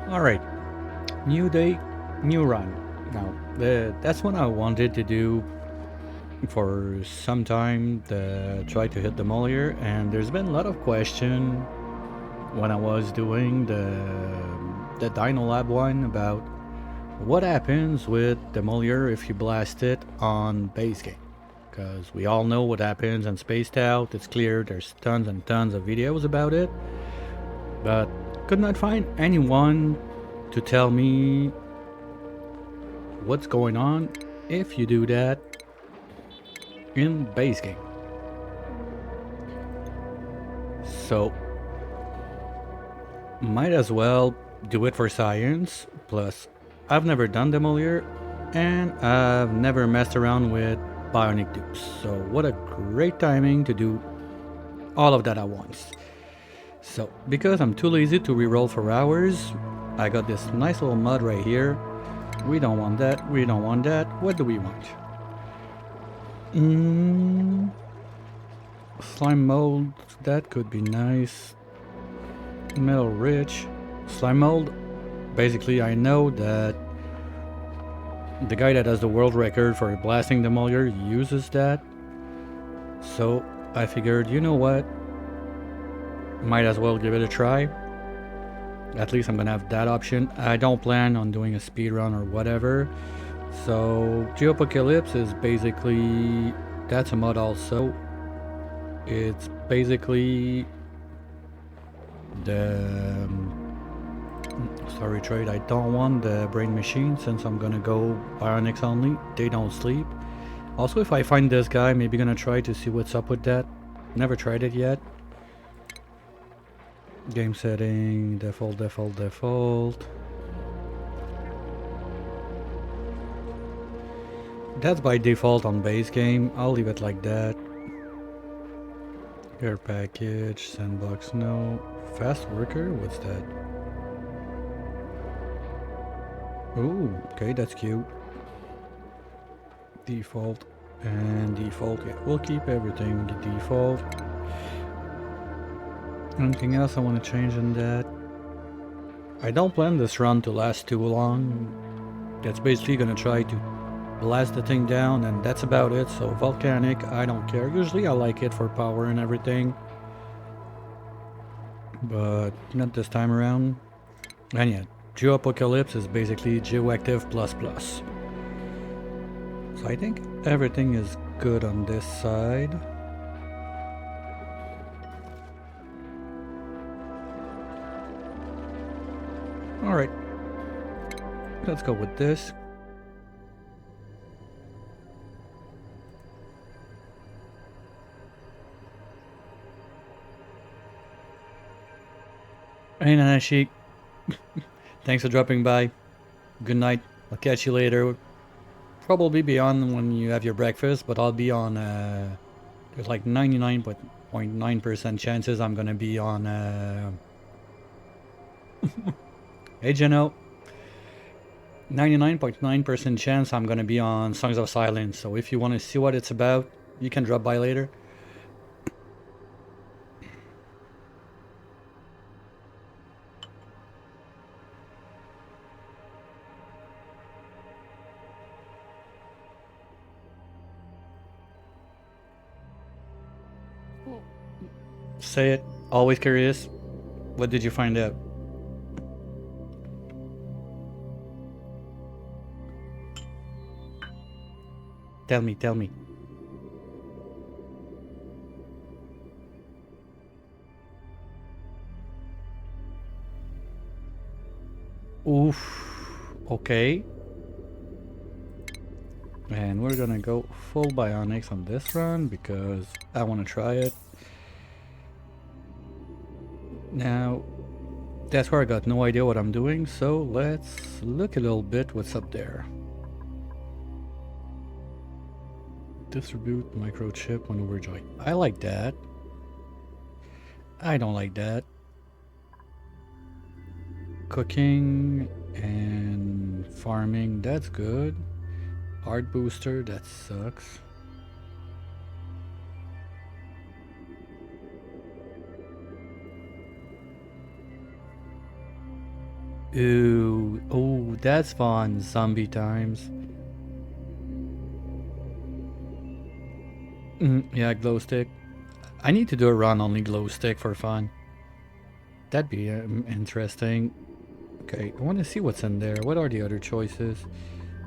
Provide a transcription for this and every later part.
Alright, new day, new run. Now, that's what I wanted to do for some time, try to hit the demolior, and there's been a lot of question when I was doing the Dino Lab one about what happens with demolior if you blast it on base game. Because we all know what happens on Spaced Out, it's clear, there's tons and tons of videos about it, but could not find anyone to tell me what's going on if you do that in base game. So might as well do it for science. Plus, I've never done demolier and I've never messed around with bionic dupes. So what a great timing to do all of that at once. So because I'm too lazy to reroll for hours, I got this nice little mod right here. We don't want that, we don't want that. What do we want? Slime mold, that could be nice. Metal rich. Slime mold, basically I know that the guy that has the world record for blasting demolier uses that. So I figured, you know what? Might as well give it a try. At least I'm gonna have that option. I don't plan on doing a speed run or whatever. So Geopocalypse is basically, that's a mod also. It's basically the sorry trade, I don't want the brain machine since I'm gonna go bionics only. They don't sleep. Also, if I find this guy, maybe gonna try to see what's up with that. Never tried it yet. Game setting, default, default, default. That's by default on base game. I'll leave it like that. Air package, sandbox, no. Fast worker, what's that? Ooh, okay, that's cute. Default and default. Yeah, we'll keep everything the default. Anything else I want to change in that? I don't plan this run to last too long. That's basically gonna try to blast the thing down, and that's about it. So volcanic, I don't care. Usually I like it for power and everything, but not this time around. And yeah, Geopocalypse is basically Geoactive plus plus. So I think everything is good on this side. Alright, let's go with this. Hey Nanashi, thanks for dropping by. Good night. I'll catch you later. Probably be on when you have your breakfast, but I'll be on, there's like 99.9% chances I'm gonna be on, hey Geno. 99.9% chance I'm gonna be on Songs of Silence, so if you want to see what it's about, you can drop by later. Say it. Always curious. What did you find out? Tell me, tell me. Oof. Okay. And we're gonna go full bionics on this run because I want to try it. Now, that's where I got no idea what I'm doing, so let's look a little bit what's up there. Distribute microchip when overjoyed. I like that. I don't like that. Cooking and farming, that's good. Art booster, that sucks. Ooh, oh, that's fun. Zombie times. Yeah, glow stick. I need to do a run only glow stick for fun. That'd be interesting. Okay, I want to see what's in there. What are the other choices?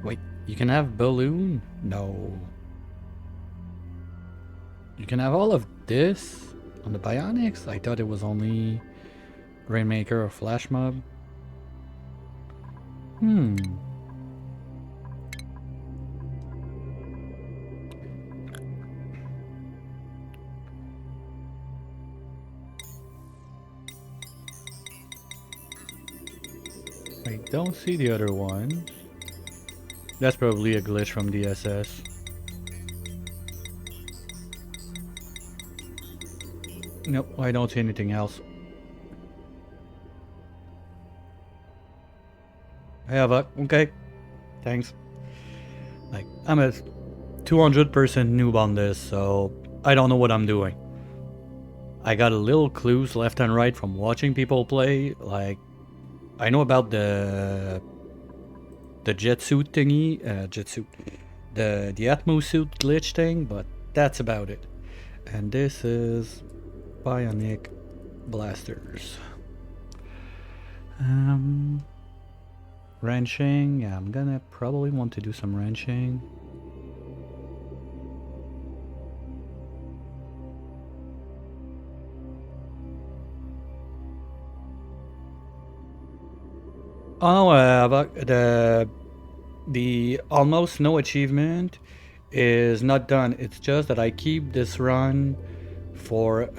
Wait, you can have balloon? No. You can have all of this on the bionics? I thought it was only Rainmaker or Flash Mob. I don't see the other one. That's probably a glitch from DSS. Nope, I don't see anything else. I have a... Okay. Thanks. Like, I'm a 200% noob on this, so I don't know what I'm doing. I got a little clues left and right from watching people play. Like, I know about the jet suit thingy, the Atmo suit glitch thing, but that's about it. And this is Bionic Blasters. Wrenching. Yeah, I'm gonna probably want to do some wrenching. Oh, about the almost no achievement is not done. It's just that I keep this run for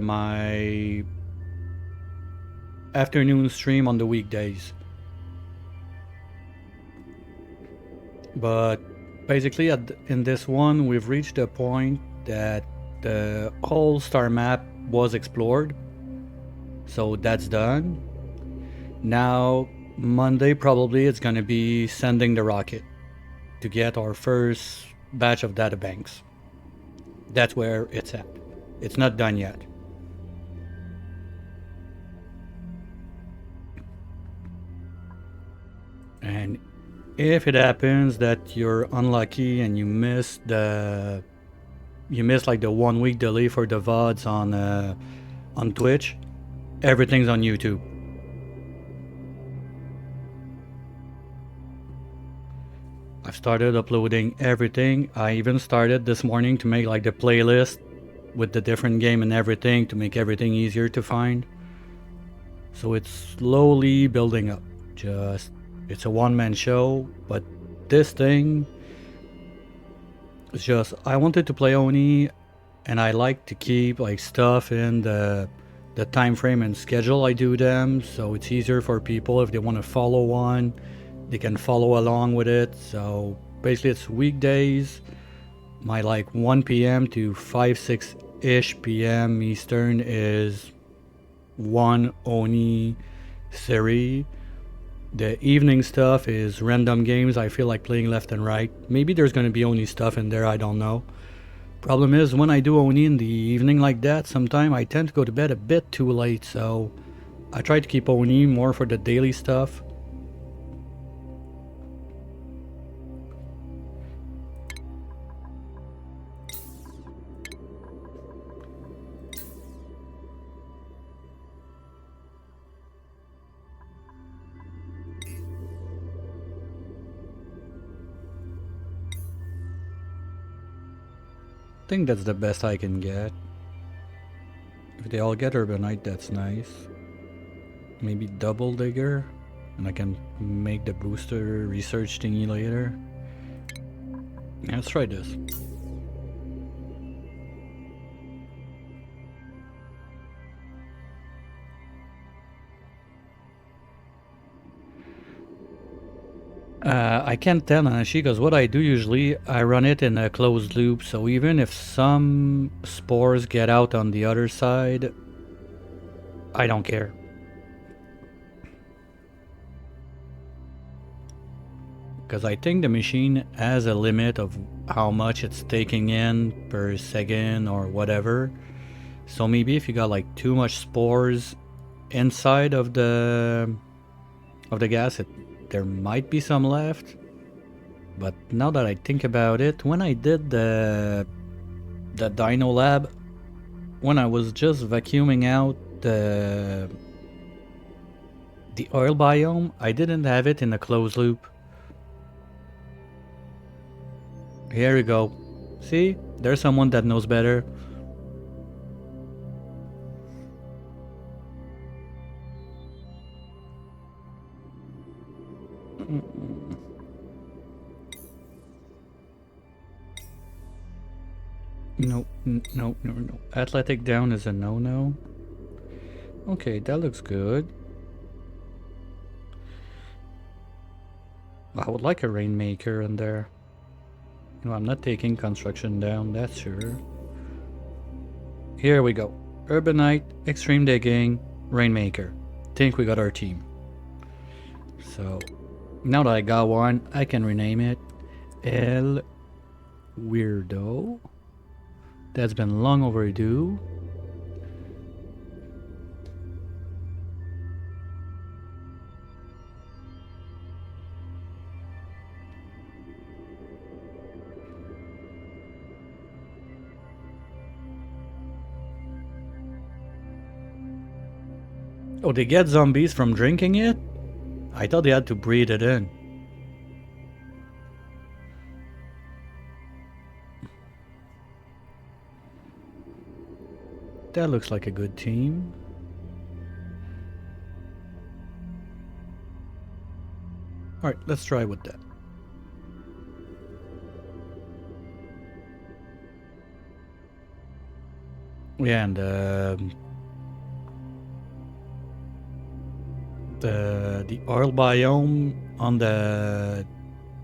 my afternoon stream on the weekdays. But basically in this one we've reached a point that the whole star map was explored, so that's done. Now Monday probably it's gonna be sending the rocket to get our first batch of databanks. That's where it's at. It's not done yet. And if it happens that you're unlucky and you miss like the 1 week delay for the VODs on Twitch, everything's on YouTube. I've started uploading everything. I even started this morning to make like the playlist with the different game and everything to make everything easier to find. So it's slowly building up. It's a one-man show, but this thing is just, I wanted to play Oni and I like to keep like stuff in the time frame and schedule I do them, so it's easier for people if they want to follow one, they can follow along with it. So basically it's weekdays, my like 1 p.m. to 5-6-ish p.m. Eastern is one Oni series. The evening stuff is random games I feel like playing left and right. Maybe there's gonna be Oni stuff in there, I don't know. Problem is, when I do Oni in the evening like that, sometimes I tend to go to bed a bit too late, so I try to keep Oni more for the daily stuff. I think that's the best I can get. If they all get Urbanite, that's nice. Maybe Double Digger, and I can make the booster research thingy later. Yeah, let's try this. I can't tell Anashi because what I do usually, I run it in a closed loop, so even if some spores get out on the other side, I don't care. Because I think the machine has a limit of how much it's taking in per second or whatever. So maybe if you got like too much spores inside of the of the gas. There might be some left, but now that I think about it, when I did the Dino Lab, when I was just vacuuming out the oil biome, I didn't have it in a closed loop. Here we go. See? There's someone that knows better. No, no, no, no. Athletic down is a no-no. Okay, that looks good. I would like a rainmaker in there. No, I'm not taking construction down, that's sure. Here we go. Urbanite, extreme digging, rainmaker. Think we got our team. So, now that I got one, I can rename it El Weirdo. That's been long overdue. Oh, they get zombies from drinking it? I thought they had to breathe it in. That looks like a good team. Alright, let's try with that. Yeah, and the oil biome on the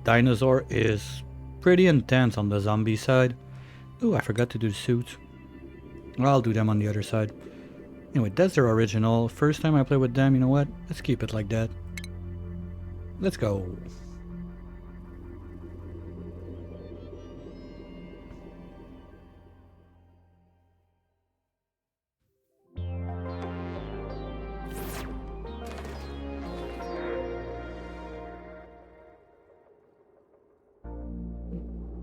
dinosaur is pretty intense on the zombie side. Ooh, I forgot to do the suits. I'll do them on the other side. Anyway, that's their original. First time I play with them, you know what? Let's keep it like that. Let's go.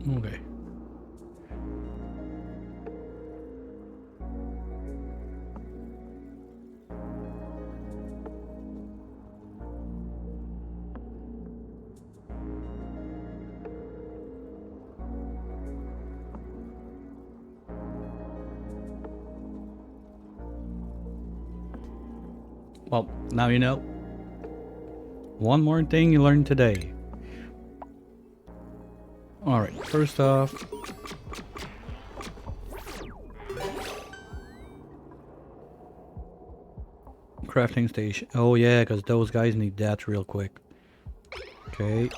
Okay. Well, now you know. One more thing you learned today. Alright, first off, crafting station. Oh yeah, because those guys need that real quick. Okay.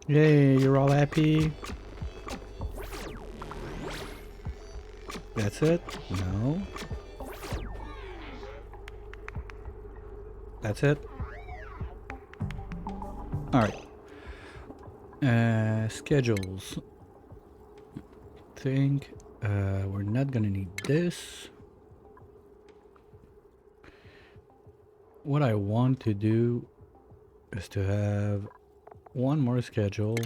Yay, you're all happy? That's it? No. That's it? Alright. Schedules. Think we're not gonna need this. What I want to do is to have one more schedule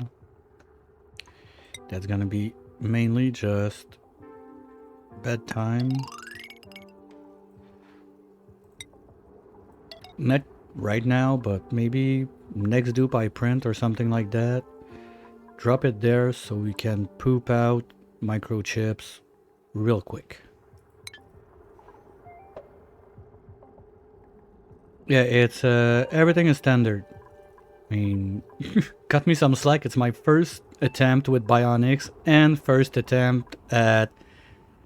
that's gonna be mainly just bedtime. Not right now, but maybe next dupe I print or something like that. Drop it there so we can poop out microchips real quick. Yeah, it's everything is standard. I mean, cut me some slack. It's my first attempt with bionics and first attempt at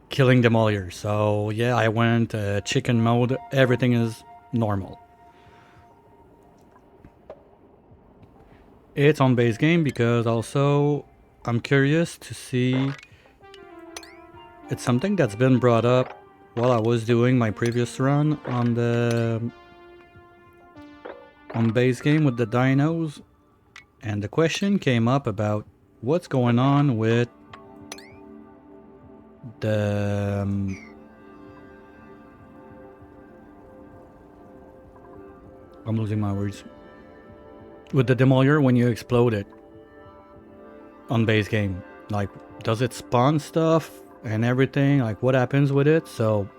killing demolior. So yeah, I went chicken mode. Everything is normal. It's on base game because also I'm curious to see. It's something that's been brought up while I was doing my previous run on base game with the dinos, and the question came up about what's going on with the I'm losing my words. With the demolior, when you explode it on base game, like, does it spawn stuff and everything? Like, what happens with it? So,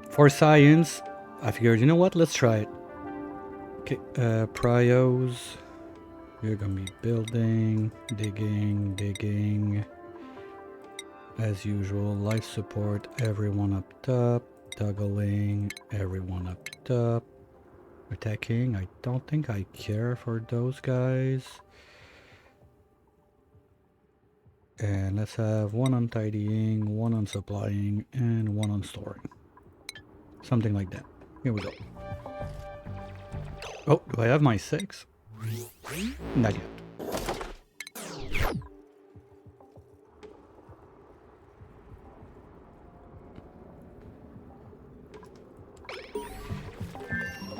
for science, I figured, you know what? Let's try it. Okay, prios. We're gonna be building, digging. As usual, life support, everyone up top. Toggling, everyone up top. Attacking, I don't think I care for those guys. And let's have one on tidying, one on supplying, and one on storing. Something like that. Here we go. Oh, do I have my 6? Not yet.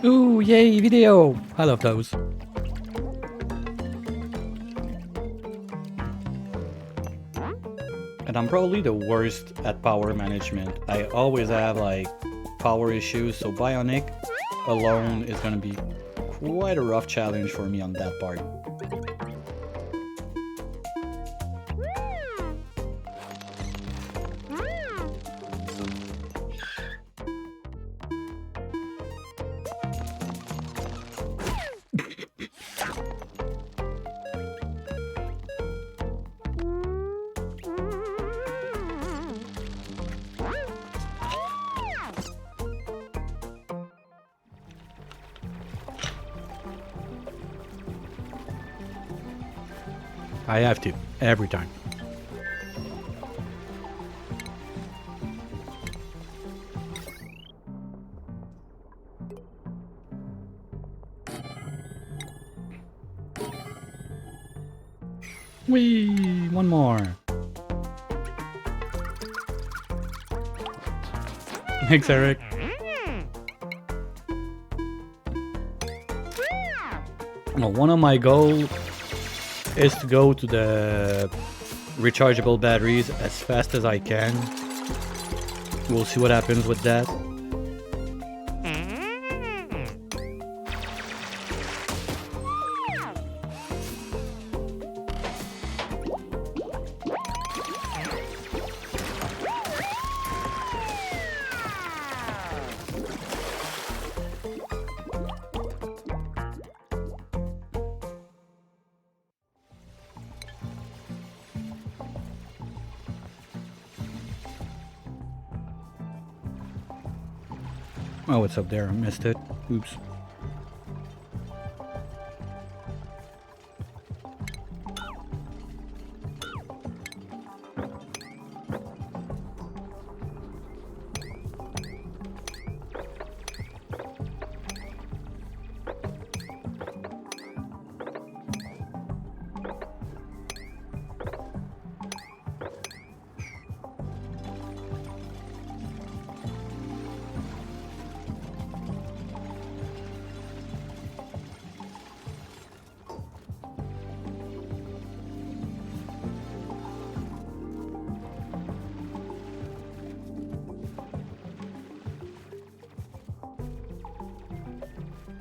Ooh, yay, video! I love those. And I'm probably the worst at power management. I always have like power issues, so Bionic alone is gonna be quite a rough challenge for me on that part. I have to, every time. Whee! One more. Thanks, Eric. Well, one of my goals is to go to the rechargeable batteries as fast as I can. We'll see what happens with that. Oh, it's up there. I missed it. Oops.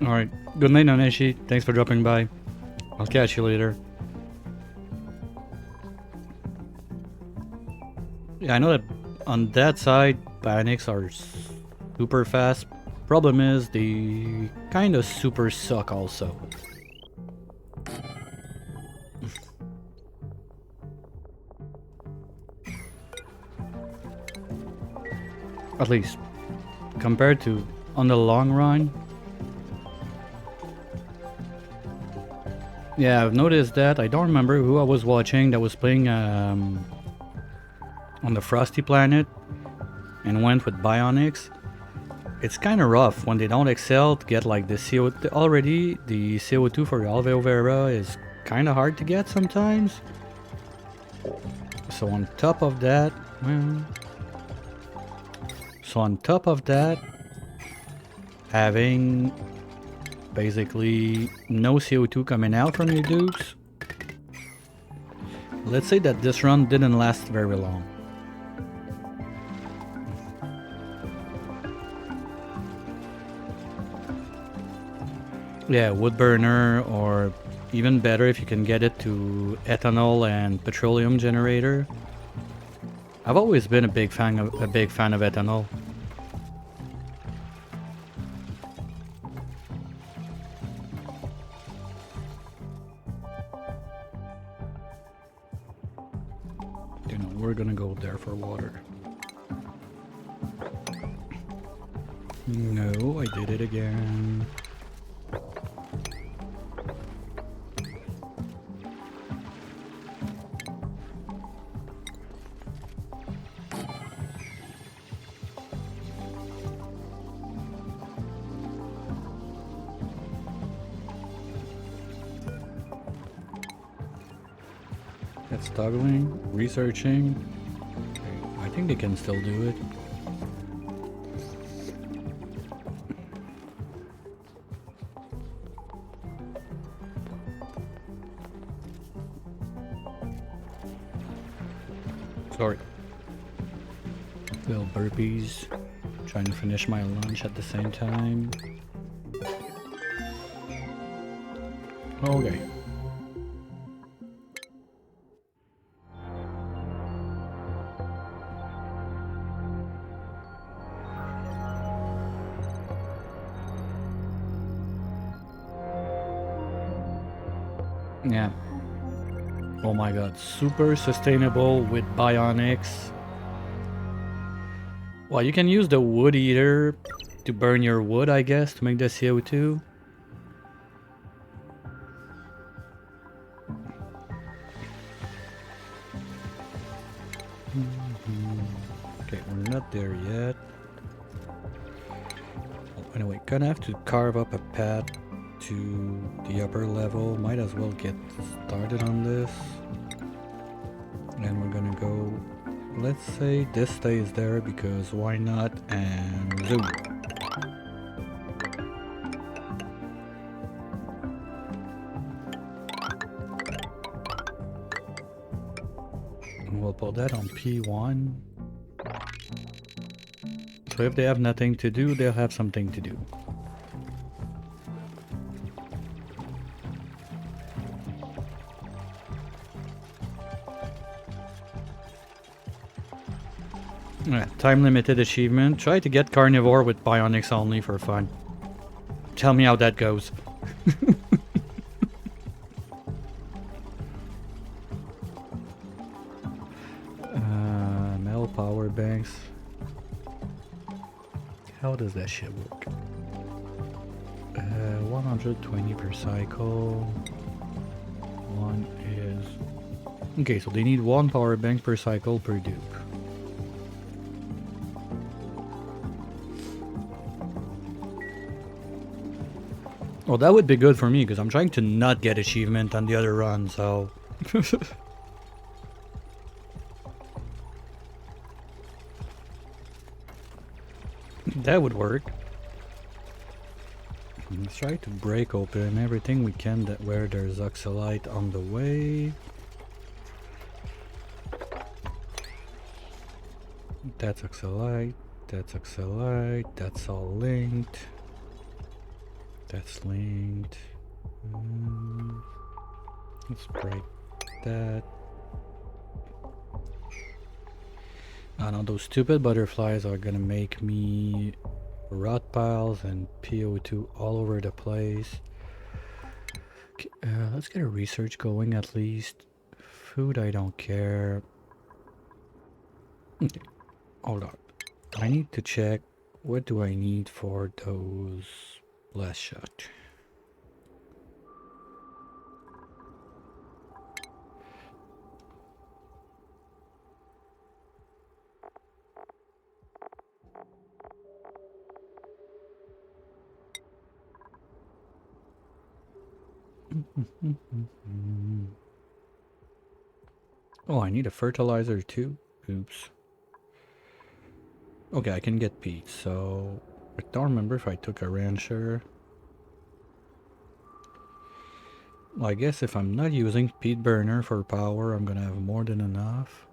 Alright. Good night, Naneshi. Thanks for dropping by. I'll catch you later. Yeah, I know that on that side, bionics are super fast. Problem is, they kind of super suck also. At least, compared to on the long run. Yeah, I've noticed that. I don't remember who I was watching that was playing on the Frosty Planet and went with bionics. It's kind of rough when they don't excel to get like the CO2. Already, the CO2 for Alveo Vera is kind of hard to get sometimes. So on top of that, having basically no CO2 coming out from your dupes. Let's say that this run didn't last very long. Yeah, wood burner, or even better if you can get it to ethanol and petroleum generator. I've always been a big fan of ethanol. You know, we're gonna go there for water. No, I did it again. It's toggling, researching. Okay, I think they can still do it. Sorry. Little burpees. Trying to finish my lunch at the same time. Okay. Yeah. Oh my god, super sustainable with bionics. Well, you can use the wood eater to burn your wood, I guess, to make the CO2. Okay, we're not there yet. Anyway, gonna have to carve up a path to the upper level. Might as well get started on this. And we're gonna go, let's say this stays there because why not, and zoom. And we'll put that on P1. So if they have nothing to do, they'll have something to do. Time limited achievement. Try to get carnivore with bionics only for fun. Tell me how that goes. Metal power banks. How does that shit work? 120 per cycle. One is... Okay, so they need one power bank per cycle per dupe. Well, that would be good for me because I'm trying to not get achievement on the other run, so... That would work. Let's try to break open everything we can that where there's oxalite on the way. That's oxalite, that's all linked. That's linked. Let's break that. I know those stupid butterflies are gonna make me rot piles and PO2 all over the place. Okay, let's get a research going at least. Food, I don't care. Okay, hold on. I need to check what do I need for those blast shot. Oh, I need a fertilizer too? Oops. Okay, I can get peat, so... I don't remember if I took a rancher. Well, I guess if I'm not using peat burner for power, I'm gonna have more than enough.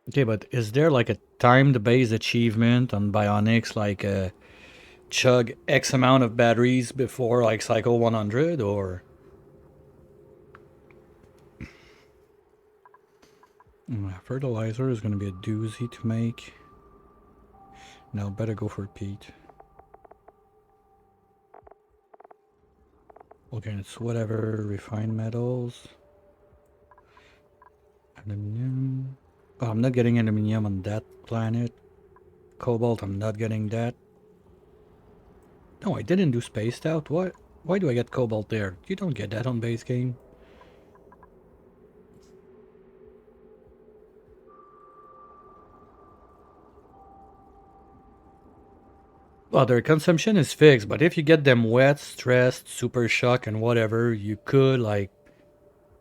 Okay, but is there like a timed-based achievement on Bionics, like chug X amount of batteries before like cycle 100, or? Fertilizer is gonna be a doozy to make. Now better go for peat. Okay, it's whatever. Refined metals. Aluminum. Oh, I'm not getting aluminum on that planet. Cobalt, I'm not getting that. No, I didn't do spaced out. What? Why do I get cobalt there? You don't get that on base game. Well, their consumption is fixed, but if you get them wet, stressed, super shock, and whatever, you could, like,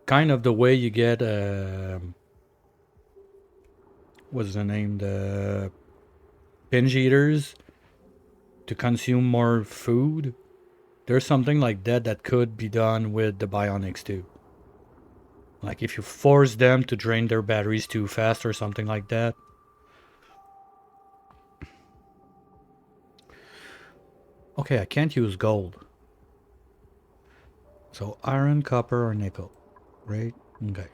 kind of the way you get, what's the name? The binge eaters to consume more food. There's something like that that could be done with the bionics too. Like if you force them to drain their batteries too fast or something like that. Okay, I can't use gold. So iron, copper, or nickel, right? Okay.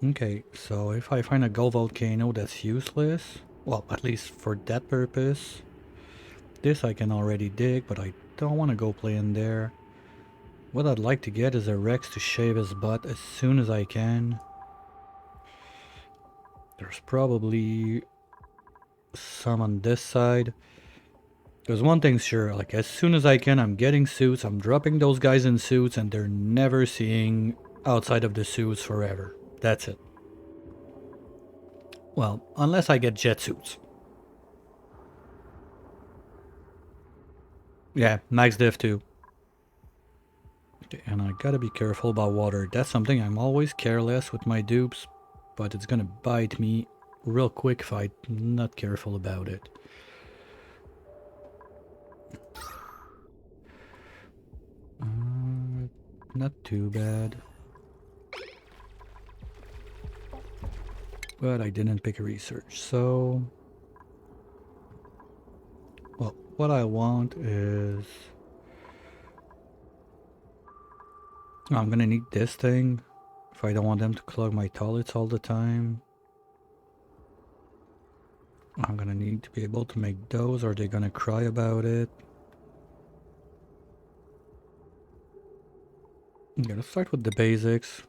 Okay, so if I find a gold volcano that's useless, well, at least for that purpose, this I can already dig, but I don't want to go play in there. What I'd like to get is a Rex to shave his butt as soon as I can. There's probably some on this side. There's one thing's sure, like as soon as I can, I'm getting suits, I'm dropping those guys in suits, and they're never seeing outside of the suits forever. That's it. Well, unless I get jet suits. Yeah, max diff too. Okay, and I gotta be careful about water. That's something I'm always careless with my dupes, but it's gonna bite me real quick if I'm not careful about it. Not too bad. But I didn't pick a research, so... Well, what I want is... I'm gonna need this thing if I don't want them to clog my toilets all the time. I'm gonna need to be able to make those, or they're gonna cry about it. I'm gonna start with the basics.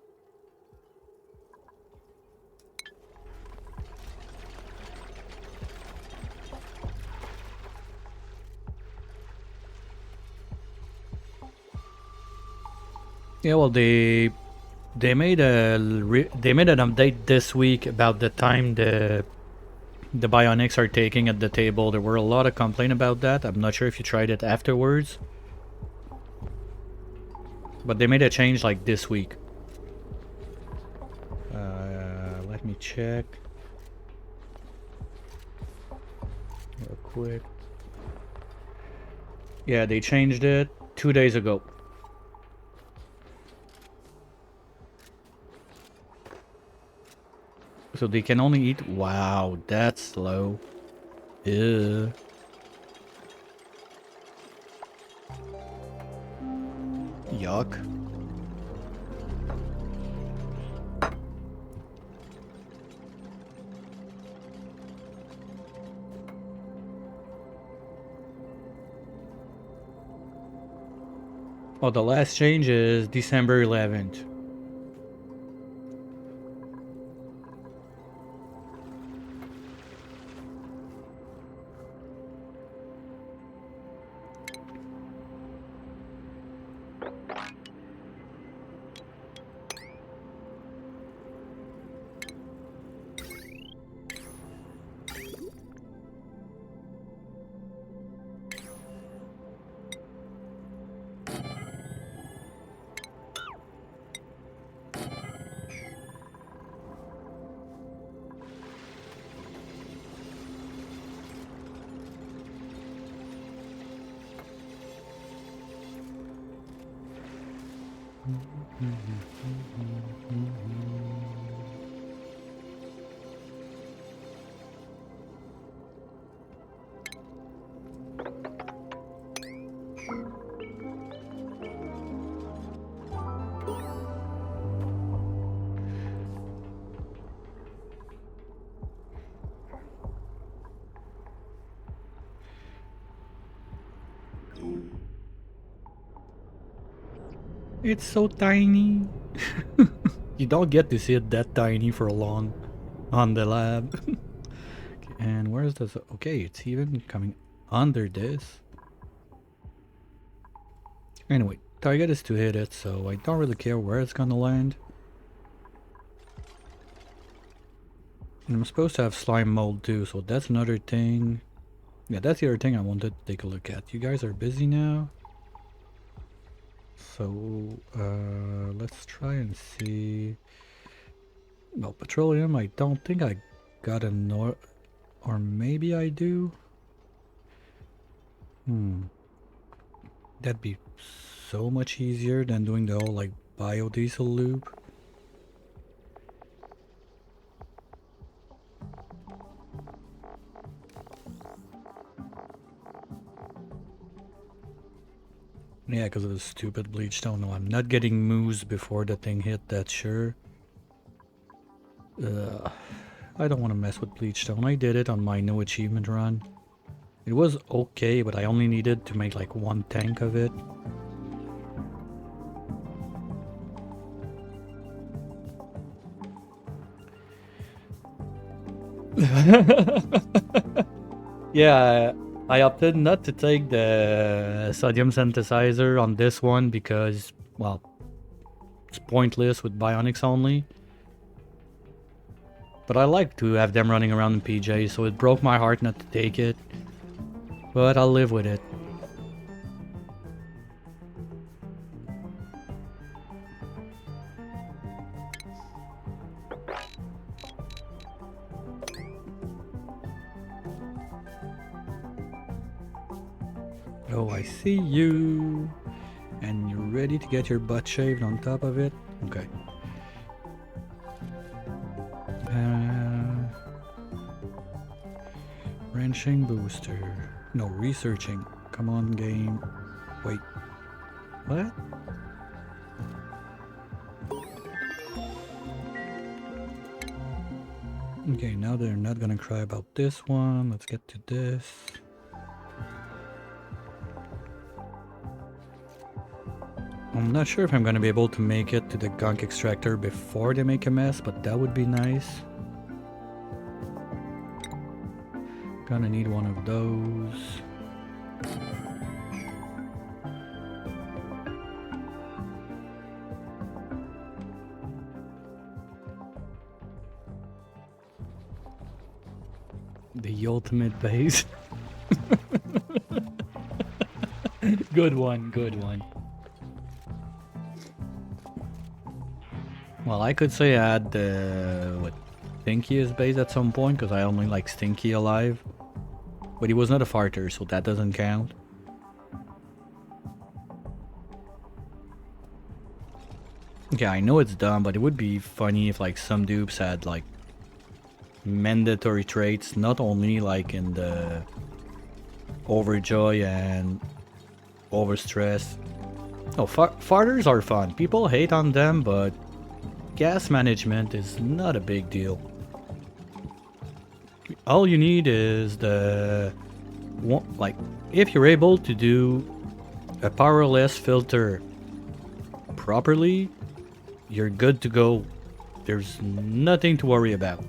Yeah, well, they made an update this week about the time the bionics are taking at the table. There were a lot of complaints about that. I'm not sure if you tried it afterwards, but they made a change like this week. Let me check real quick. Yeah, they changed it 2 days ago. So they can only eat... Wow, that's slow. Ew. Yuck. Well, the last change is December 11th. It's so tiny. You don't get to see it that tiny for long on the lab. Okay, and where's this? Okay, it's even coming under this. Anyway, target is to hit it, so I don't really care where it's gonna land. And I'm supposed to have slime mold too, so that's another thing. Yeah, that's the other thing I wanted to take a look at. You guys are busy now. So, let's try and see. No, petroleum, I don't think I got a or maybe I do? That'd be so much easier than doing the whole, like, biodiesel loop. Yeah, because of the stupid bleach stone. No, I'm not getting moose before the thing hit, that's sure. I don't want to mess with bleach stone. I did it on my no achievement run. It was okay, but I only needed to make like 1 tank of it. Yeah, I opted not to take the sodium synthesizer on this one because, well, it's pointless with bionics only. But I like to have them running around in PJ, so it broke my heart not to take it. But I'll live with it. Oh, I see you. And you're ready to get your butt shaved on top of it? Okay. Wrenching booster. No, researching. Come on, game. Wait. What? Okay, now they're not gonna cry about this one. Let's get to this. I'm not sure if I'm gonna be able to make it to the gunk extractor before they make a mess, but that would be nice. Gonna need one of those. The ultimate base. Good one, good one. Well, I could say I had what, Stinky's base at some point, because I only like Stinky alive. But he was not a farter, so that doesn't count. Okay, I know it's dumb, but it would be funny if like some dupes had like mandatory traits, not only like in the overjoy and overstress. Oh, farters are fun. People hate on them, but gas management is not a big deal. All you need is the like, if you're able to do a powerless filter properly, you're good to go. There's nothing to worry about.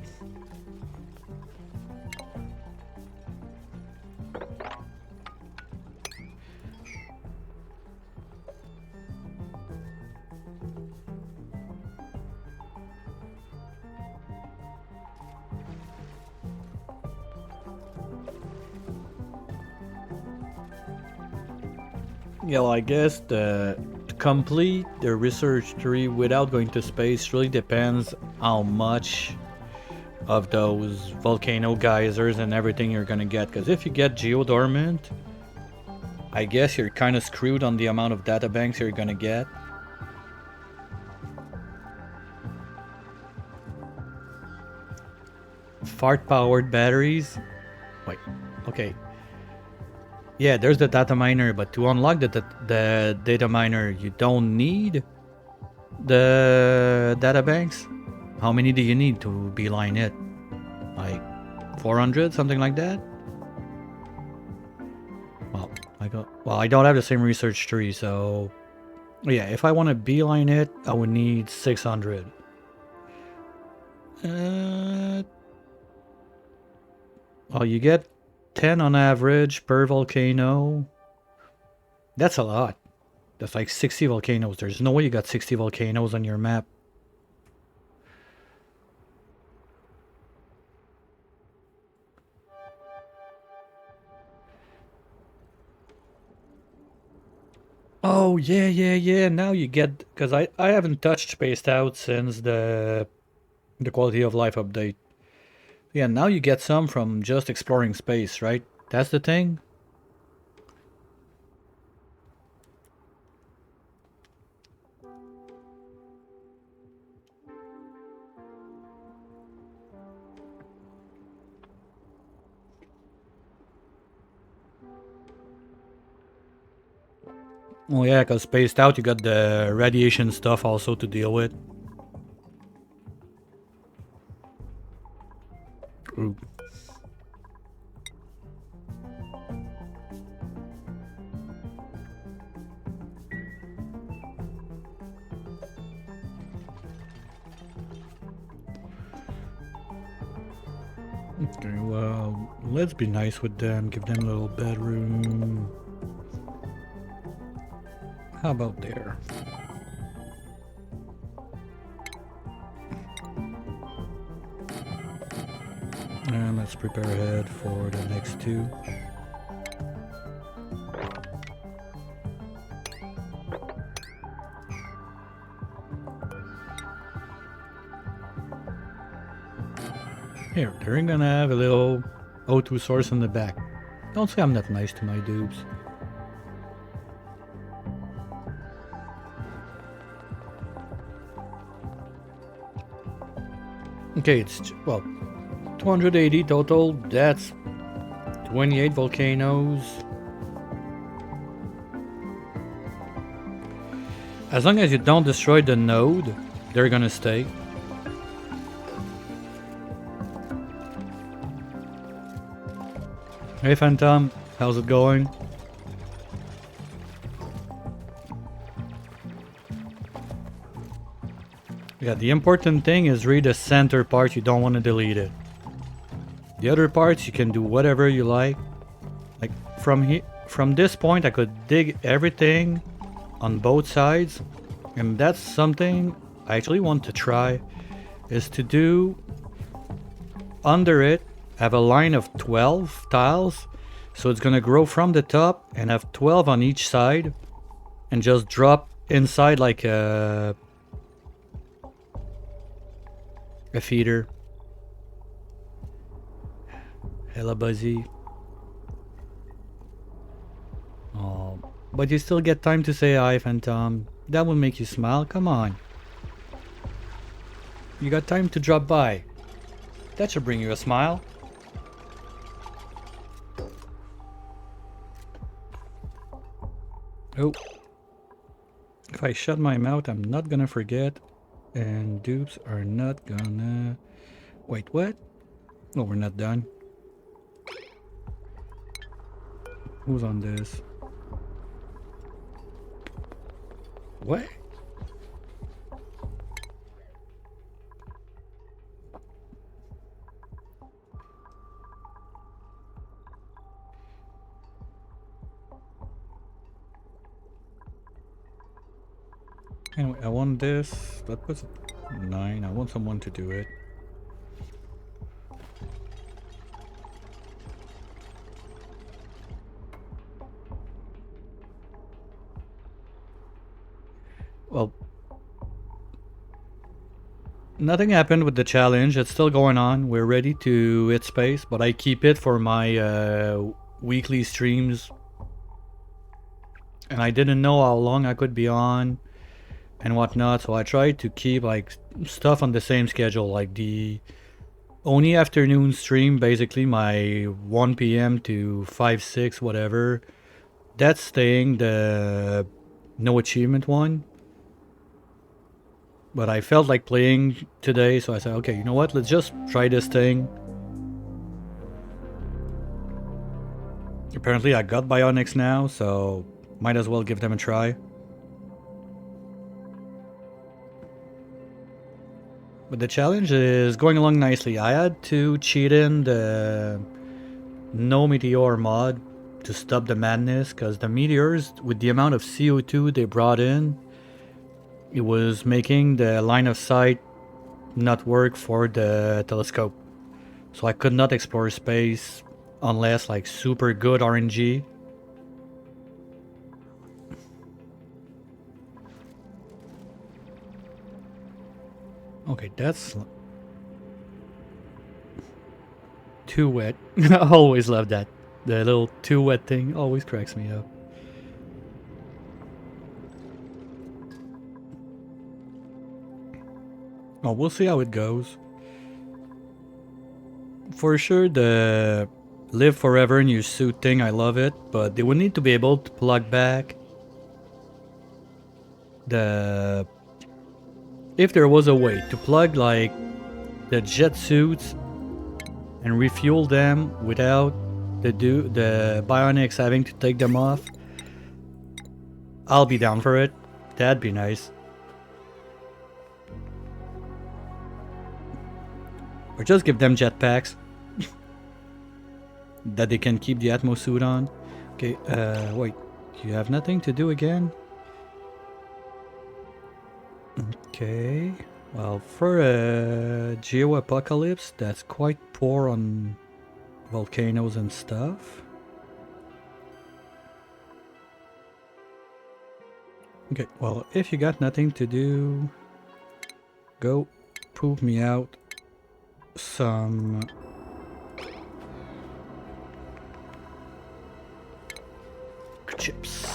Yeah, well, I guess to complete the research tree without going to space really depends how much of those volcano geysers and everything you're gonna get. Because if you get geodormant, I guess you're kind of screwed on the amount of data banks you're gonna get. fart-powered batteries. Wait, okay. Yeah, there's the data miner, but to unlock the data miner, you don't need the data banks. How many do you need to beeline it? Like 400, something like that? Well, I don't have the same research tree, so yeah, if I want to beeline it, I would need 600. Well, you get 10 on average per volcano. That's a lot. That's like 60 volcanoes. There's no way you got 60 volcanoes on your map. Oh, yeah. Now you get... Because I haven't touched Spaced Out since the Quality of Life update. Yeah, now you get some from just exploring space, right? That's the thing? Oh yeah, because Spaced Out you got the radiation stuff also to deal with. Ooh. Okay, well, let's be nice with them. Give them a little bedroom. How about there? And let's prepare ahead for the next two. Here, they're gonna have a little O2 source in the back. Don't say I'm not nice to my dupes. Okay, it's, well, 280 total. That's 28 volcanoes. As long as you don't destroy the node, they're gonna stay. Hey Phantom, how's it going? Yeah, the important thing is read the center part, you don't want to delete it. The other parts you can do whatever you like. Like from this point I could dig everything on both sides, and that's something I actually want to try, is to do under it, have a line of 12 tiles, so it's gonna grow from the top and have 12 on each side, and just drop inside like a feeder. Hella buzzy. Oh, but you still get time to say hi, Phantom. That will make you smile, come on. You got time to drop by. That should bring you a smile. Oh. If I shut my mouth, I'm not gonna forget. And dupes are not gonna... Wait, what? No, we're not done. Who's on this? What? Anyway, I want this. That was 9. I want someone to do it. Well, nothing happened with the challenge. It's still going on. We're ready to hit space, but I keep it for my weekly streams. And I didn't know how long I could be on and whatnot, so I tried to keep like stuff on the same schedule, like the only afternoon stream, basically my 1 p.m. to 5, 6, whatever. That's staying the no achievement one. But I felt like playing today, so I said, okay, you know what? Let's just try this thing. Apparently I got bionics now, so might as well give them a try. But the challenge is going along nicely. I had to cheat in the no meteor mod to stop the madness, because the meteors, with the amount of CO2 they brought in, it was making the line of sight not work for the telescope. So I could not explore space unless like super good RNG. Okay, that's too wet. I always love that. The little too wet thing always cracks me up. Oh, we'll see how it goes. For sure, the live forever in your suit thing, I love it, but they would need to be able to plug back the... If there was a way to plug like the jet suits and refuel them without the bionics having to take them off, I'll be down for it. That'd be nice. Or just give them jetpacks that they can keep the Atmo suit on. Okay, wait. You have nothing to do again? Okay. Well, for a geo-apocalypse, that's quite poor on volcanoes and stuff. Okay, well, if you got nothing to do, go poop me out some chips.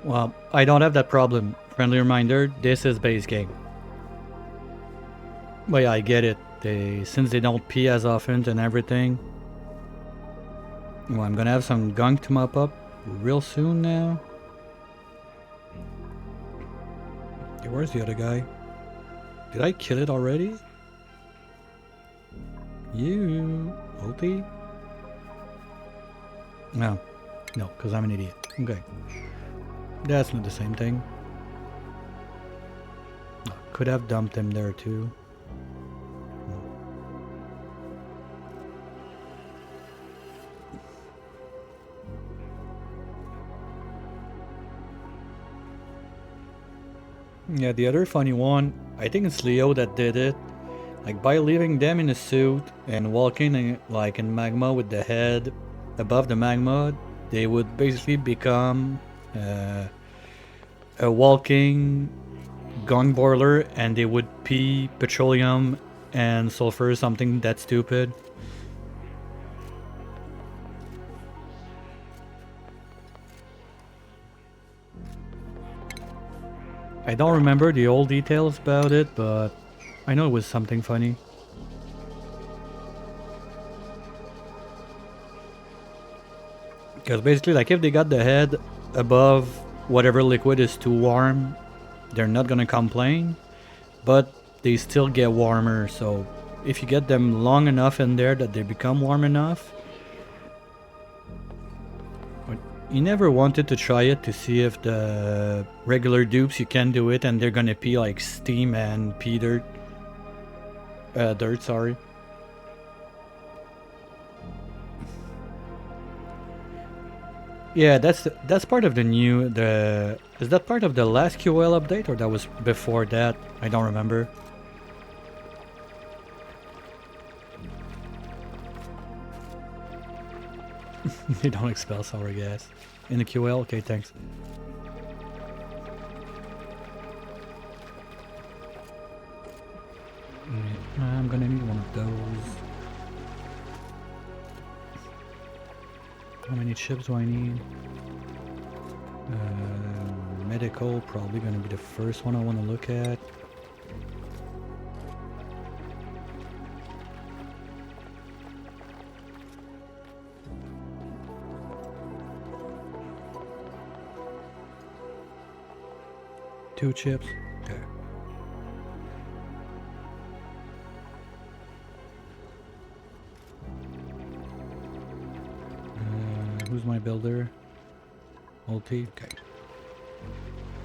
Well, I don't have that problem. Friendly reminder, this is base game. But yeah, I get it. Since they don't pee as often and everything. Well, I'm gonna have some gunk to mop up real soon now. Okay, where's the other guy? Did I kill it already? You... Ulti? No. No, because I'm an idiot. Okay. That's not the same thing. Could have dumped him there too. Yeah, the other funny one, I think it's Leo that did it. Like by leaving them in a suit and walking in, like in magma with the head above the magma, they would basically become a walking gong boiler, and they would pee petroleum and sulfur, something that stupid. I don't remember the old details about it, but I know it was something funny. Because basically, like, if they got the head above whatever liquid is too warm, they're not gonna complain, but they still get warmer. So if you get them long enough in there that they become warm enough. But you never wanted to try it to see if the regular dupes you can do it and they're gonna pee like steam and pee dirt. Dirt, sorry. Yeah, that's part of the new is that part of the last QL update, or that was before that? I don't remember. They don't expel sour gas in the QL. Okay, thanks. I'm gonna need one of those. How many chips do I need? Medical, probably gonna be the first one I want to look at. Two chips. Okay. Who's my builder? Multi. Okay.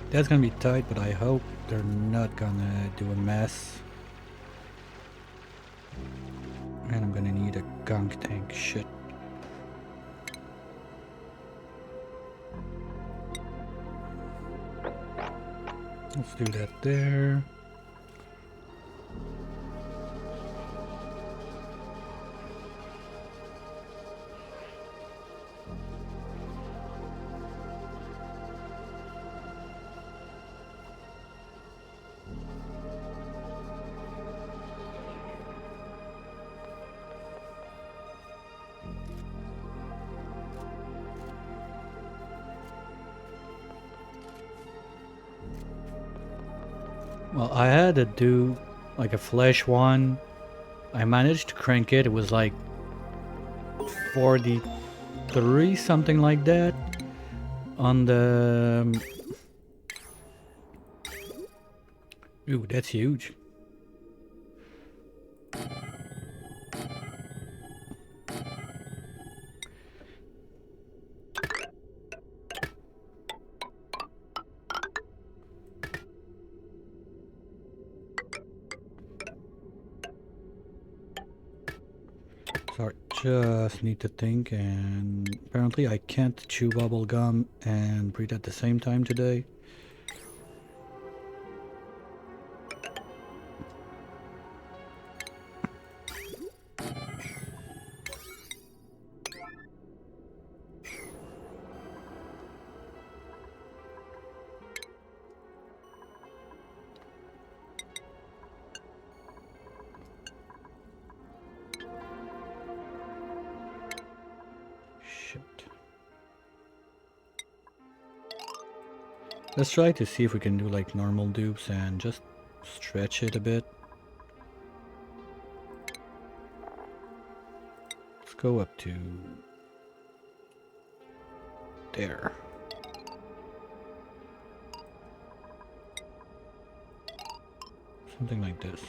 That's gonna be tight, but I hope they're not gonna do a mess. And I'm gonna need a gunk tank. Shit. Let's do that there. Well, I had to do like a flash one. I managed to crank it. It was like 43, something like that. On the... Ooh, that's huge. Sorry, just need to think, and apparently I can't chew bubble gum and breathe at the same time today. Let's try to see if we can do like normal dupes and just stretch it a bit. Let's go up to there. Something like this.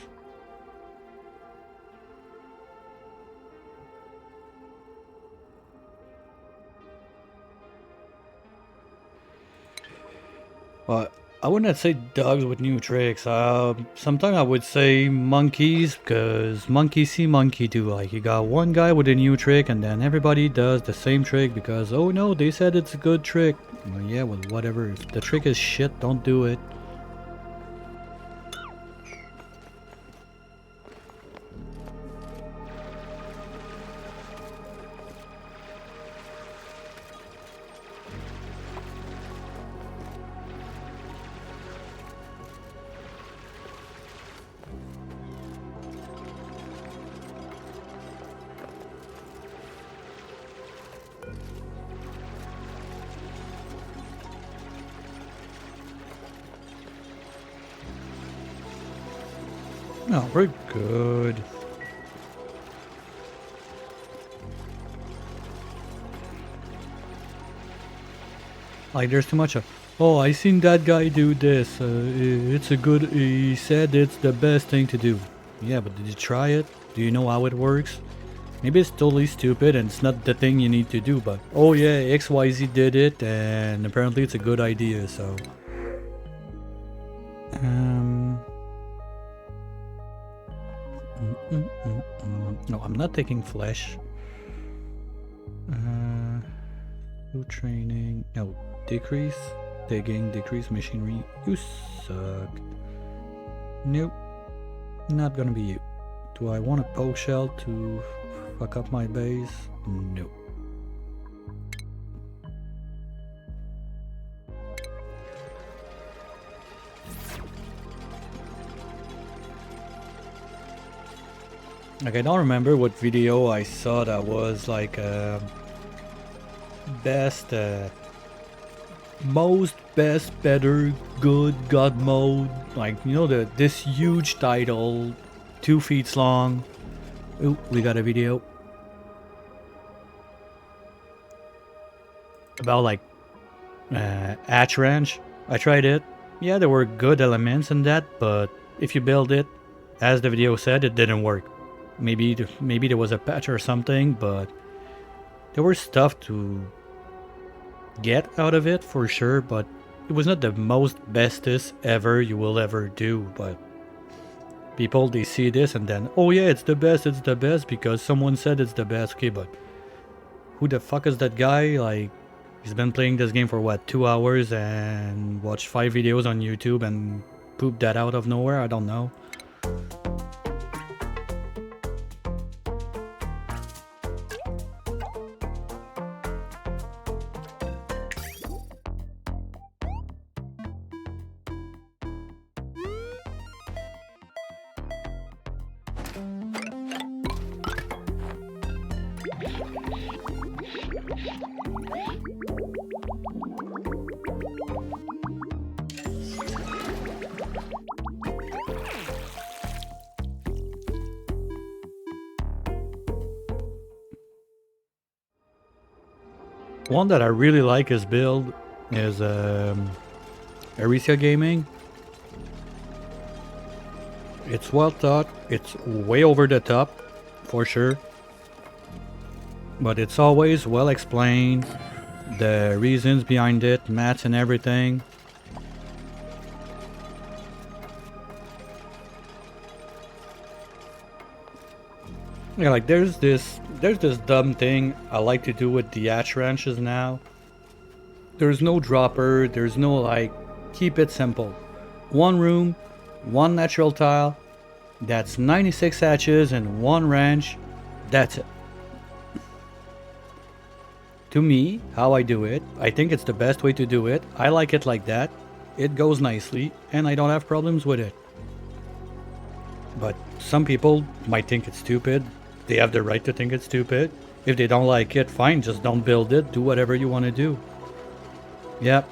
Well, I wouldn't say dogs with new tricks. Sometimes I would say monkeys, because monkey see, monkey do. Like, you got one guy with a new trick, and then everybody does the same trick because, oh no, they said it's a good trick. Well, yeah, well, whatever. If the trick is shit, don't do it. No, we're good. Like, there's too much of, oh, I seen that guy do this. It's a good, he said it's the best thing to do. Yeah, but did you try it? Do you know how it works? Maybe it's totally stupid and it's not the thing you need to do, but oh yeah, XYZ did it and apparently it's a good idea, so. No, I'm not taking flesh. Food training. No, decrease. Digging, decrease machinery. You suck. Nope. Not gonna be you. Do I want a poke shell to fuck up my base? Nope. Like I don't remember what video I saw that was like best, most, best, better, good, God mode. Like you know the this huge title, 2 feet long. Ooh, we got a video about like Hatch Ranch. I tried it. Yeah, there were good elements in that, but if you build it, as the video said, it didn't work. Maybe there was a patch or something, but there was stuff to get out of it for sure, but it was not the most bestest ever you will ever do. But people, they see this and then, oh yeah, it's the best because someone said it's the best. Okay, but who the fuck is that guy? Like, he's been playing this game for what, 2 hours and watched 5 videos on YouTube and pooped that out of nowhere? I don't know. One that I really like his build is Aricia Gaming. It's well thought, it's way over the top, for sure. But it's always well explained, the reasons behind it, mats and everything. Yeah, like there's this dumb thing I like to do with the hatch ranches now. There's no dropper, there's no like, keep it simple. One room, one natural tile, that's 96 hatches and one ranch, that's it. To me, how I do it, I think it's the best way to do it. I like it like that. It goes nicely, and I don't have problems with it. But some people might think it's stupid. They have the right to think it's stupid. If they don't like it, fine, just don't build it. Do whatever you want to do. Yep.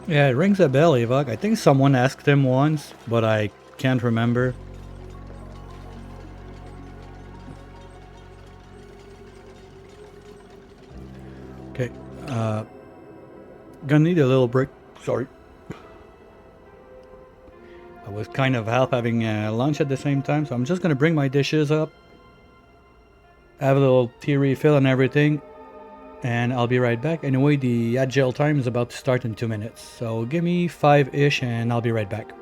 Yeah, it rings a bell, Evok. I think someone asked him once, but I can't remember. Okay, gonna need a little break. Sorry. I was kind of half having lunch at the same time, so I'm just gonna bring my dishes up, have a little tea refill and everything, and I'll be right back. Anyway, the agile time is about to start in 2 minutes, so give me 5-ish and I'll be right back.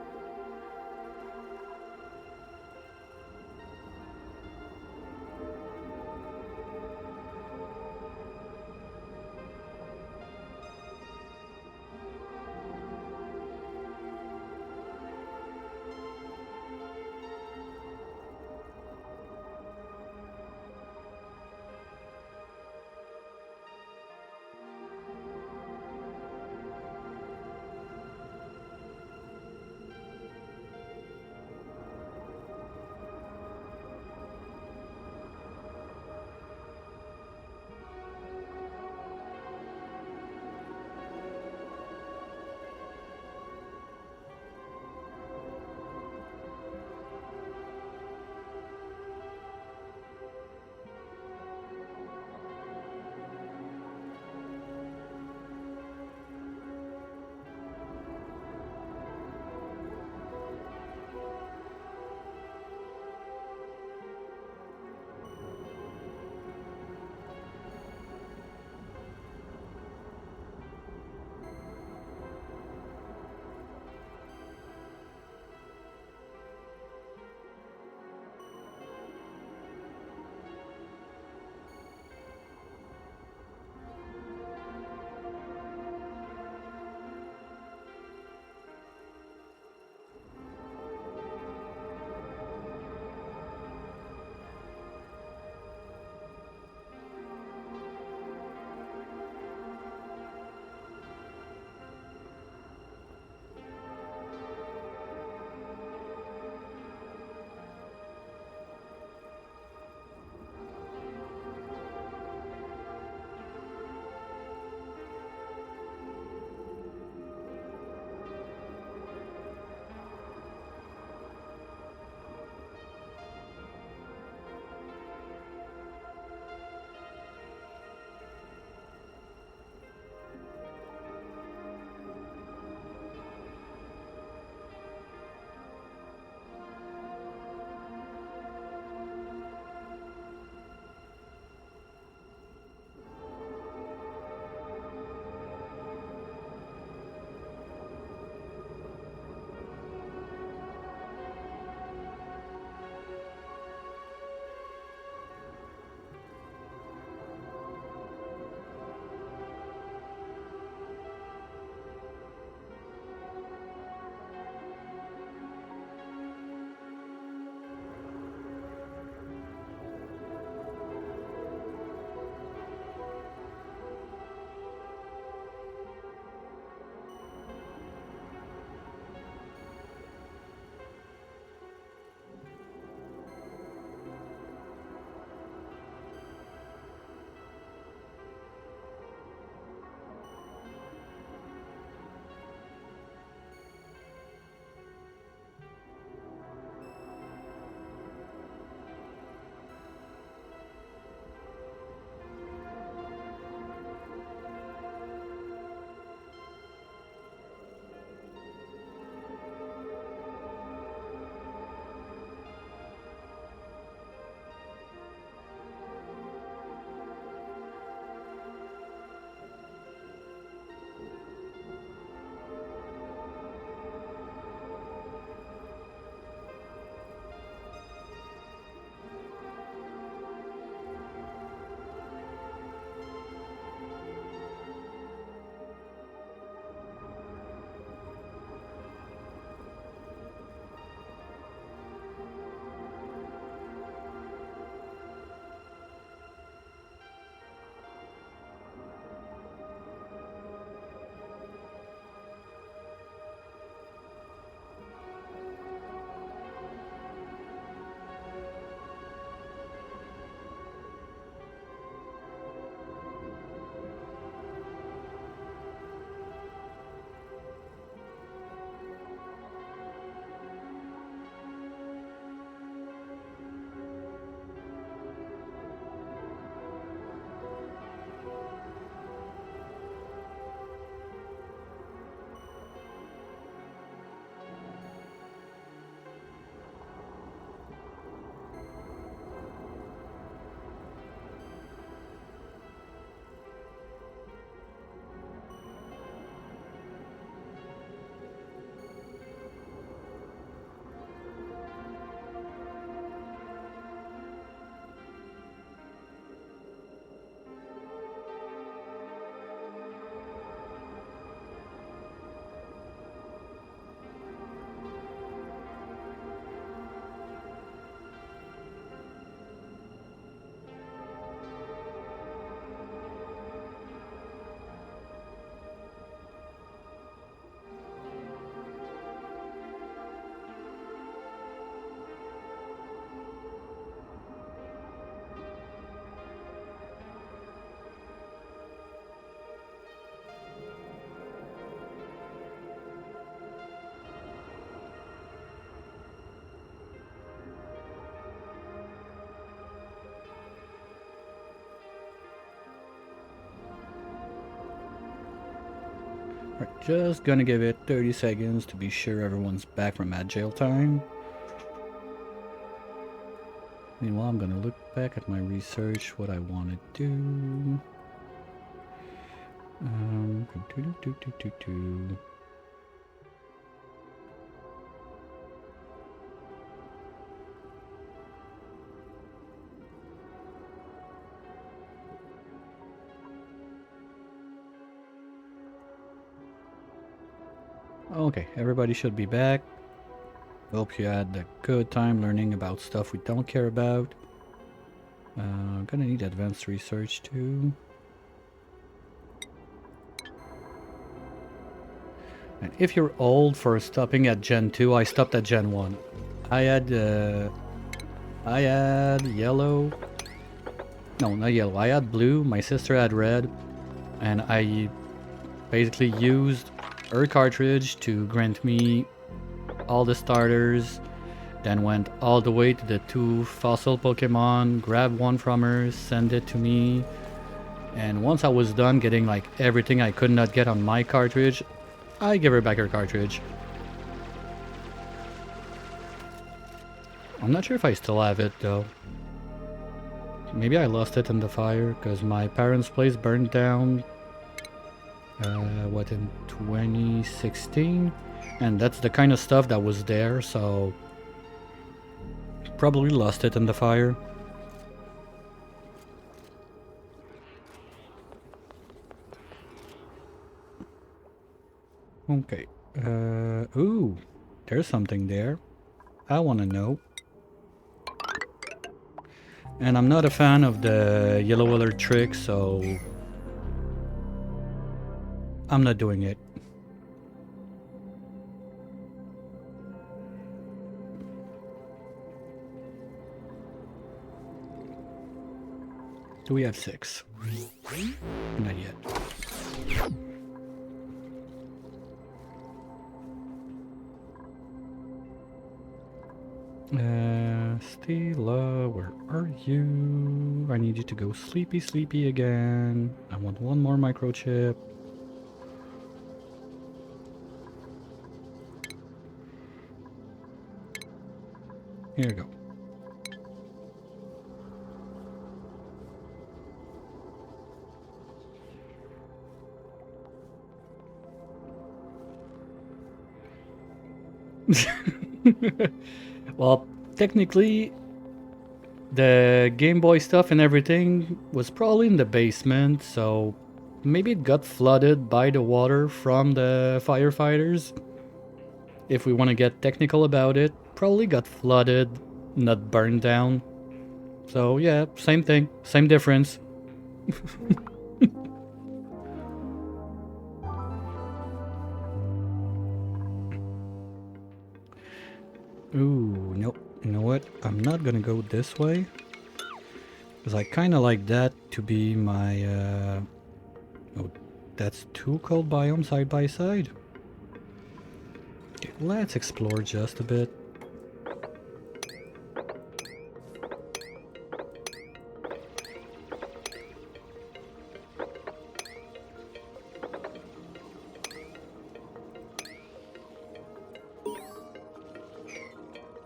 Right, just gonna give it 30 seconds to be sure everyone's back from that jail time. Meanwhile, I'm gonna look back at my research, what I want to do. Okay, everybody should be back. Hope you had a good time learning about stuff we don't care about. I'm gonna need advanced research too. And if you're old for stopping at Gen 2, I stopped at Gen 1. I had yellow. No, not yellow. I had blue, my sister had red, and I basically used her cartridge to grant me all the starters, then went all the way to the 2 fossil Pokemon, grabbed one from her, sent it to me, and once I was done getting like everything I could not get on my cartridge, I give her back her cartridge. I'm not sure if I still have it though. Maybe I lost it in the fire because my parents' place burned down what, in 2016, and that's the kind of stuff that was there, so probably lost it in the fire. Okay, ooh, there's something there. I want to know. And I'm not a fan of the yellow alert trick, so I'm not doing it. Do we have 6? Not yet. Stila, where are you? I need you to go sleepy again. I want one more microchip. Here you go. Well, technically, the Game Boy stuff and everything was probably in the basement, so maybe it got flooded by the water from the firefighters. If we want to get technical about it, probably got flooded, not burned down. So yeah, same thing, same difference. Ooh, nope. You know what? I'm not gonna go this way. Because I kind of like that to be my... Oh, that's 2 cold biomes side by side. Okay, let's explore just a bit.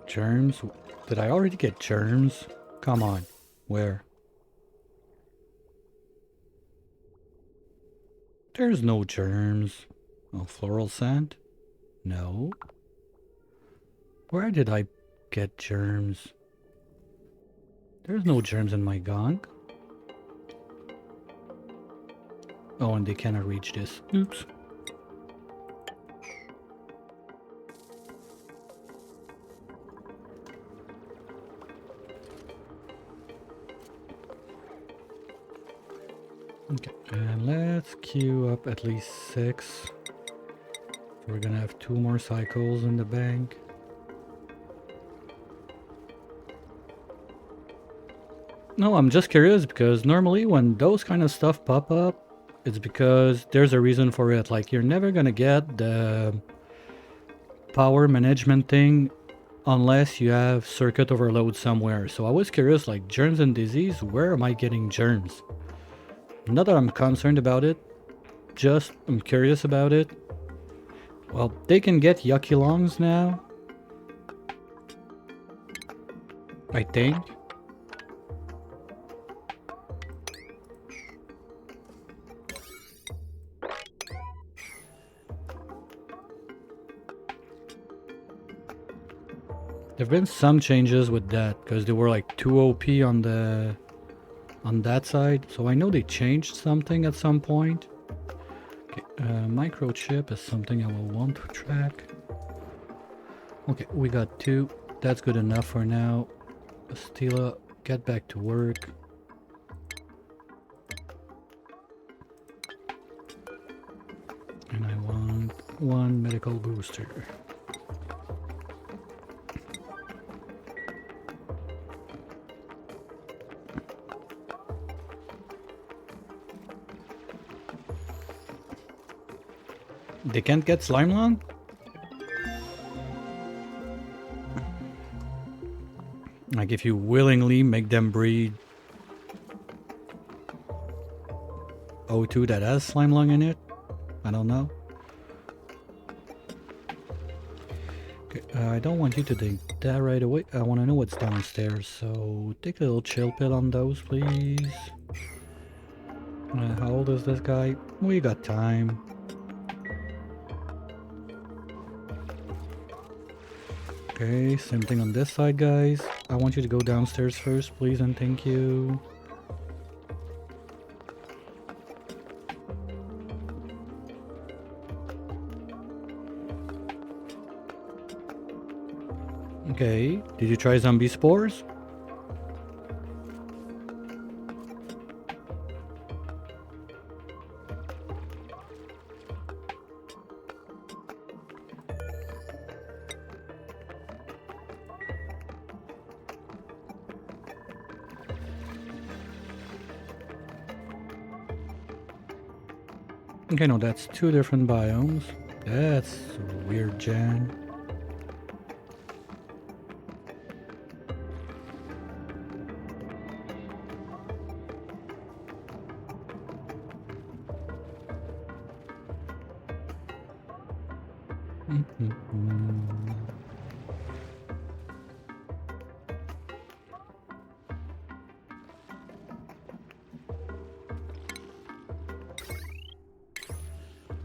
Germs? Did I already get germs? Come on. Where? There's no germs. Oh, floral scent? No. Where did I get germs? There's no germs in my gong. Oh, and they cannot reach this. Oops. Okay, and let's queue up at least 6. We're gonna have 2 more cycles in the bank. No, I'm just curious because normally when those kind of stuff pop up, it's because there's a reason for it. Like, you're never gonna get the power management thing unless you have circuit overload somewhere. So I was curious, like, germs and disease, where am I getting germs? Not that I'm concerned about it, just I'm curious about it. Well, they can get yucky lungs now. I think. There've been some changes with that because they were like too OP on that side. So I know they changed something at some point. Okay, microchip is something I will want to track. Okay, we got 2. That's good enough for now. Stila, get back to work. And I want 1 medical booster. They can't get slime lung? Like if you willingly make them breed O2 that has slime lung in it? I don't know. Okay, I don't want you to take that right away. I want to know what's downstairs, so take a little chill pill on those, please. How old is this guy? We got time. Okay, same thing on this side, guys. I want you to go downstairs first, please, and thank you. Okay, did you try zombie spores? Okay, no, that's 2 different biomes. That's weird, Jan.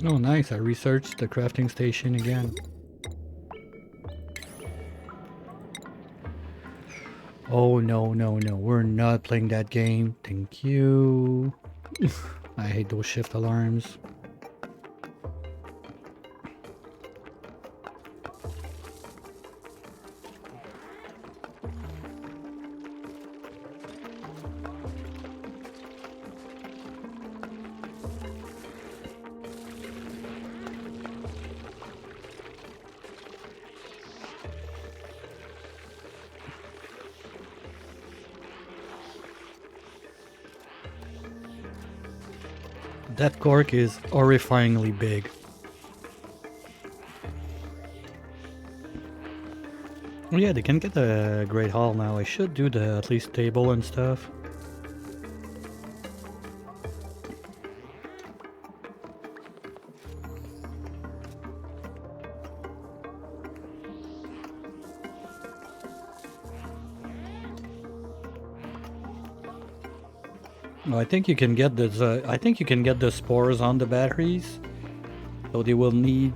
Oh, nice. I researched the crafting station again. Oh, no, no, no. We're not playing that game. Thank you. I hate those shift alarms. That cork is horrifyingly big. Oh yeah, they can get a great haul now. I should do the at least table and stuff. No, I think you can get this. I think you can get the spores on the batteries, so they will need.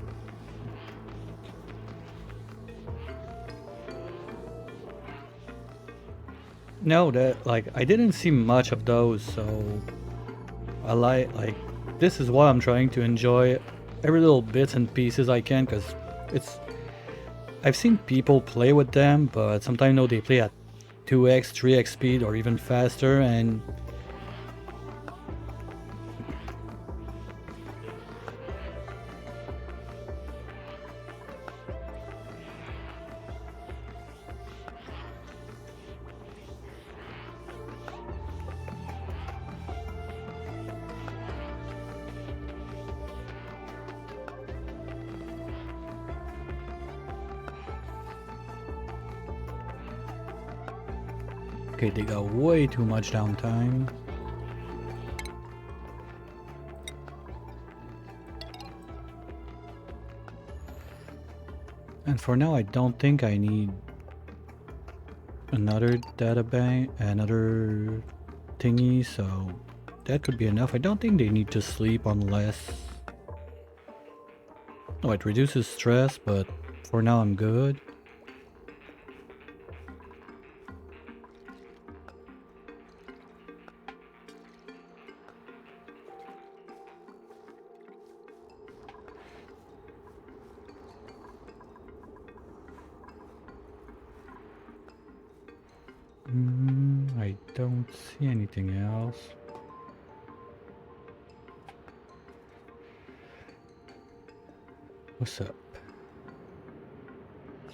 No, that like I didn't see much of those, so I like this is why I'm trying to enjoy every little bits and pieces I can, because it's. I've seen people play with them, but sometimes no, they play at 2x, 3x speed, or even faster, and. Okay, they got way too much downtime. And for now, I don't think I need another data bank, another thingy, so that could be enough. I don't think they need to sleep unless... Oh, it reduces stress, but for now I'm good. I don't see anything else. What's up?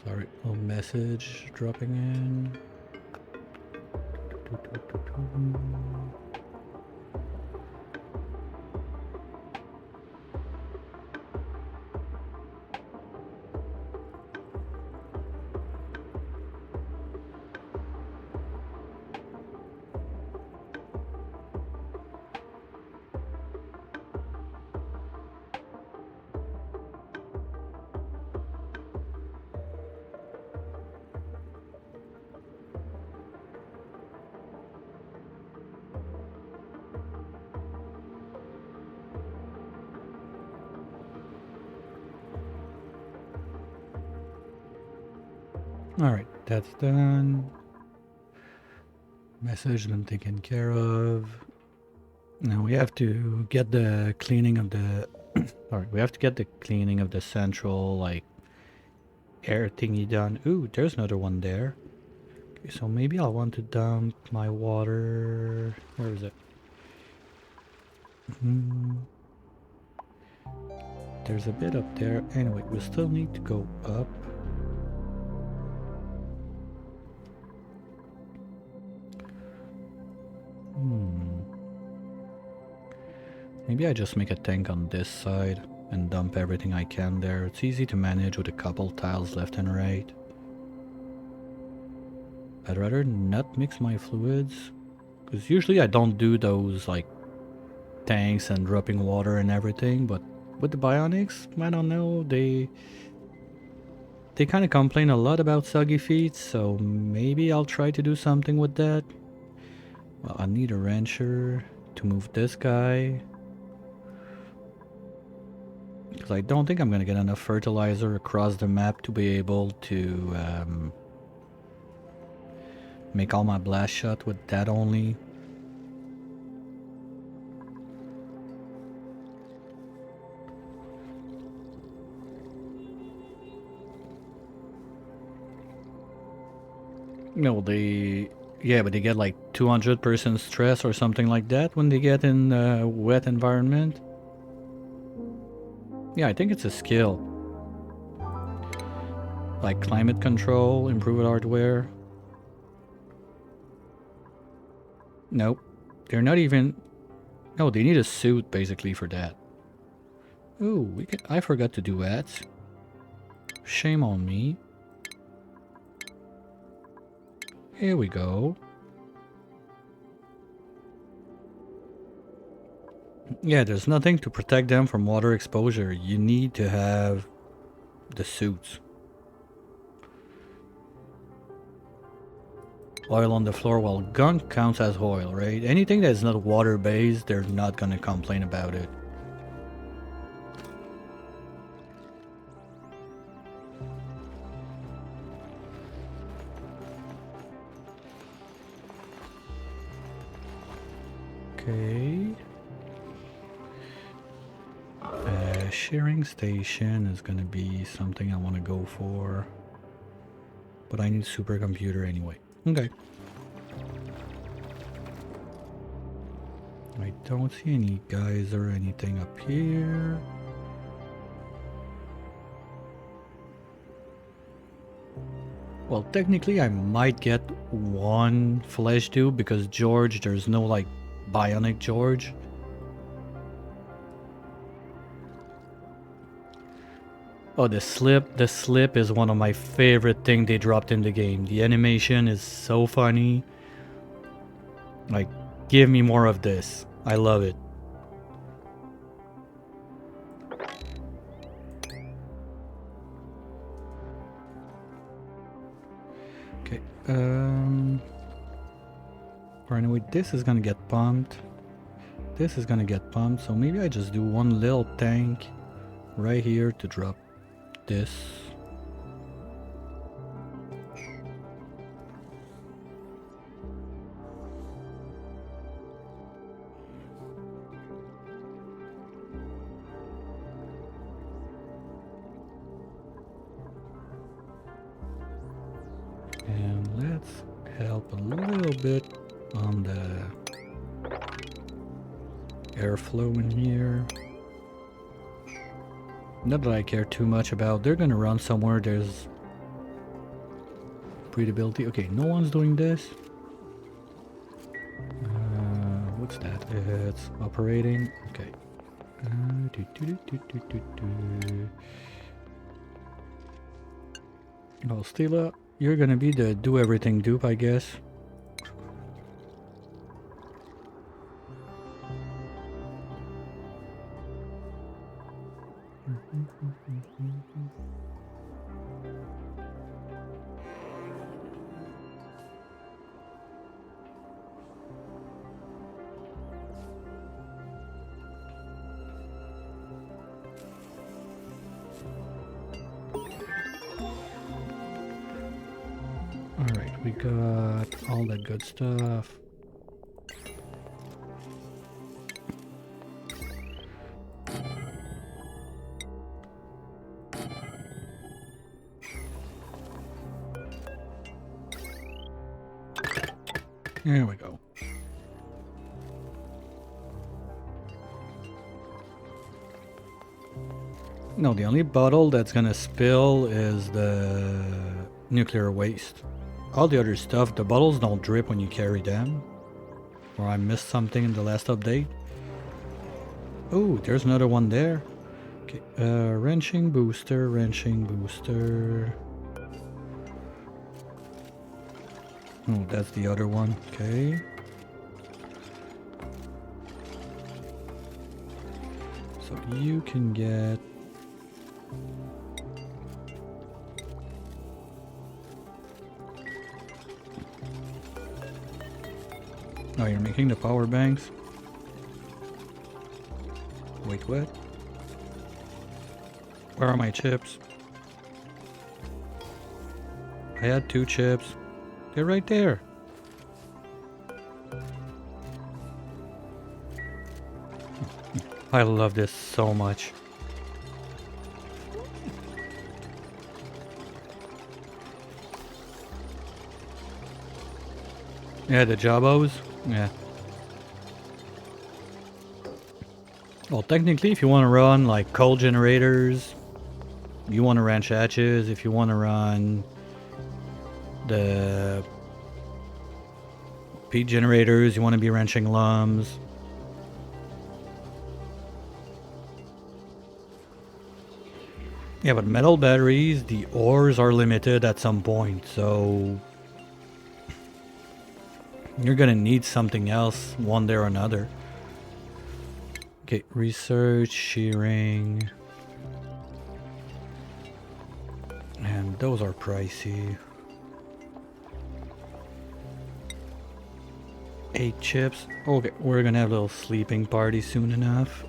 Sorry, little message dropping in. Alright, that's done. Message been taken care of. Now we have to get the cleaning of the... Alright, we have to get the cleaning of the central, like, air thingy done. Ooh, there's another one there. Okay, so maybe I'll want to dump my water... Where is it? There's a bit up there. Anyway, we still need to go up. Maybe I just make a tank on this side and dump everything I can there. It's easy to manage with a couple tiles left and right. I'd rather not mix my fluids, because usually I don't do those like tanks and dropping water and everything, but with the bionics, I don't know, they kind of complain a lot about soggy feet, so maybe I'll try to do something with that. Well, I need a wrencher to move this guy, because I don't think I'm gonna get enough fertilizer across the map to be able to make all my blast shot with that only. No, yeah, but they get like 200% stress or something like that when they get in a wet environment. Yeah, I think it's a skill. Like climate control, improved hardware. Nope. They're not even... No, they need a suit basically for that. Ooh, I forgot to do that. Shame on me. Here we go. Yeah, there's nothing to protect them from water exposure. You need to have the suits. Oil on the floor, well, gunk counts as oil, right? Anything that's not water-based, they're not gonna complain about it. Okay. Shearing station is gonna be something I want to go for. But I need supercomputer anyway. Okay. I don't see any guys or anything up here. Well, technically I might get one flesh tube because George, there's no like bionic George. Oh, the slip is one of my favorite things they dropped in the game. The animation is so funny. Like, give me more of this. I love it. Okay. Or anyway, this is gonna get pumped. This is gonna get pumped, so maybe I just do one little tank right here to drop this. And let's help a little bit on the airflow in here. Not that I care too much about. They're gonna run somewhere. There's breathability. Okay, no one's doing this. What's that? It's operating. Okay. Oh, Stila, you're gonna be the do everything dupe, I guess. Alright, we got all that good stuff. There we go. No, the only bottle that's gonna spill is the nuclear waste. All the other stuff, the bottles don't drip when you carry them. Or I missed something in the last update. Oh, there's another one there. Okay, wrenching booster, wrenching booster. Oh, that's the other one. Okay. So you can get... Oh, you're making the power banks? Wait, what? Where are my chips? I had 2 chips. They're right there. I love this so much. Yeah, the Jabos. Yeah. Well, technically, if you want to run like coal generators, you want to run hatches. If you want to run the peat generators, you want to be wrenching lums. Yeah, but metal batteries, the ores are limited at some point, so you're gonna need something else one day or another. Okay, research, shearing. And those are pricey. 8 chips. Okay, we're gonna have a little sleeping party soon enough.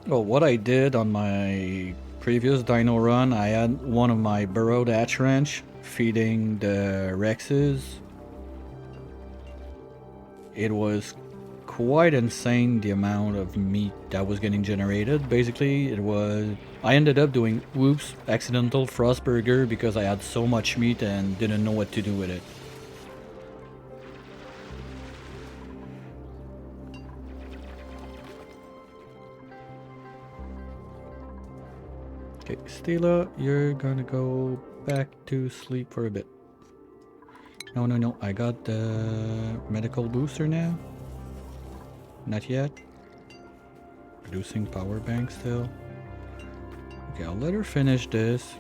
Well, what I did on my previous dino run, I had one of my burrowed hatch wrench feeding the Rexes. It was quite insane the amount of meat that was getting generated. Basically, it was... I ended up doing, whoops, accidental frost burger because I had so much meat and didn't know what to do with it. Okay, Stila, you're gonna go back to sleep for a bit. No, I got the medical booster now. Not yet. Producing power bank still. Okay, I'll let her finish this.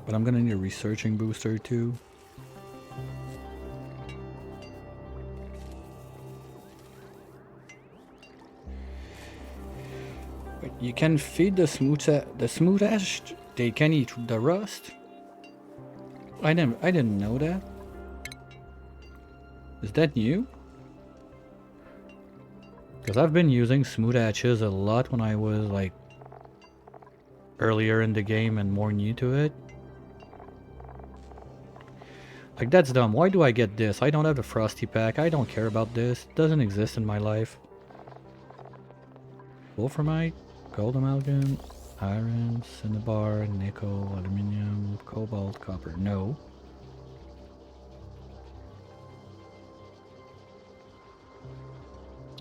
But I'm gonna need a researching booster too. You can feed the smooth ash. They can eat the rust. I didn't know that. Is that new? Because I've been using smooth ashes a lot when I was like earlier in the game and more new to it. Like, that's dumb. Why do I get this? I don't have a frosty pack. I don't care about this. It doesn't exist in my life. Wolframite, gold amalgam, iron, cinnabar, nickel, aluminium, cobalt, copper. No.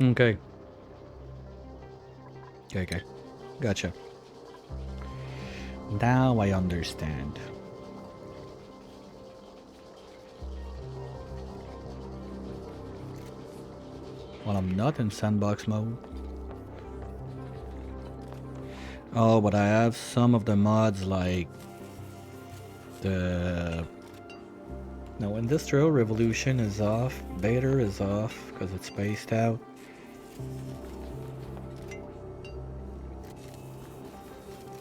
Okay. Okay. Gotcha. Now I understand. Well, I'm not in sandbox mode. Oh, but I have some of the mods like the... No, Industrial Revolution is off. Beta is off because it's spaced out.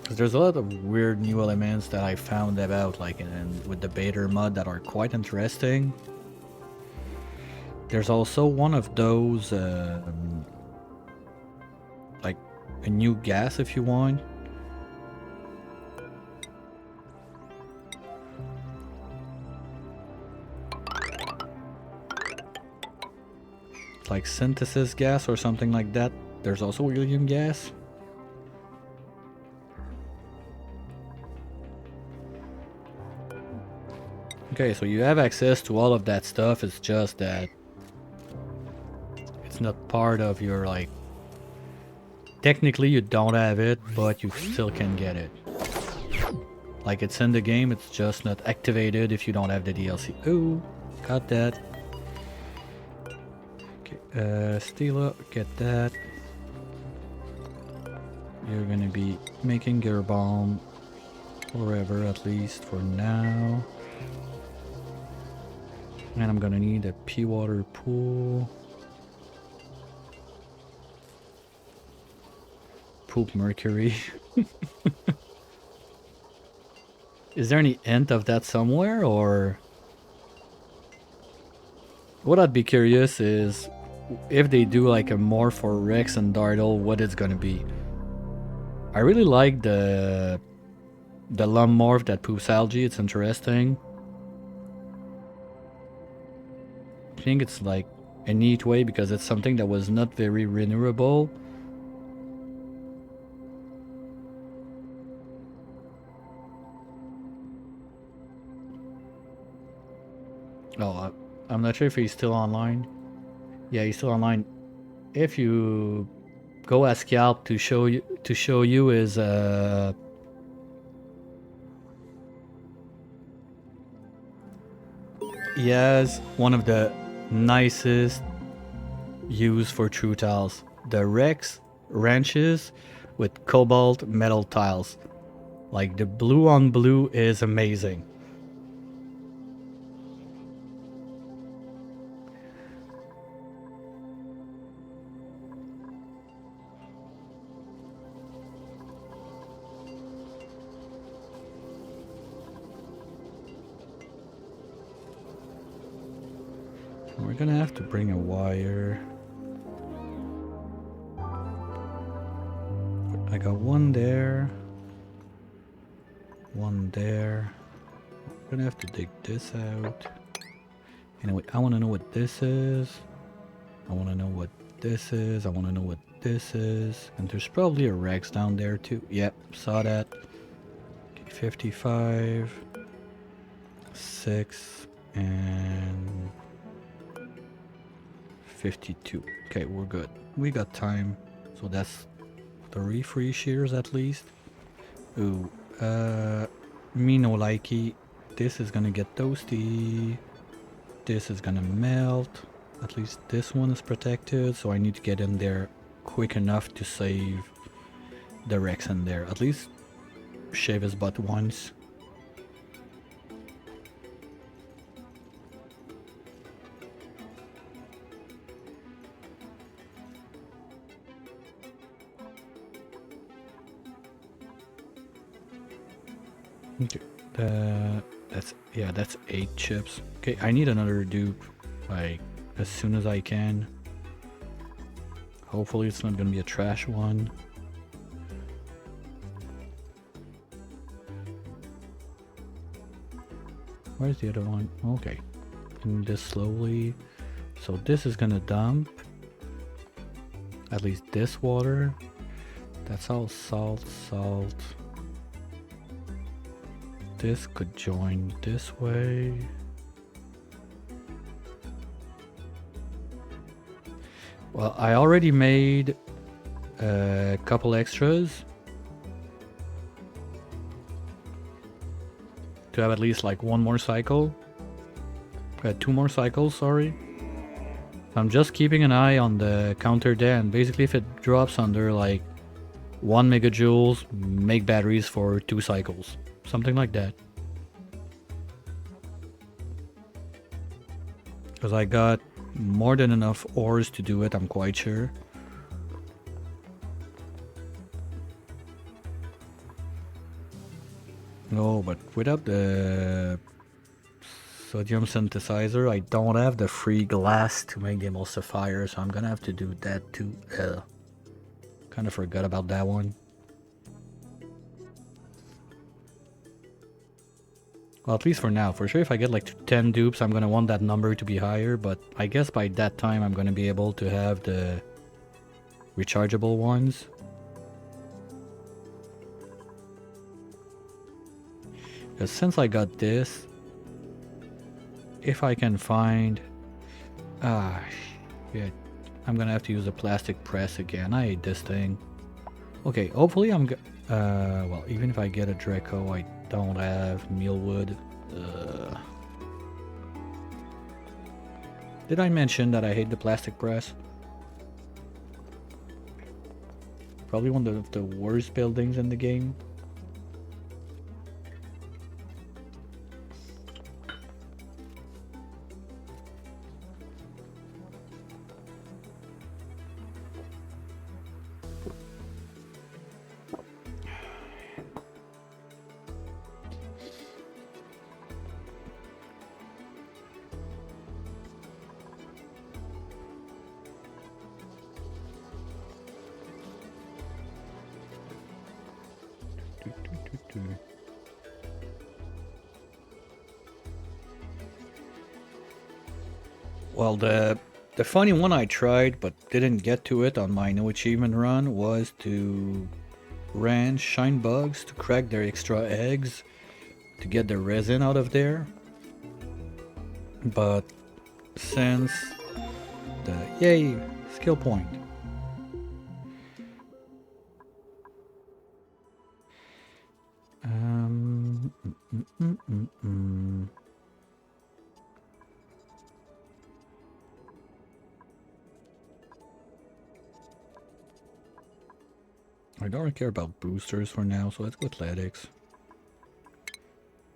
Because there's a lot of weird new elements that I found about like with the beta mod that are quite interesting. There's also one of those like a new gas if you want. Like synthesis gas or something like that. There's also helium gas. Okay, so you have access to all of that stuff. It's just that it's not part of your like... Technically you don't have it, but you still can get it. Like, it's in the game, it's just not activated if you don't have the DLC. Ooh, got that. Okay, Stila, get that. You're gonna be making gear bomb forever, at least for now. And I'm gonna need a pea water pool. Poop mercury. Is there any hint of that somewhere, or... What I'd be curious is if they do like a morph for Rex and Dartle, what it's gonna be. I really like the lump morph that poops algae. It's interesting. I think it's like a neat way because it's something that was not very renewable. Oh, I'm not sure if he's still online. Yeah, he's still online. If you go ask Scalp to show you his he has one of the nicest use for true tiles. The Rex wrenches with cobalt metal tiles. Like, the blue on blue is amazing. We're gonna have to bring a wire. I got one there. One there. We're gonna have to dig this out. Anyway, I wanna know what this is. I wanna know what this is. I wanna know what this is. And there's probably a Rex down there too. Yep, saw that. Okay, 55. 6. And... 52. Okay, we're good. We got time. So that's 3 free shears at least. Ooh, me no likey. This is gonna get toasty. This is gonna melt. At least this one is protected, so I need to get in there quick enough to save the Rex in there. At least shave his butt once. Okay. That's 8 chips. Okay, I need another dupe, like, as soon as I can. Hopefully it's not gonna be a trash one. Where's the other one? Okay. And this slowly. So this is gonna dump at least this water. That's all salt. This could join this way. Well, I already made a couple extras to have at least like one more cycle. 2 more cycles, sorry. I'm just keeping an eye on the counter there, and basically if it drops under like 1 megajoules, make batteries for 2 cycles. Something like that. Because I got more than enough ores to do it, I'm quite sure. No, but without the sodium synthesizer, I don't have the free glass to make the emulsifier, so I'm gonna have to do that too. Kind of forgot about that one. Well, at least for now. For sure, if I get like 10 dupes, I'm gonna want that number to be higher, but I guess by that time I'm gonna be able to have the rechargeable ones. Because since I got this, if I can find... yeah, I'm gonna have to use a plastic press again. I hate this thing. Okay, hopefully well, even if I get a Draco, I don't have mealwood. Did I mention that I hate the plastic press? Probably one of the worst buildings in the game. Well, the funny one I tried but didn't get to it on my no achievement run was to ranch shine bugs to crack their extra eggs to get the resin out of there. But since yay, skill point. I don't care about boosters for now, so let's go athletics.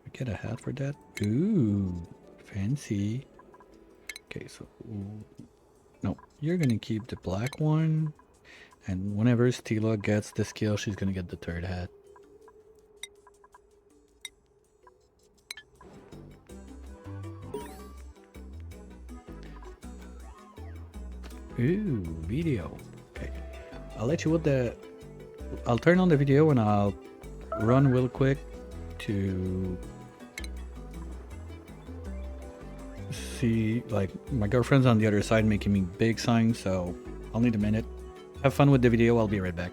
We get a hat for that. Ooh, fancy. Okay, so no, you're gonna keep the black one, and whenever Stila gets the skill, she's gonna get the third hat. Ooh, video. Okay, I'll let you with the. I'll turn on the video and I'll run real quick to see, like, my girlfriend's on the other side making me big signs, so I'll need a minute. Have fun with the video, I'll be right back.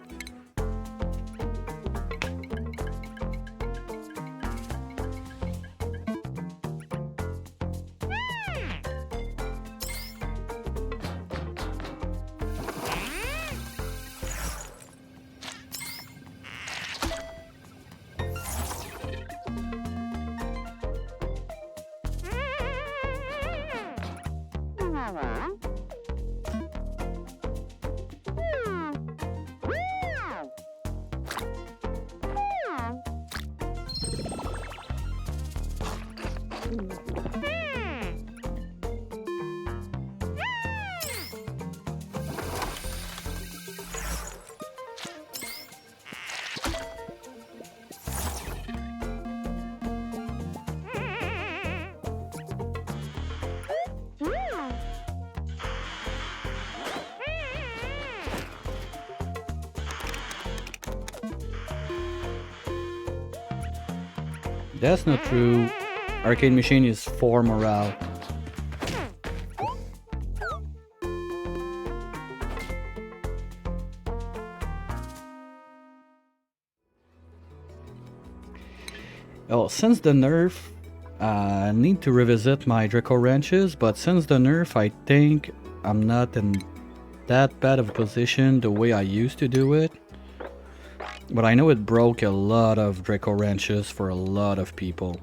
That's not true. Arcade machine is for morale. Oh, since the nerf, I need to revisit my Draco wrenches, but since the nerf, I think I'm not in that bad of a position the way I used to do it. But I know it broke a lot of Draco wrenches for a lot of people.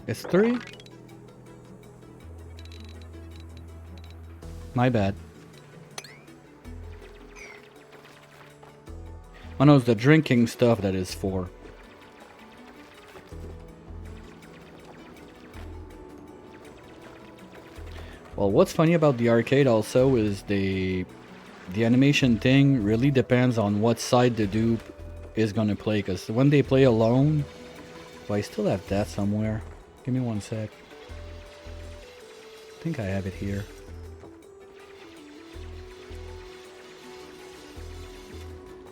It's 3? My bad. Oh no, it's the drinking stuff that is 4. Well, what's funny about the arcade also is the animation thing really depends on what side the dupe is gonna play, because when they play alone... Well, I still have that somewhere. Give me one sec. I think I have it here.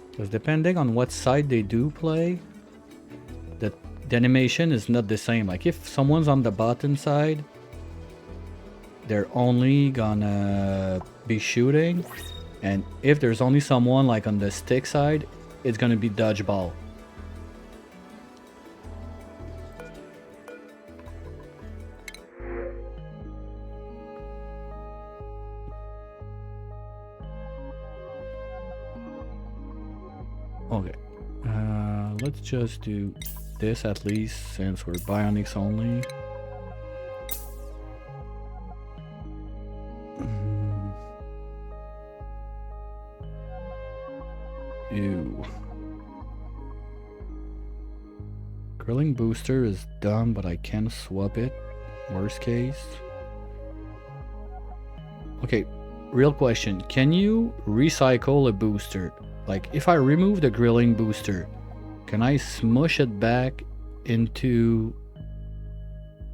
Because depending on what side they do play, the animation is not the same. Like if someone's on the bottom side, they're only gonna be shooting, and if there's only someone like on the stick side, it's gonna be dodgeball. Okay, let's just do this at least, since we're bionics only. Ew. Grilling booster is dumb, but I can swap it. Worst case. Okay, real question. Can you recycle a booster? Like, if I remove the grilling booster, can I smush it back into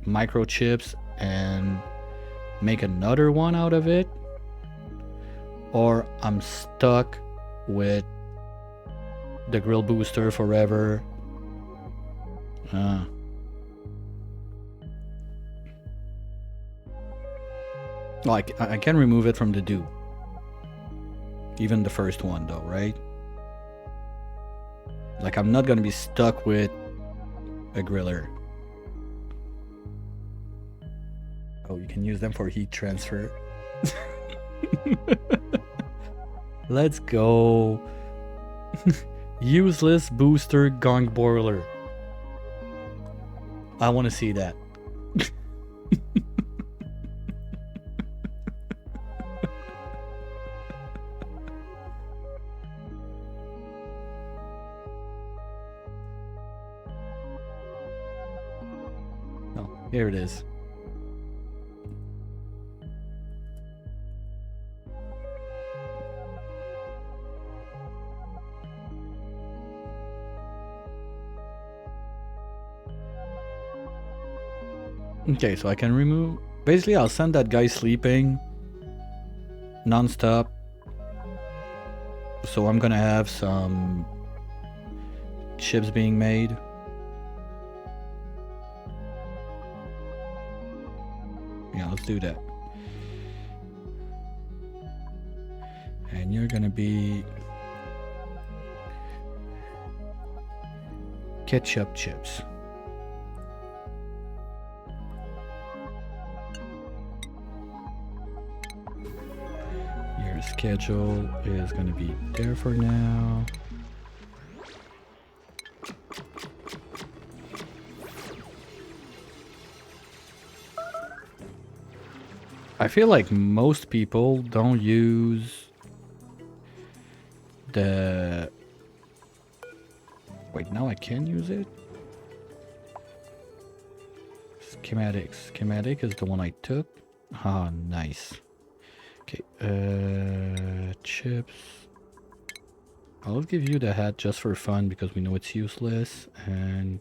microchips and make another one out of it? Or I'm stuck with the grill booster forever? Like, I can remove it from the do. Even the first one though, right? Like, I'm not gonna be stuck with a griller. Oh, you can use them for heat transfer. Let's go. Useless booster gong boiler. I want to see that. Oh, here it is. Okay, so I can remove... Basically, I'll send that guy sleeping non-stop. So I'm gonna have some chips being made. Yeah, let's do that. And you're gonna be ketchup chips. Your schedule is gonna be there for now. I feel like most people don't use the... Wait, now I can use it? Schematics. Schematic is the one I took. Ah, nice. Okay, chips. I'll give you the hat just for fun because we know it's useless, and...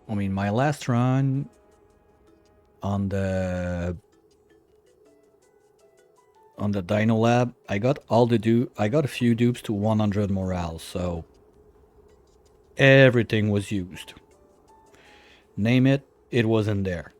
I mean, my last run on the Dino Lab, I got I got a few dupes to 100 morale, so everything was used. Name it, it wasn't there.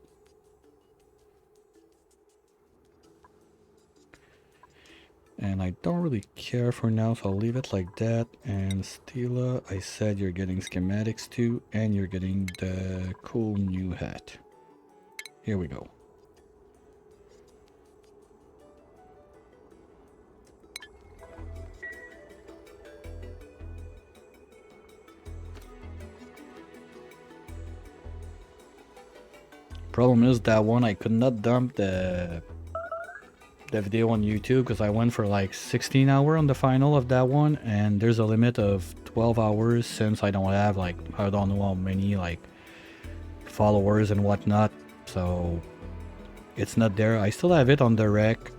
And I don't really care for now, so I'll leave it like that. And Stila, I said you're getting schematics too, and you're getting the cool new hat. Here we go. Problem is that one I could not dump the video on YouTube because I went for like 16 hours on the final of that one, and there's a limit of 12 hours since I don't have like I don't know how many like followers and whatnot, so it's not there. I still have it on the rec,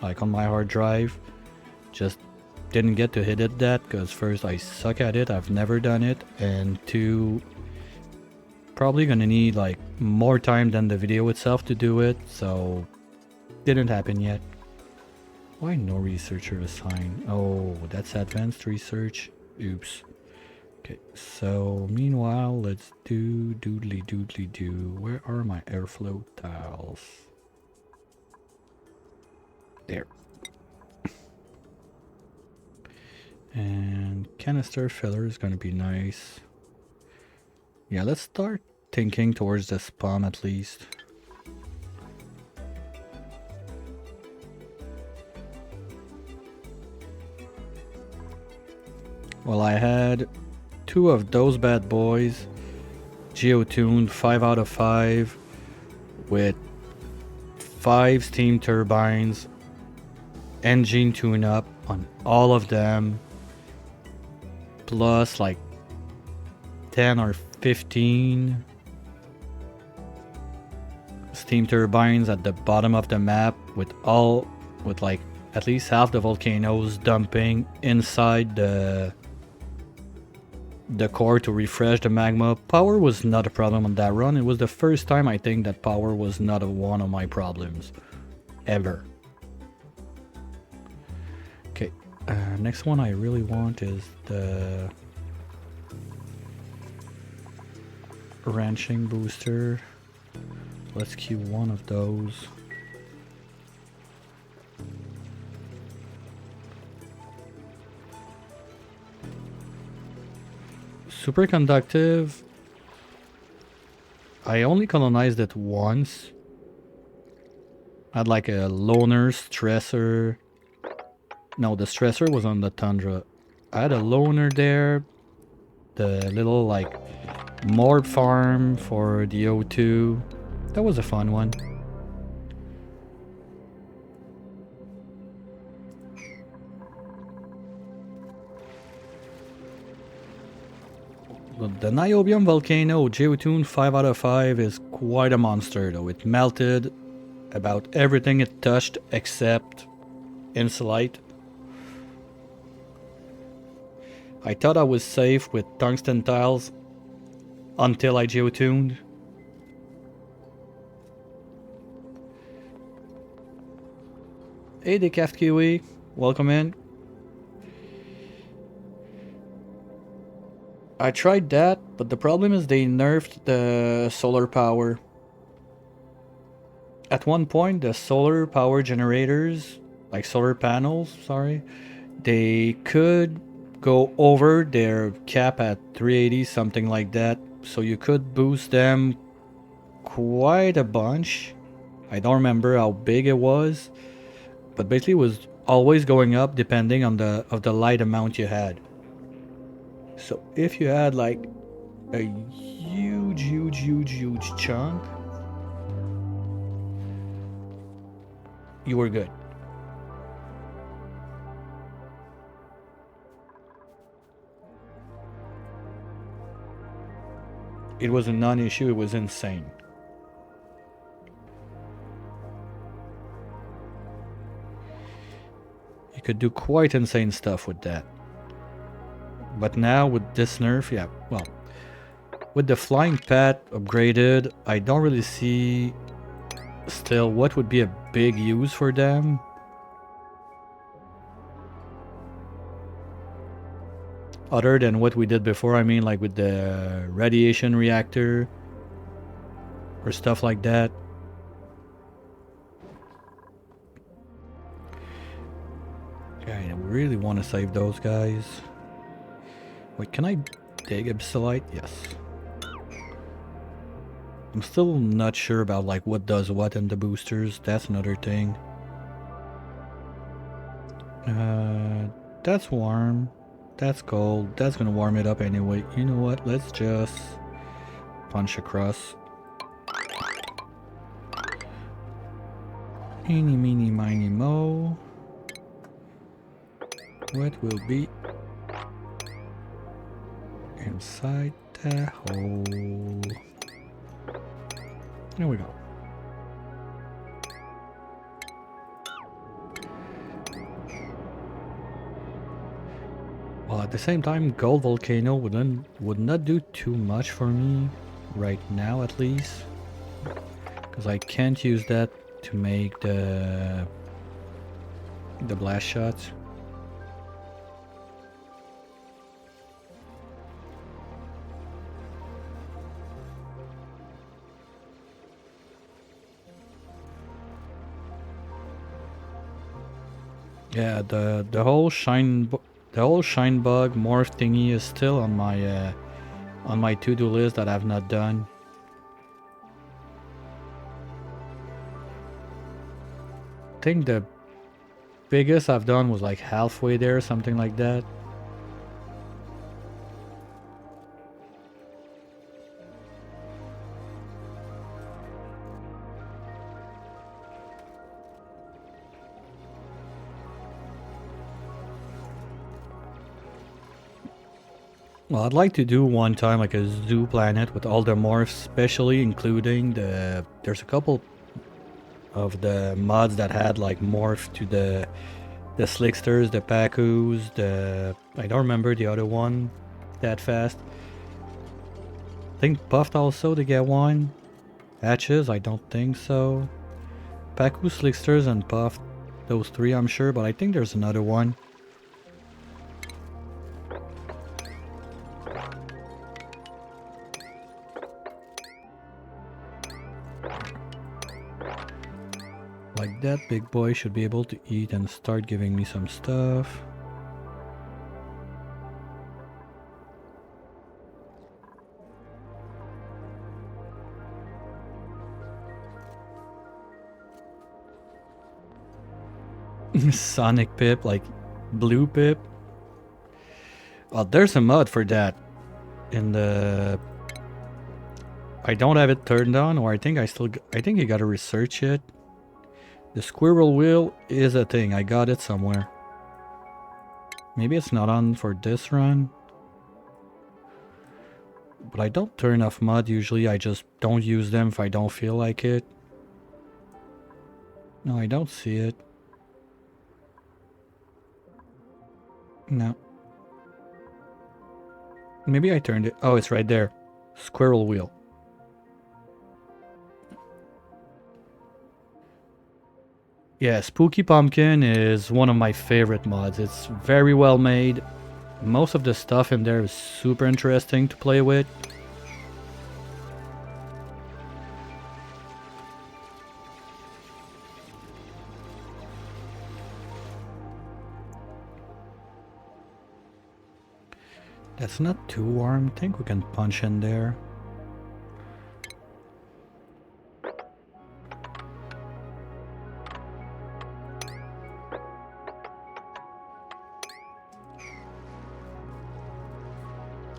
like on my hard drive, just didn't get to hit it that because first I suck at it, I've never done it, and two, probably gonna need like more time than the video itself to do it, so didn't happen yet. Why no researcher assigned? Oh, that's advanced research. Oops. Okay, so meanwhile, let's do doodly doodly doo. Where are my airflow tiles? There. And canister filler is gonna be nice. Yeah, let's start thinking towards the spawn at least. Well, I had two of those bad boys, geo-tuned 5 out of 5 with 5 steam turbines, engine tune-up on all of them, plus like 10 or 15 steam turbines at the bottom of the map with like at least half the volcanoes dumping inside the core to refresh the magma. Power was not a problem on that run. It was the first time I think that power was not one of my problems ever. Okay, next one I really want is the ranching booster. Let's queue one of those. Superconductive, I only colonized it once. I had like a loner stressor. No, the stressor was on the tundra. I had a loner there. The little like morb farm for the O2. That was a fun one. The Niobium volcano Geotune 5 out of 5 is quite a monster though. It melted about everything it touched except insulite. I thought I was safe with tungsten tiles until I geotuned. Hey Decaf Kiwi, welcome in. I tried that, but the problem is they nerfed the solar power. At one point, the solar power generators, like solar panels, sorry, they could go over their cap at 380, something like that. So you could boost them quite a bunch. I don't remember how big it was, but basically it was always going up depending on the light amount you had. So if you had like a huge chunk, you were good. It was a non-issue, it was insane. You could do quite insane stuff with that. But now with this nerf, yeah, well, With the flying pad upgraded, I don't really see still what would be a big use for them. Other than what we did before, I mean like with the radiation reactor or stuff like that. Okay, I really want to save those guys. Wait, can I dig Absolite? Yes. I'm still not sure about like what does what in the boosters. That's another thing. That's warm. That's cold. That's gonna warm it up anyway. You know what? Let's just punch across. Eeny, meeny, miny, mo. What will be inside the hole? There we go. Well, at the same time, Gold Volcano would not do too much for me right now, at least, because I can't use that to make the blast shots. Yeah, the whole shine bug morph thingy is still on my to-do list that I've not done. I think the biggest I've done was like halfway there, something like that. Well, I'd like to do one time like a zoo planet with all the morphs, especially including there's a couple of the mods that had like morph to the slicksters, the pacus, I don't remember the other one that fast. I think buffed also to get one. Hatches, I don't think so. Pacu, slicksters, and buffed, those three I'm sure, but I think there's another one. Like that big boy should be able to eat and start giving me some stuff. Sonic Pip, like blue Pip. Oh, there's a mod for that in the... I don't have it turned on, or I think you gotta research it. The squirrel wheel is a thing. I got it somewhere. Maybe it's not on for this run. But I don't turn off mod usually. I just don't use them if I don't feel like it. No, I don't see it. No. Maybe I turned it. Oh, it's right there. Squirrel wheel. Yeah, Spooky Pumpkin is one of my favorite mods. It's very well made. Most of the stuff in there is super interesting to play with. That's not too warm. I think we can punch in there.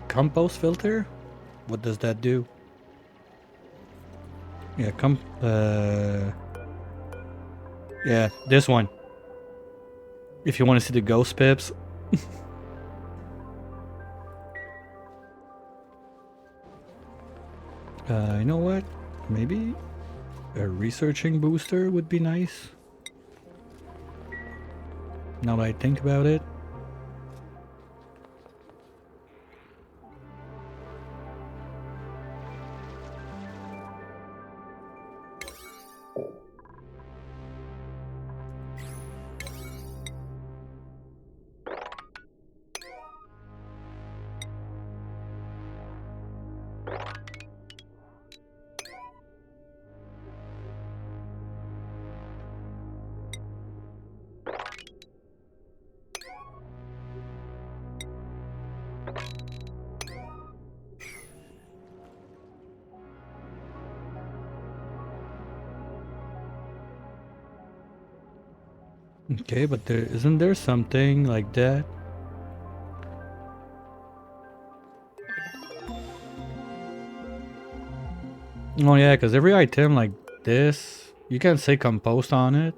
Compost filter? What does that do? Yeah, yeah, this one. If you want to see the ghost pips. You know what? Maybe a researching booster would be nice. Now that I think about it. Okay, but isn't there something like that? Oh yeah, because every item like this, you can say compost on it,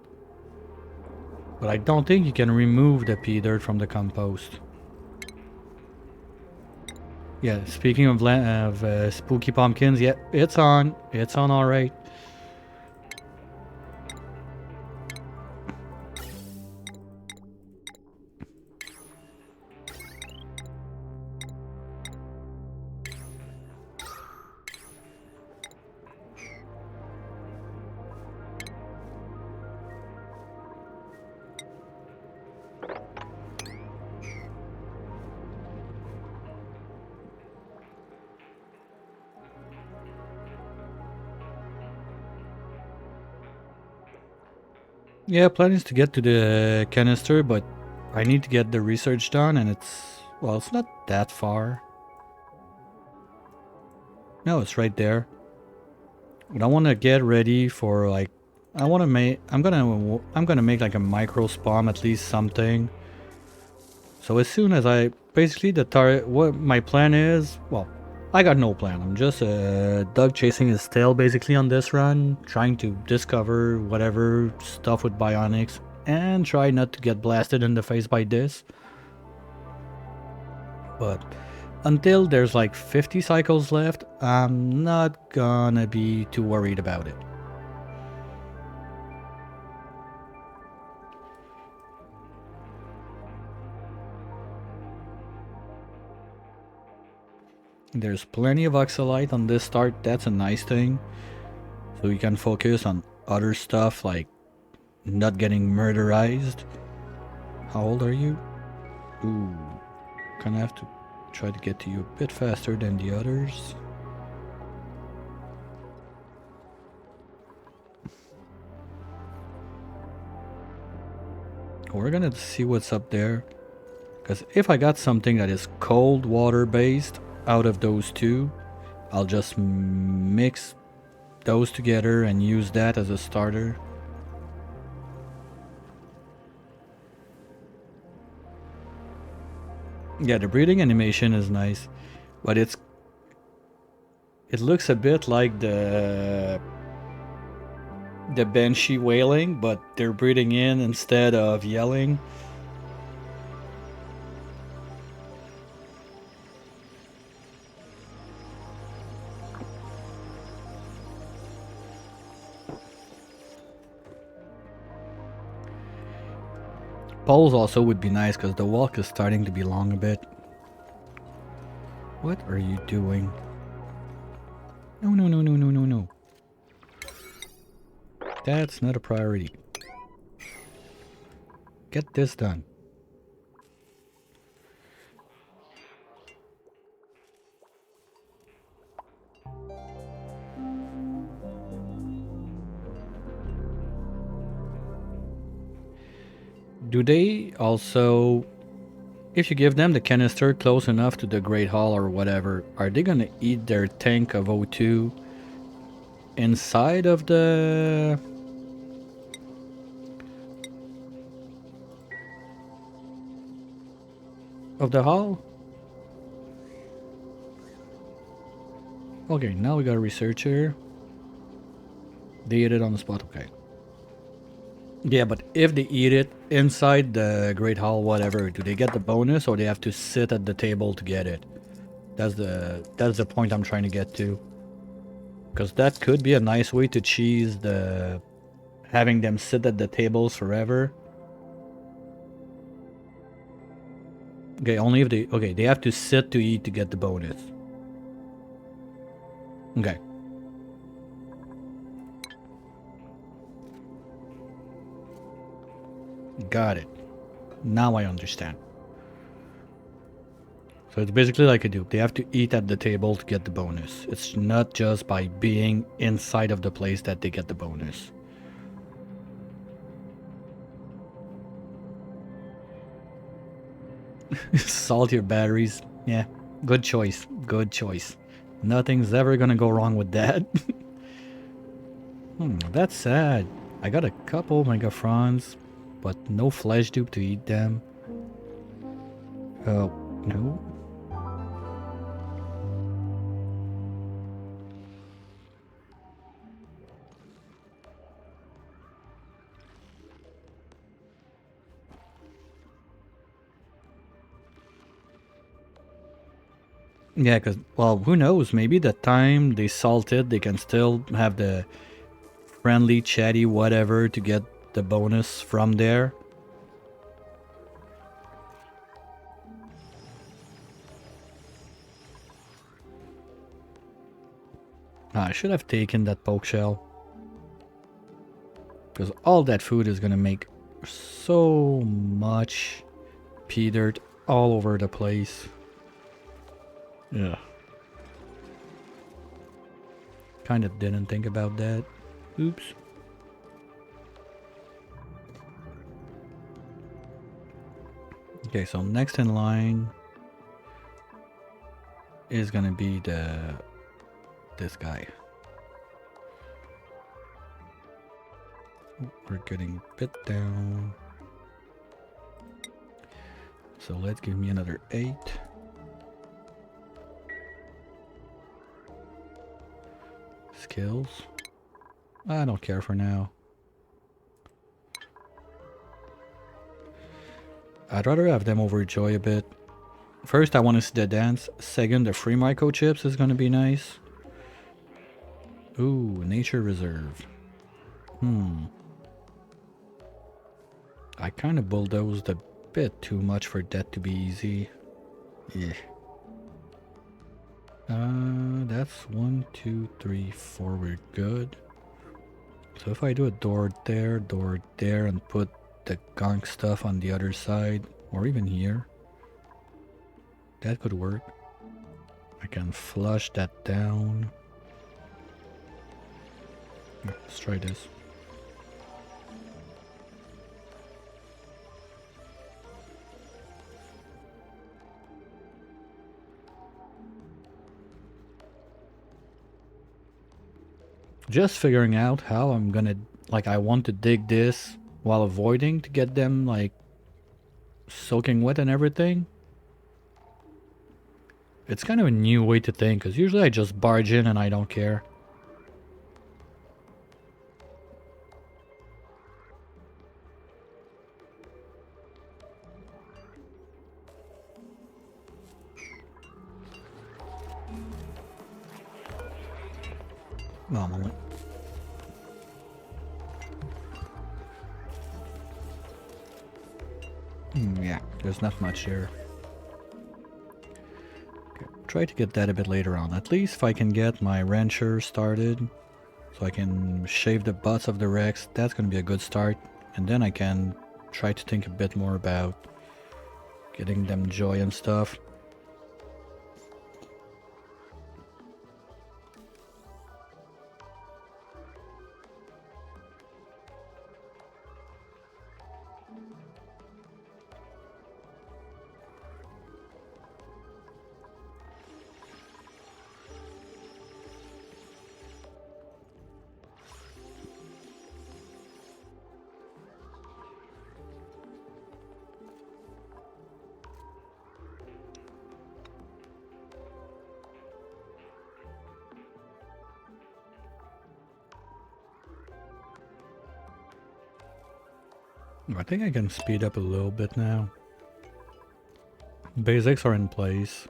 but I don't think you can remove the pea dirt from the compost. Yeah, speaking of, spooky pumpkins, yeah, it's on. It's on all right. Yeah, plan is to get to the canister, but I need to get the research done, and well, it's not that far. No, it's right there. But I want to get ready for like, I want to make. I'm gonna make like a micro spawn, at least something. So as soon as basically the target, what my plan is, well, I got no plan. I'm just dog chasing his tail basically on this run, trying to discover whatever stuff with bionics and try not to get blasted in the face by this. But until there's like 50 cycles left, I'm not gonna be too worried about it. There's plenty of oxalite on this start, that's a nice thing. So you can focus on other stuff like not getting murderized. How old are you? Ooh, gonna have to try to get to you a bit faster than the others. We're gonna see what's up there. Because if I got something that is cold water based out of those two, I'll just mix those together and use that as a starter. Yeah, the breathing animation is nice, but it looks a bit like the banshee wailing, but they're breathing in instead of yelling. Poles also would be nice because the walk is starting to be long a bit. What are you doing? No, no, no, no, no, no, no. That's not a priority. Get this done. Do they also, if you give them the canister close enough to the Great Hall or whatever, are they gonna eat their tank of O2 inside of the hall? Okay, now we got a researcher. They eat it on the spot, okay. Yeah, but if they eat it inside the Great Hall, whatever, do they get the bonus or they have to sit at the table to get it? That's the point I'm trying to get to. Because that could be a nice way to cheese the having them sit at the tables forever. Okay, only if they have to sit to eat to get the bonus. Okay. Got it. Now I understand. So it's basically like a dupe. They have to eat at the table to get the bonus. It's not just by being inside of the place that they get the bonus. Salt your batteries. Yeah, good choice. Good choice. Nothing's ever gonna go wrong with that. That's sad. I got a couple Megafrons. but no flesh dupe to eat them. Oh, no. Yeah, because, well, who knows? Maybe the time they salt it, they can still have the friendly, chatty, whatever to get the bonus from there. I should have taken that poke shell. Because all that food is gonna make so much pea dirt all over the place. Yeah. Kinda didn't think about that. Oops. Okay, so next in line is gonna be this guy. We're getting bit down. So let's give me another 8. Skills. I don't care for now. I'd rather have them overjoy a bit. First, I want to see the dance. Second, the free microchips is gonna be nice. Ooh, nature reserve. I kind of bulldozed a bit too much for that to be easy. Yeah. That's 1, 2, 3, 4. We're good. So if I do a door there, and put the gunk stuff on the other side, or even here, that could work. I can flush that down. Let's try this. Just figuring out how I'm gonna, like, I want to dig this while avoiding to get them, like, soaking wet and everything. It's kind of a new way to think, because usually I just barge in and I don't care. One moment. Yeah, there's not much here. Okay, try to get that a bit later on. At least if I can get my rancher started, so I can shave the butts of the Rex, that's going to be a good start. And then I can try to think a bit more about getting them joy and stuff. I think I can speed up a little bit now. Basics are in place.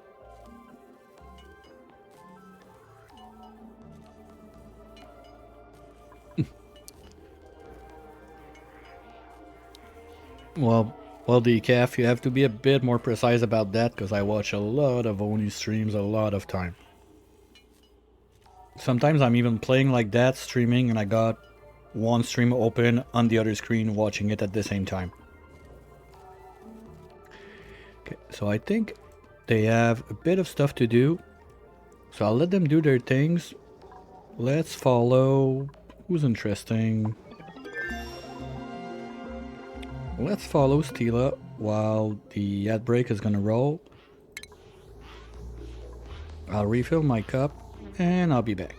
Well, Decaf, you have to be a bit more precise about that, because I watch a lot of Oni streams a lot of time. Sometimes I'm even playing like that, streaming, and I got one stream open on the other screen watching it at the same time. Okay, so I think they have a bit of stuff to do, so I'll let them do their things. Let's follow... Who's interesting? Let's follow Stila while the ad break is gonna roll. I'll refill my cup and I'll be back.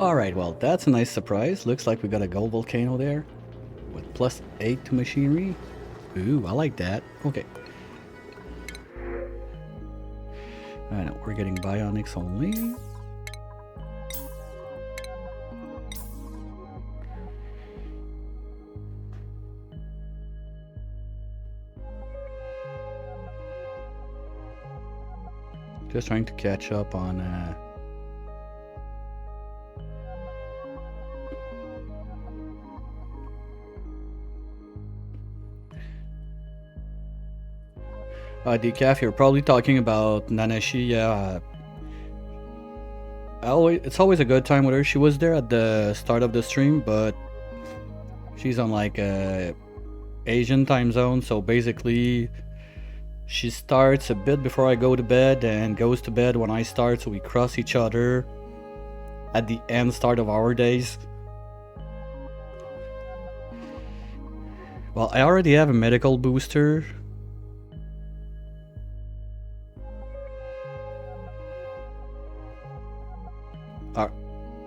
Alright, well, that's a nice surprise. Looks like we got a gold volcano there with +8 to machinery. Ooh, I like that. Okay. I know, we're getting bionics only. Just trying to catch up on Decaf, you're probably talking about Nanashi. Yeah, it's always a good time with her. She was there at the start of the stream, but she's on like a Asian time zone, so basically she starts a bit before I go to bed and goes to bed when I start, so we cross each other at the start of our days. Well, I already have a medical booster.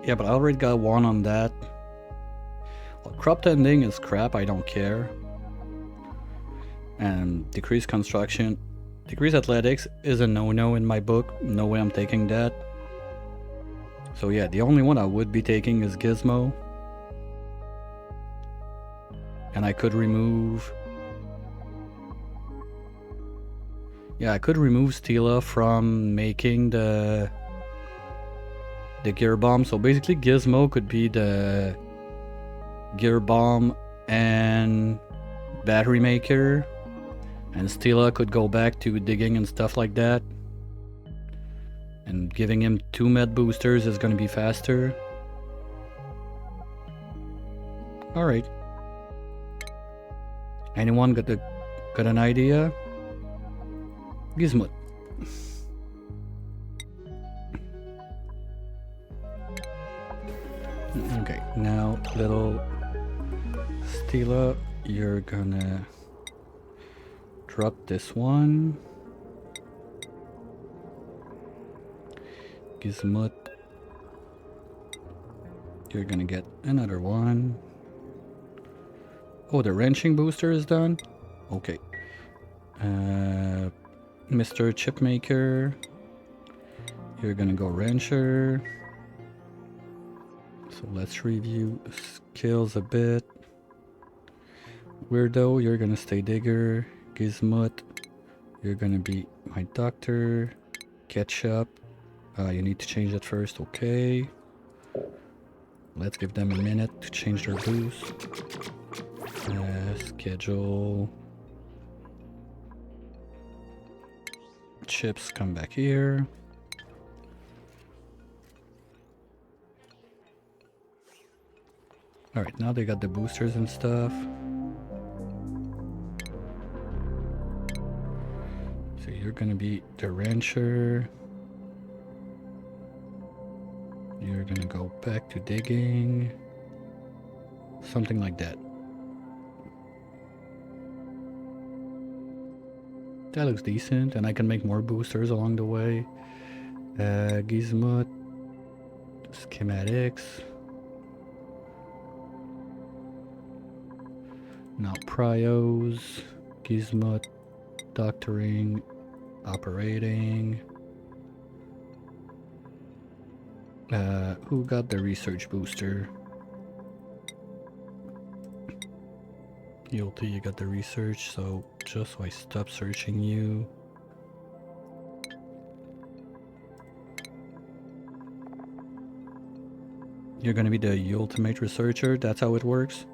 Yeah, but I already got one on that. Well, crop tending is crap, I don't care. And decreased construction. Decreased athletics is a no-no in my book. No way I'm taking that. So yeah, the only one I would be taking is Gizmo. And I could remove... Yeah, I could remove Stila from making the gear bomb. So basically Gizmo could be the gear bomb and battery maker, and Stila could go back to digging and stuff like that, and giving him 2 med boosters is gonna be faster. Alright, anyone got an idea? Gizmo. Okay, now little Stila, you're gonna drop this one. Gizmut, you're gonna get another one. Oh, the wrenching booster is done? Okay. Mr. Chipmaker, you're gonna go wrencher. So let's review skills a bit. Weirdo, you're gonna stay digger. Gizmut, you're gonna be my doctor. Ketchup, you need to change that first, okay. Let's give them a minute to change their boost. Schedule. Chips, come back here. Alright, now they got the boosters and stuff. So you're gonna be the rancher. You're gonna go back to digging. Something like that. That looks decent, and I can make more boosters along the way. Gizmut. Schematics. Now Prios, Gizmut, doctoring, operating. Who got the research booster? Yolty, you got the research, so just so I stop searching you. You're gonna be the ultimate researcher, that's how it works.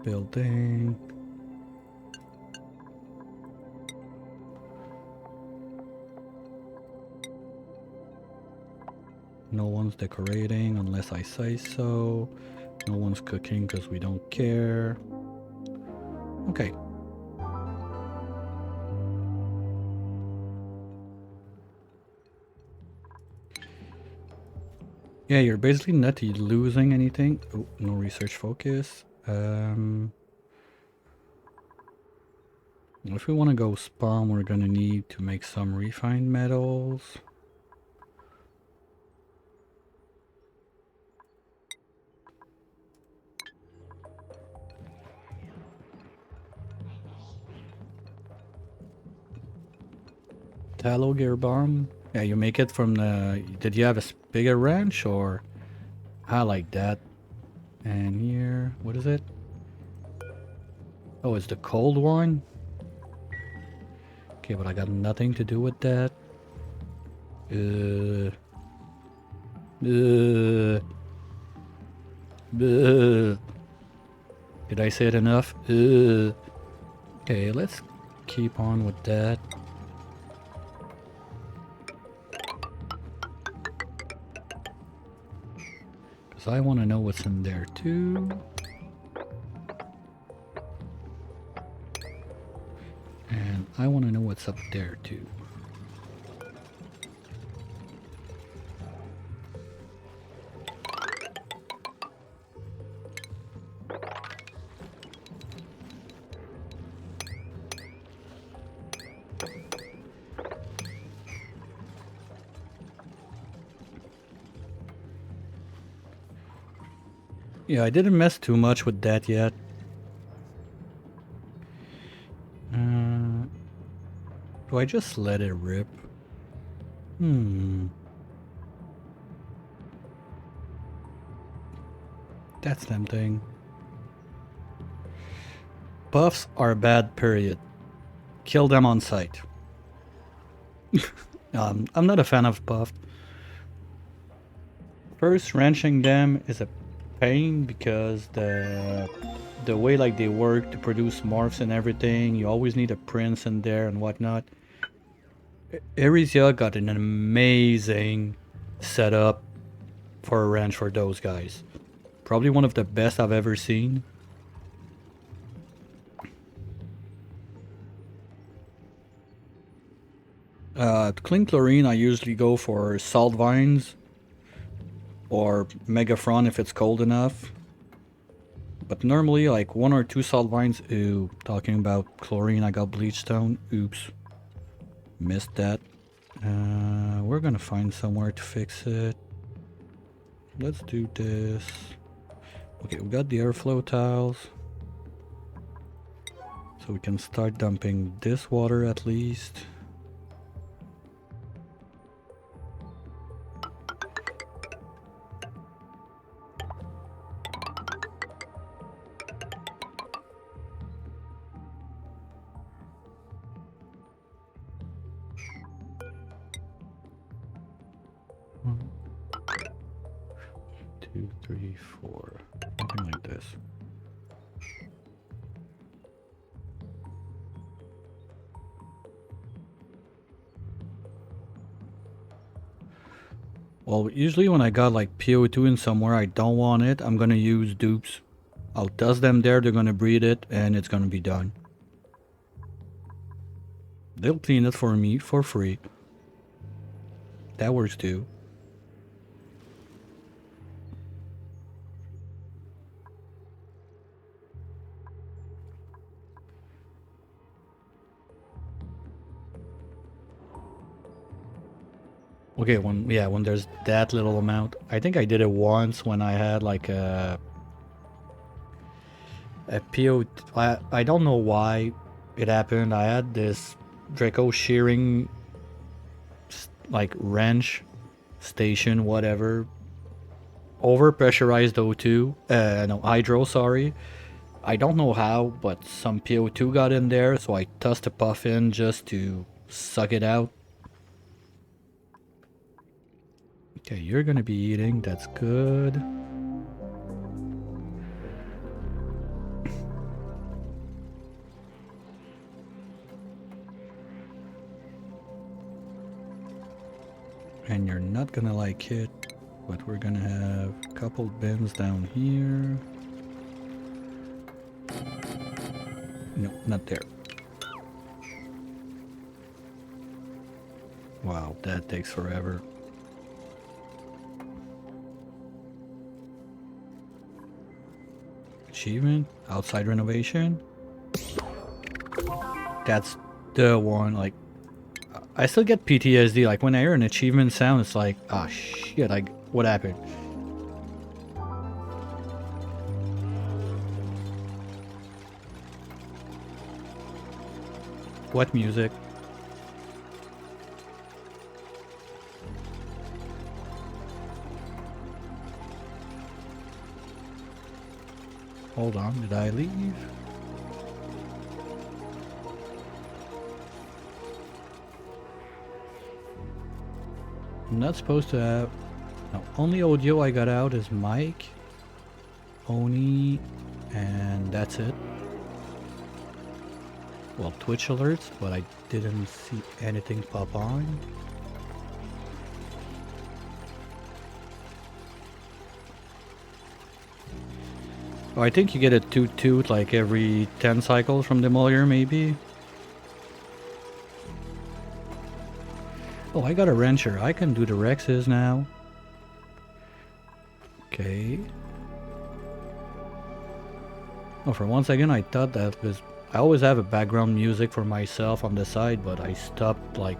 Building. No one's decorating unless I say so. No one's cooking because we don't care. Okay. Yeah, you're basically not losing anything. Oh, no research focus. If we want to go spawn, we're gonna need to make some refined metals. Tallow gear bomb. Yeah, you make it from the. Did you have a bigger wrench or? I like that. And here, what is it? Oh, it's the cold one. Okay, but I got nothing to do with that. Uh. Did I say it enough? Okay, let's keep on with that. Because I want to know what's in there too. And I want to know what's up there too. Yeah, I didn't mess too much with that yet. Do I just let it rip? That's tempting. Buffs are bad, period. Kill them on sight. I'm not a fan of buffed. First, wrenching them is a pain because the way like they work to produce morphs and everything, you always need a prince in there and whatnot. Erisia got an amazing setup for a wrench for those guys. Probably one of the best I've ever seen. To clean chlorine, I usually go for salt vines or megafron if it's cold enough. But normally, like 1 or 2 salt vines. Ooh, talking about chlorine, I got bleach stone. Oops, missed that. We're gonna find somewhere to fix it. Let's do this. Okay, we got the airflow tiles. So we can start dumping this water at least. One, 2, 3, 4. Something like this. Well, usually when I got like PO2 in somewhere I don't want it, I'm gonna use dupes. I'll dust them there, they're gonna breed it, and it's gonna be done. They'll clean it for me for free. That works too. Okay, when there's that little amount. I think I did it once when I had like a PO. I don't know why it happened. I had this Draco shearing like wrench station, whatever. Over pressurized O2. No, hydro, sorry. I don't know how, but some PO2 got in there, so I tossed a puff in just to suck it out. Okay, you're gonna be eating, that's good. And you're not gonna like it, but we're gonna have a couple bins down here. No, not there. Wow, that takes forever. Achievement, outside renovation. That's the one, like, I still get PTSD, like when I hear an achievement sound, it's like, ah shit, like, what happened? What music? Hold on, did I leave? I'm not supposed to have... No, only audio I got out is mic, Oni, and that's it. Well, Twitch alerts, but I didn't see anything pop on. Oh, I think you get a toot like every 10 cycles from demolior, maybe. Oh, I got a wrencher. I can do the Rexes now. Okay. Oh, for one second I thought that was... I always have a background music for myself on the side, but I stopped like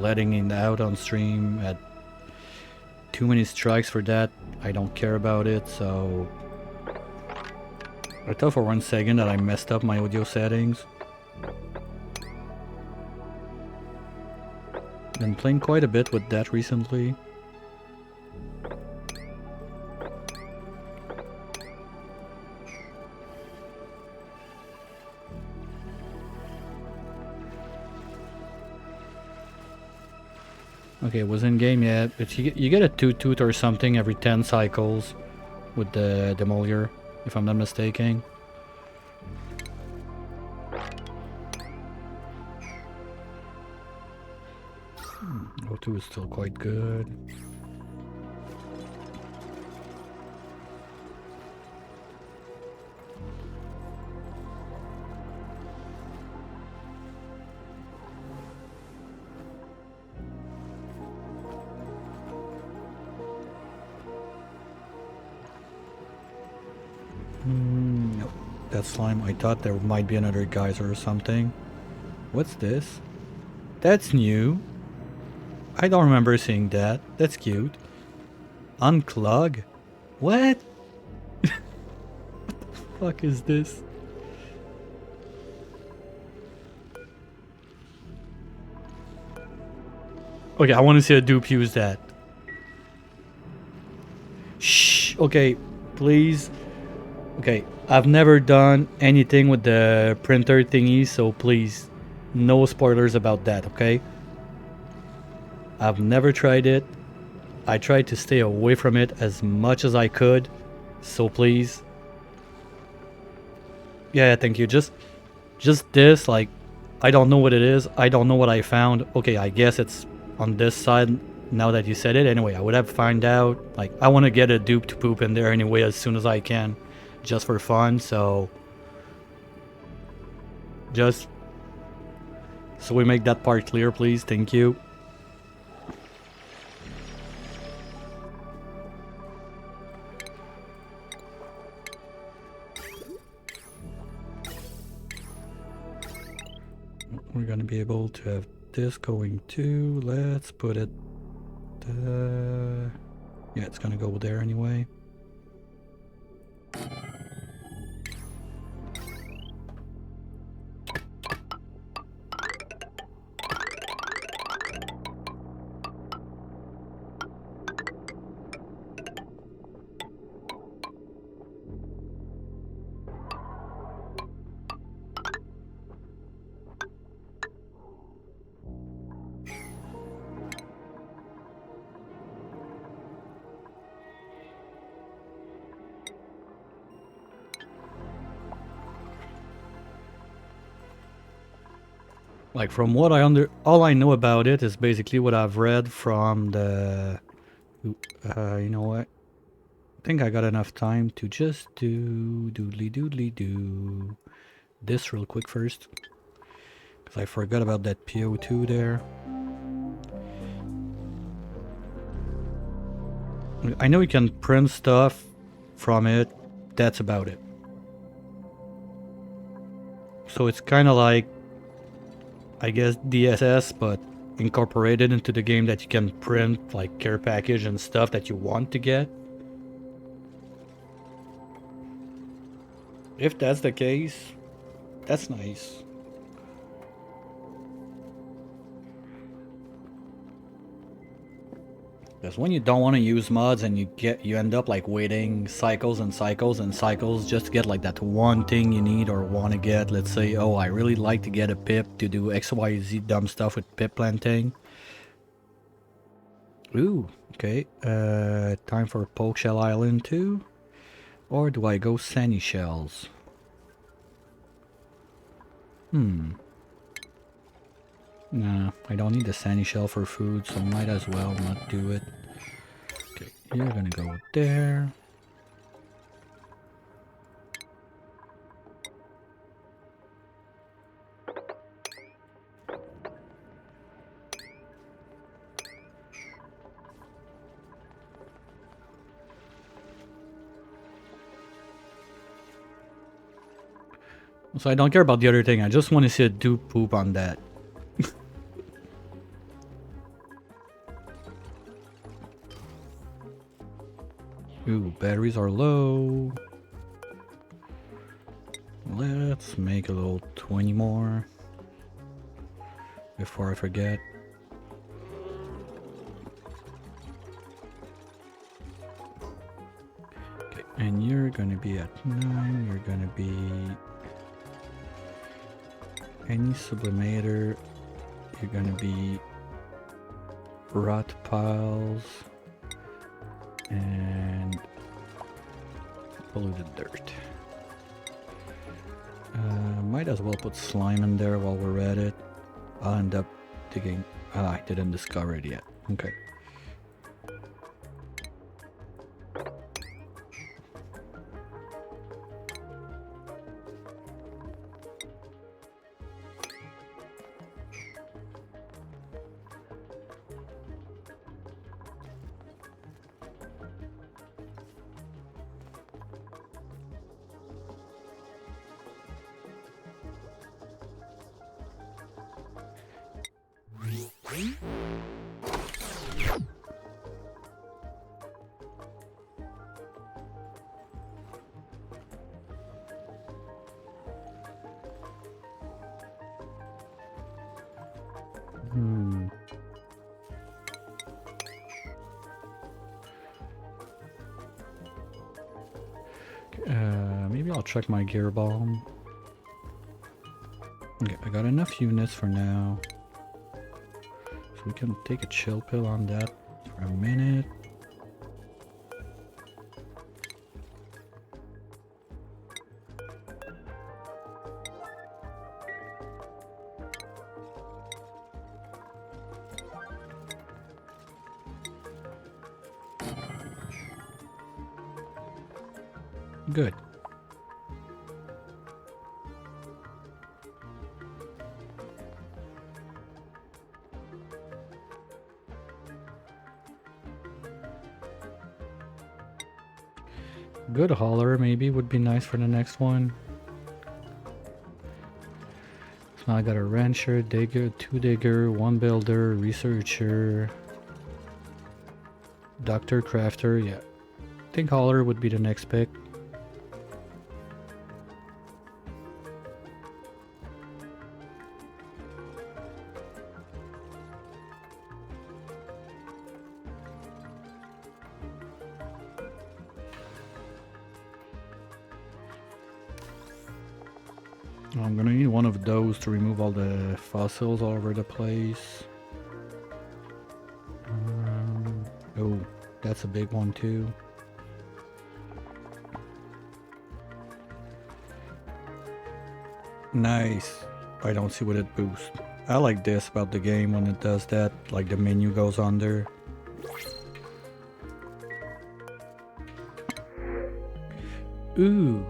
letting it out on stream. Had too many strikes for that. I don't care about it, so... I thought for one second that I messed up my audio settings. Been playing quite a bit with that recently. Okay, it was in game yet, but you get a toot or something every 10 cycles with the demolior, if I'm not mistaken. O2 is still quite good. Nope, that's slime. I thought there might be another geyser or something. What's this? That's new. I don't remember seeing that. That's cute. Unclog? What? What the fuck is this? Okay, I want to see a dupe use that. Shh. Okay, please. Okay, I've never done anything with the printer thingy, so please, no spoilers about that, okay? I've never tried it. I tried to stay away from it as much as I could, so please. Yeah, thank you. Just this, like, I don't know what it is. I don't know what I found. Okay, I guess it's on this side now that you said it. Anyway, I would have to find out. Like, I want to get a dupe to poop in there anyway as soon as I can, just for fun, so just so we make that part clear, please. Thank you. We're gonna be able to have this going too. Let's put it yeah, it's gonna go there anyway. Like, from what all I know about it is basically what I've read from the you know what, I think I got enough time to just do do this real quick first, because I forgot about that PO2 there. I know you can print stuff from it, that's about it. So it's kind of like, I guess, DSS, but incorporated into the game, that you can print like care package and stuff that you want to get. If that's the case, that's nice. Because when you don't want to use mods and you end up like waiting cycles and cycles and cycles just to get like that one thing you need or want to get. Let's say, oh, I really like to get a pip to do XYZ dumb stuff with pip planting. Ooh, okay. Time for Poke Shell Island 2. Or do I go Sandy Shells? Nah, I don't need the Sandy Shell for food, so might as well not do it. Okay, you're gonna go there. So I don't care about the other thing, I just want to see it do poop on that. Ooh, batteries are low. Let's make a little 20 more before I forget. Okay, and you're gonna be at 9, you're gonna be any sublimator, you're gonna be rot piles and polluted dirt. Might as well put slime in there while we're at it. I'll end up digging. Ah, I didn't discover it yet. Okay. Maybe I'll check my gear bomb. Okay, I got enough units for now. So we can take a chill pill on that for a minute. Good. Good hauler maybe would be nice for the next one. So now I got a rancher, digger, 2 digger, 1 builder, researcher, doctor, crafter. Yeah, I think hauler would be the next pick. I'm gonna need one of those to remove all the fossils all over the place. Oh, that's a big one too. Nice. I don't see what it boosts. I like this about the game when it does that, like the menu goes under. Ooh.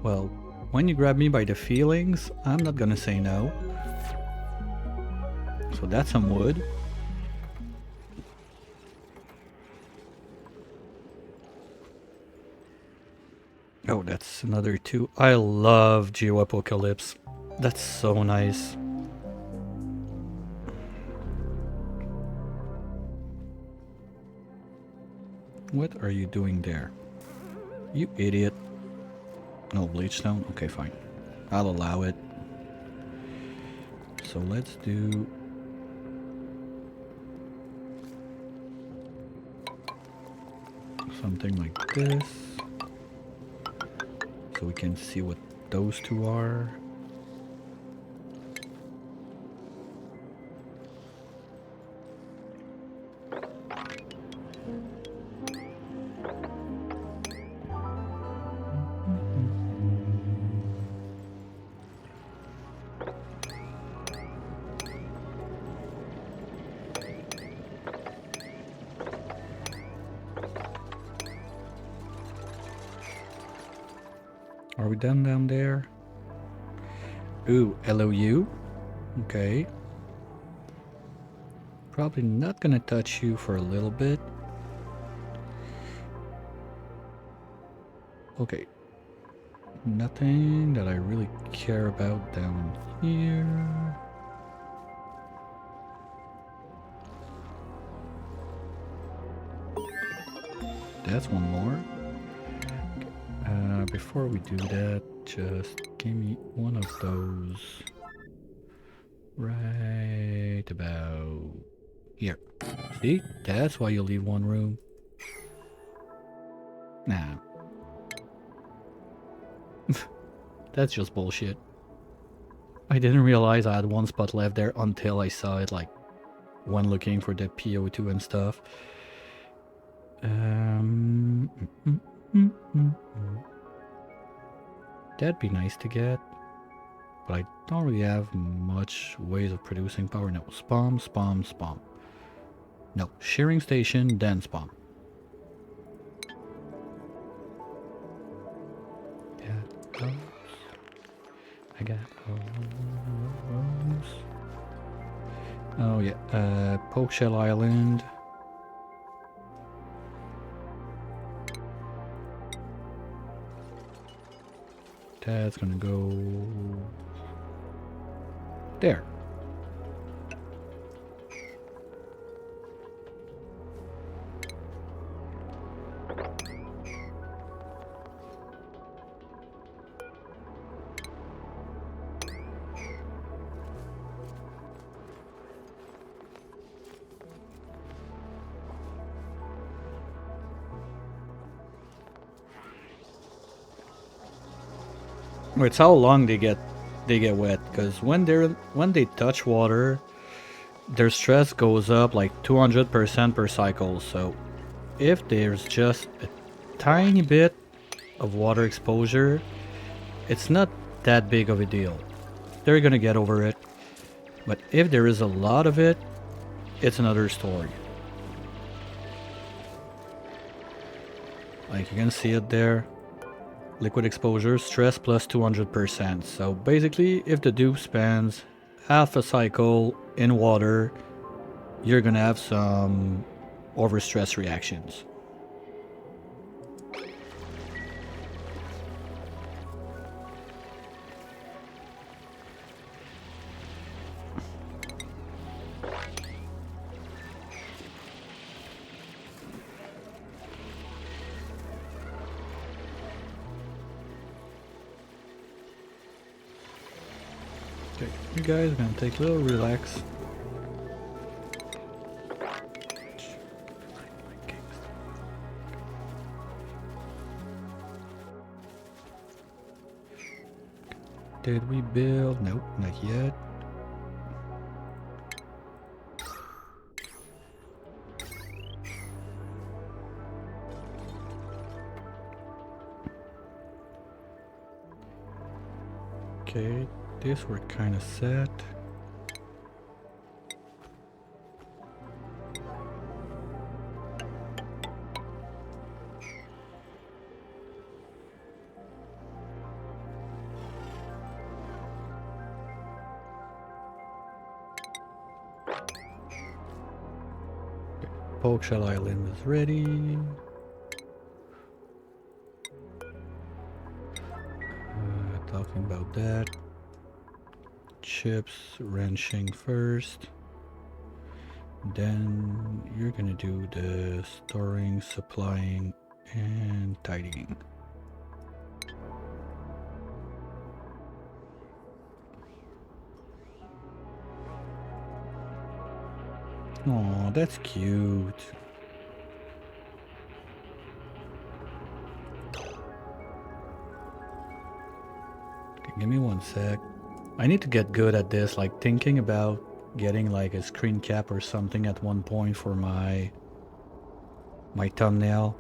Well, when you grab me by the feelings, I'm not gonna say no. So that's some wood. Oh, that's another 2. I love Geoapocalypse. That's so nice. What are you doing there? You idiot. No bleachstone? Okay, fine. I'll allow it. so let's do something like this so we can see what those two are. Are we done down there? Ooh, LOU. Okay. Probably not gonna touch you for a little bit. Okay. Nothing that I really care about down here. That's one more. Before we do that, just give me one of those right about here. See? That's why you leave one room. Nah. That's just bullshit. I didn't realize I had one spot left there until I saw it, like, when looking for the PO2 and stuff. That'd be nice to get, but I don't really have much ways of producing power. No, spam, spam, spam. No, shearing station, then spam. Yeah, those. I got those. Oh yeah, Poke Shell Island. That's gonna go there. It's how long they get wet, because when they touch water, their stress goes up like 200% per cycle. So if there's just a tiny bit of water exposure, it's not that big of a deal. They're gonna get over it. But if there is a lot of it, it's another story. Like, you can see it there. Liquid exposure, stress plus 200%. So basically, if the dupe spends half a cycle in water, you're gonna have some overstress reactions. Okay, you guys are gonna take a little relax. Did we build? Nope, not yet. Okay, this we're kind of set. Poke Shell Island is ready. Talking about that. Chips wrenching first. Then you're gonna do the storing, supplying, and tidying. Oh, that's cute. Okay, give me one sec. I need to get good at this, like thinking about getting like a screen cap or something at one point for my thumbnail.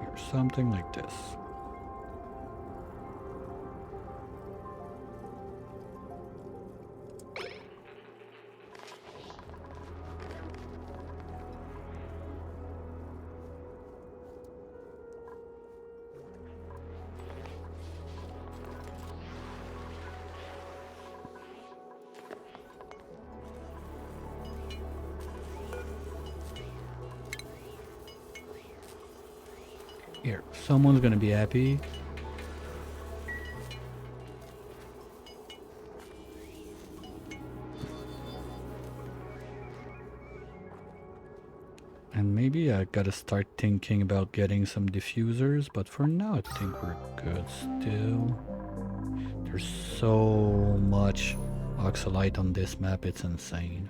Or something like this. Here, someone's gonna be happy. And maybe I gotta start thinking about getting some diffusers, but for now I think we're good still. There's so much oxalite on this map, it's insane.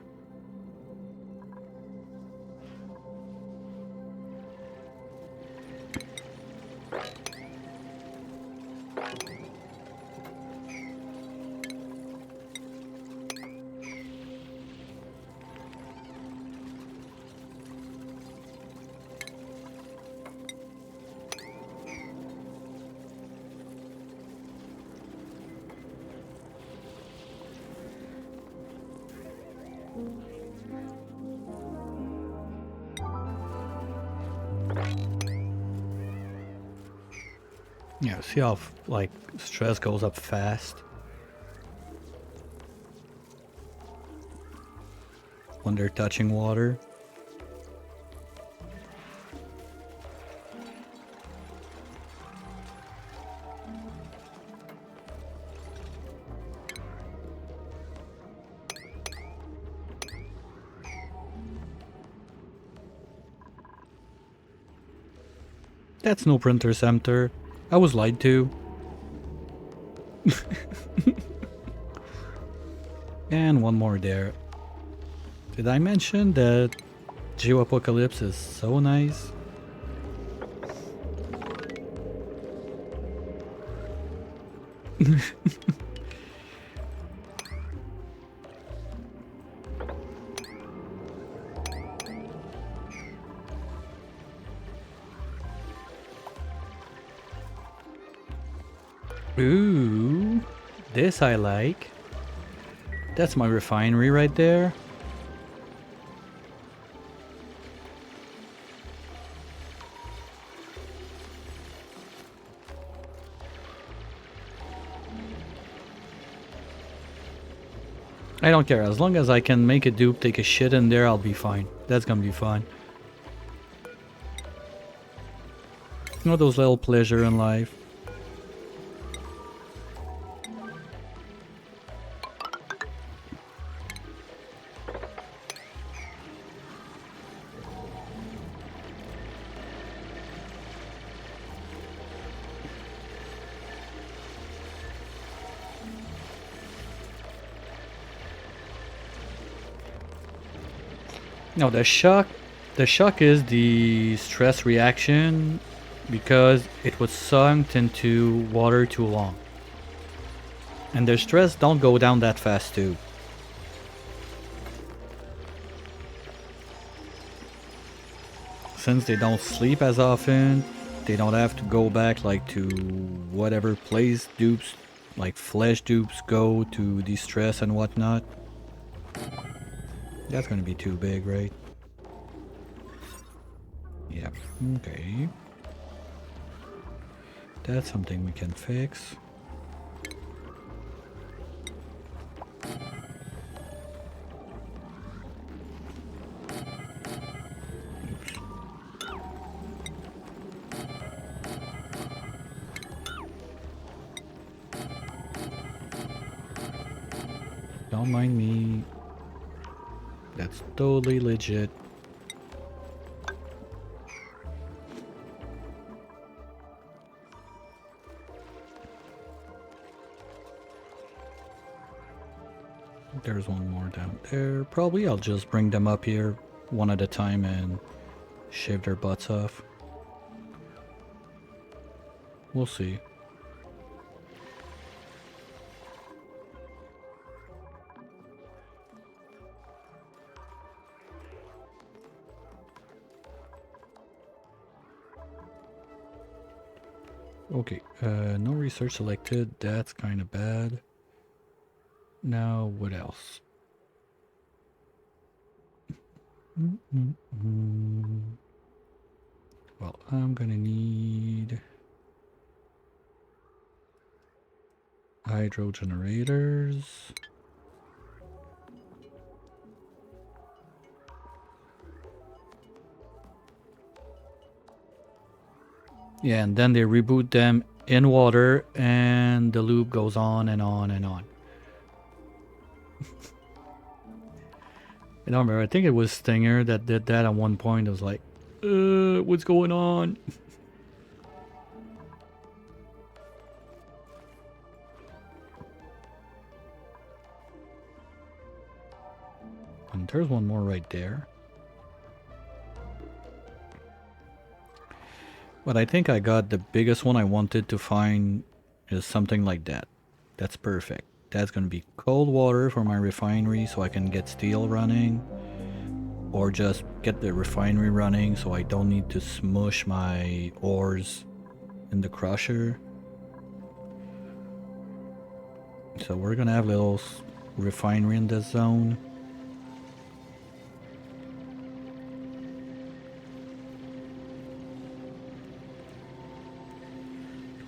Yeah, see how like stress goes up fast when they're touching water. That's no printer center. I was lied to. And one more there. Did I mention that Geoapocalypse is so nice? Ooh, this I like. That's my refinery right there. I don't care, as long as I can make a dupe take a shit in there, I'll be fine. That's gonna be fine. You know, those little pleasure in life. No, the shock is the stress reaction because it was sunk into water too long. And their stress don't go down that fast too. Since they don't sleep as often, they don't have to go back like to whatever place dupes, like flesh dupes, go to de-stress and whatnot. That's gonna be too big, right? Yeah, okay. That's something we can fix. Oops. Don't mind me. That's totally legit. There's one more down there. Probably I'll just bring them up here one at a time and shave their butts off. We'll see. Okay, no research selected. That's kind of bad. Now, what else? Well, I'm gonna need hydro generators. Yeah, and then they reboot them in water and the loop goes on and on and on. I don't remember, I think it was Stinger that did that at one point. It was like, what's going on? And there's one more right there. But I think I got the biggest one I wanted to find is something like that. That's perfect. That's gonna be cold water for my refinery so I can get steel running. Or just get the refinery running so I don't need to smush my ores in the crusher. So we're gonna have a little refinery in this zone.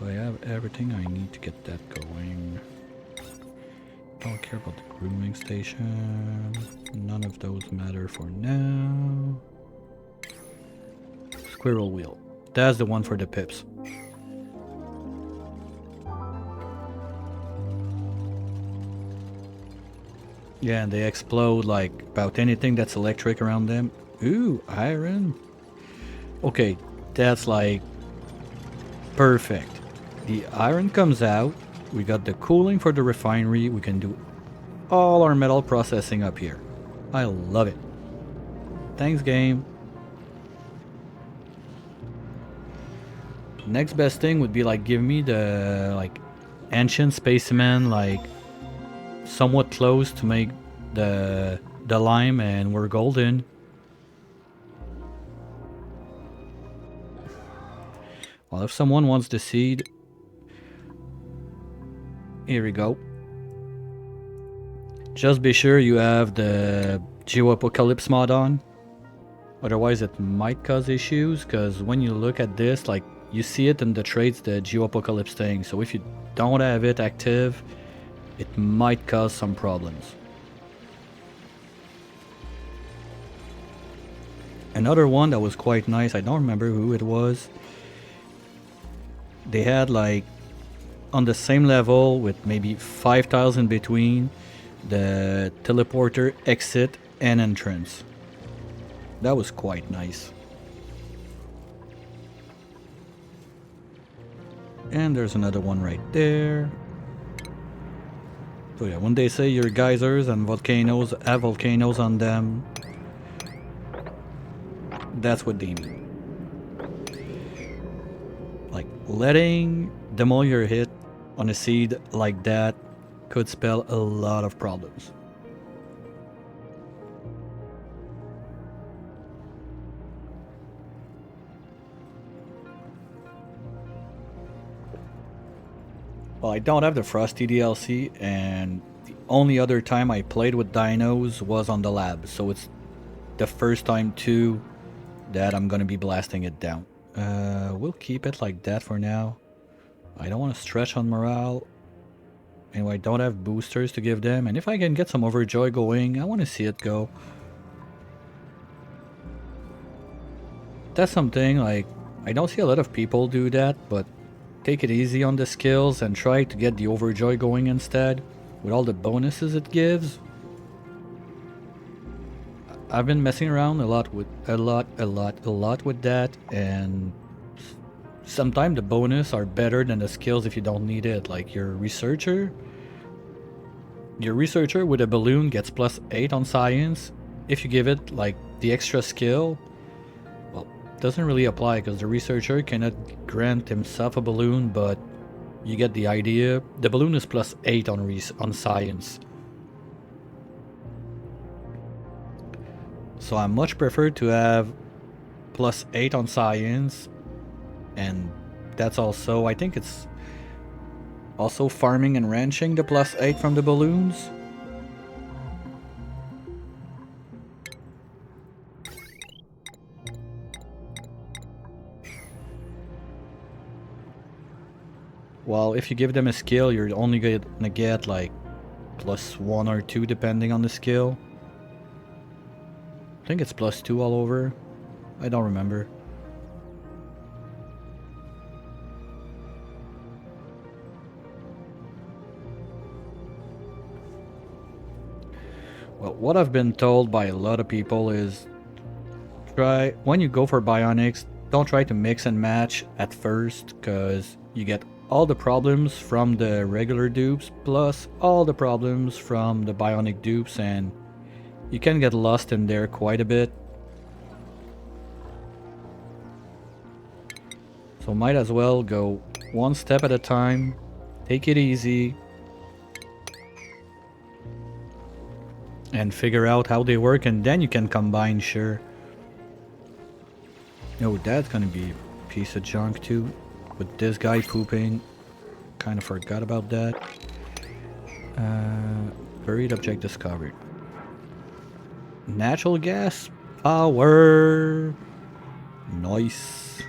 Do I have everything I need to get that going? Don't care about the grooming station. None of those matter for now. Squirrel wheel. That's the one for the pips. Yeah, and they explode like about anything that's electric around them. Ooh, iron. Okay, that's like perfect. The iron comes out. We got the cooling for the refinery. We can do all our metal processing up here. I love it. Thanks, game. Next best thing would be like give me the like ancient specimen, like somewhat close to make the lime, and we're golden. Well, if someone wants the seed, here we go. Just be sure you have the Geoapocalypse mod on. Otherwise it might cause issues, because when you look at this, like you see it in the traits, the Geoapocalypse thing. So if you don't have it active, it might cause some problems. Another one that was quite nice, I don't remember who it was. They had like on the same level with maybe 5 tiles in between, the teleporter exit and entrance. That was quite nice. And there's another one right there. So yeah, when they say your geysers and volcanoes have volcanoes on them, that's what they mean. Like letting demolior hit on a seed like that could spell a lot of problems. Well, I don't have the Frosty DLC, and the only other time I played with dinos was on the lab, so it's the first time too that I'm gonna be blasting it down. We'll keep it like that for now. I don't want to stretch on morale. Anyway, I don't have boosters to give them, and if I can get some overjoy going, I want to see it go. That's something, like, I don't see a lot of people do that, but take it easy on the skills and try to get the overjoy going instead, with all the bonuses it gives. I've been messing around a lot with that, and sometimes the bonus are better than the skills if you don't need it. Like your researcher, your researcher with a balloon gets +8 on science. If you give it like the extra skill, well, doesn't really apply because the researcher cannot grant himself a balloon, but you get the idea. The balloon is +8 on science. So I much prefer to have +8 on science, and that's also, I think it's also farming and ranching, the +8 from the balloons. Well, if you give them a skill, you're only gonna get like +1 or 2 depending on the skill. I think it's +2 all over. I don't remember. Well, what I've been told by a lot of people is when you go for bionics, don't try to mix and match at first, because you get all the problems from the regular dupes plus all the problems from the bionic dupes, and you can get lost in there quite a bit. So might as well go one step at a time, take it easy, and figure out how they work, and then you can combine, sure. Oh, that's gonna be a piece of junk too, with this guy pooping. Kind of forgot about that. Buried object discovered. Natural gas power. Nice.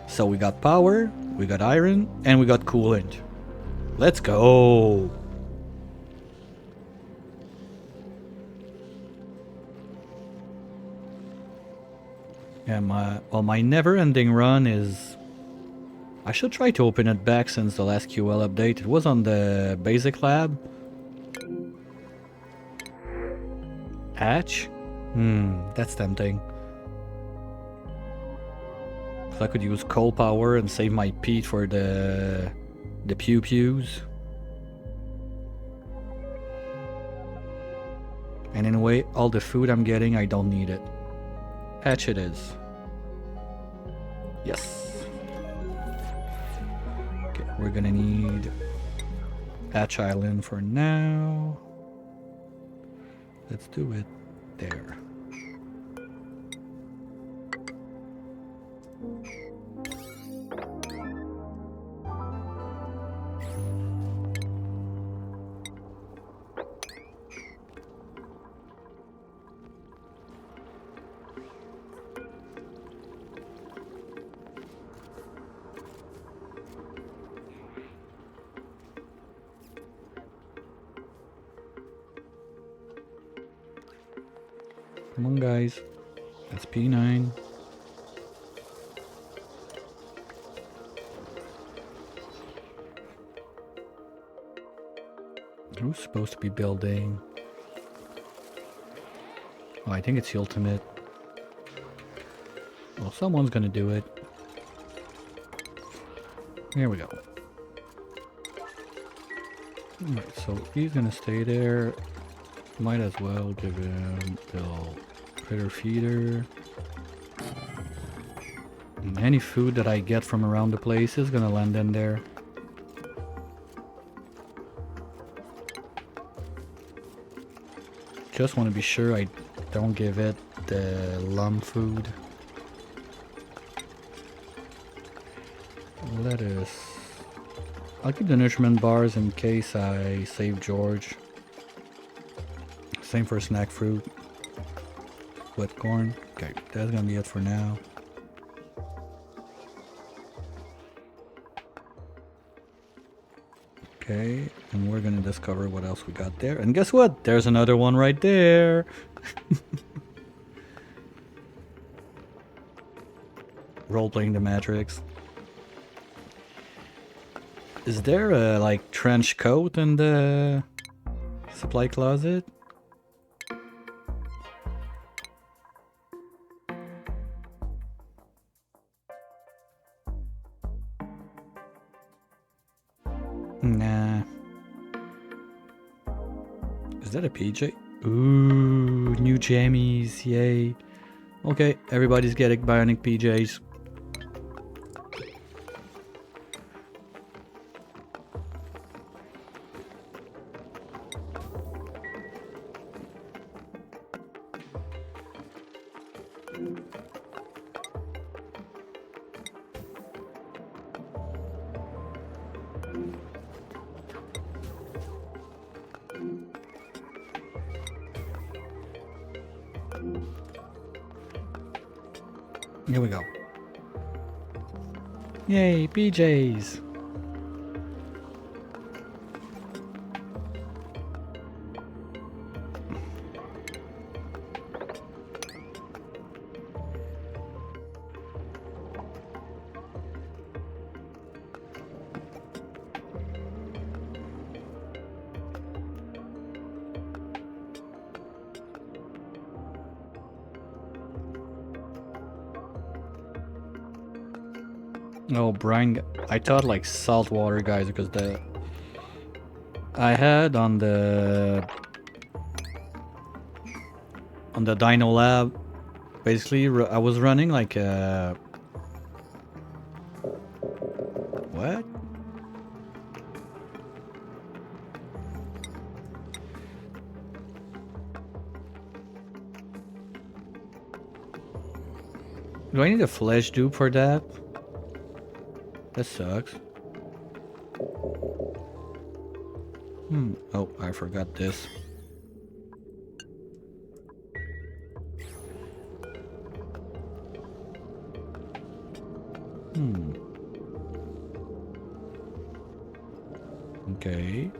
So we got power, we got iron, and we got coolant. Let's go. Yeah, my never-ending run is... I should try to open it back since the last QL update. It was on the basic lab. Hatch? That's tempting. So I could use coal power and save my peat for the pew-pews. And anyway, all the food I'm getting, I don't need it. Hatch it is. Yes. Okay, we're gonna need Hatch Island for now. Let's do it there. Come on, guys. That's P9. Who's supposed to be building? Oh, I think it's the ultimate. Well, someone's gonna do it. Here we go. Alright, so he's gonna stay there. Might as well give him build critter feeder. And any food that I get from around the place is gonna land in there. Just want to be sure I don't give it the lump food. Lettuce. I'll keep the nourishment bars in case I save George. Same for snack fruit. Wet corn. Okay, that's gonna be it for now. Okay, and we're gonna discover what else we got there. And guess what? There's another one right there. Role-playing the Matrix. Is there a, like, trench coat in the supply closet? Nah. Is that a PJ? Ooh, new jammies, yay. Okay, everybody's getting bionic PJs. Here we go. Yay, PJs! Oh, brine. I thought like salt water, guys, because I had on the Dino Lab. Basically, I was running like a what? Do I need a flesh dupe for that? That sucks. Oh, I forgot this. Okay.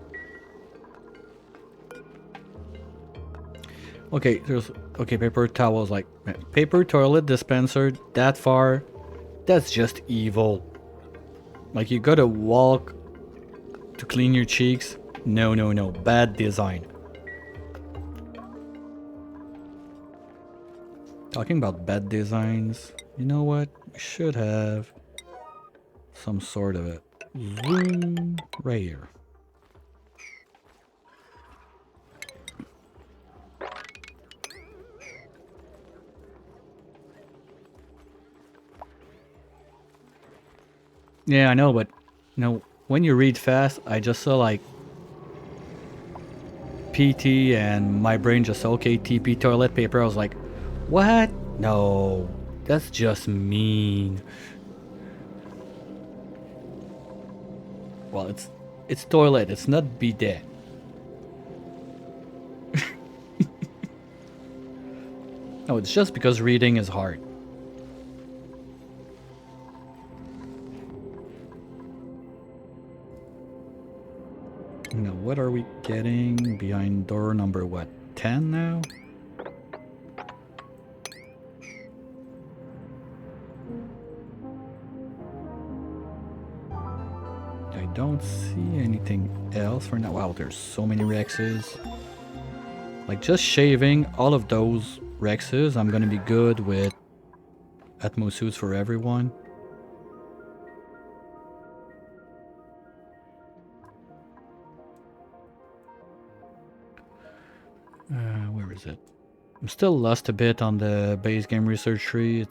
Okay, there's paper towels, like paper toilet dispenser that far. That's just evil. Like you gotta walk to clean your cheeks. No, no, no. Bad design. Talking about bad designs, you know what? We should have some sort of a zoom right here. Yeah, I know, but you know, when you read fast, I just saw like PT and my brain just said, okay, TP toilet paper. I was like, what? No, that's just mean. Well, it's toilet, it's not bidet. No, it's just because reading is hard. Now, what are we getting behind door number what? 10 now? I don't see anything else for now. Wow, there's so many Rexes. Like just shaving all of those Rexes, I'm gonna be good with Atmo suits for everyone. Where is it? I'm still lost a bit on the base game research tree.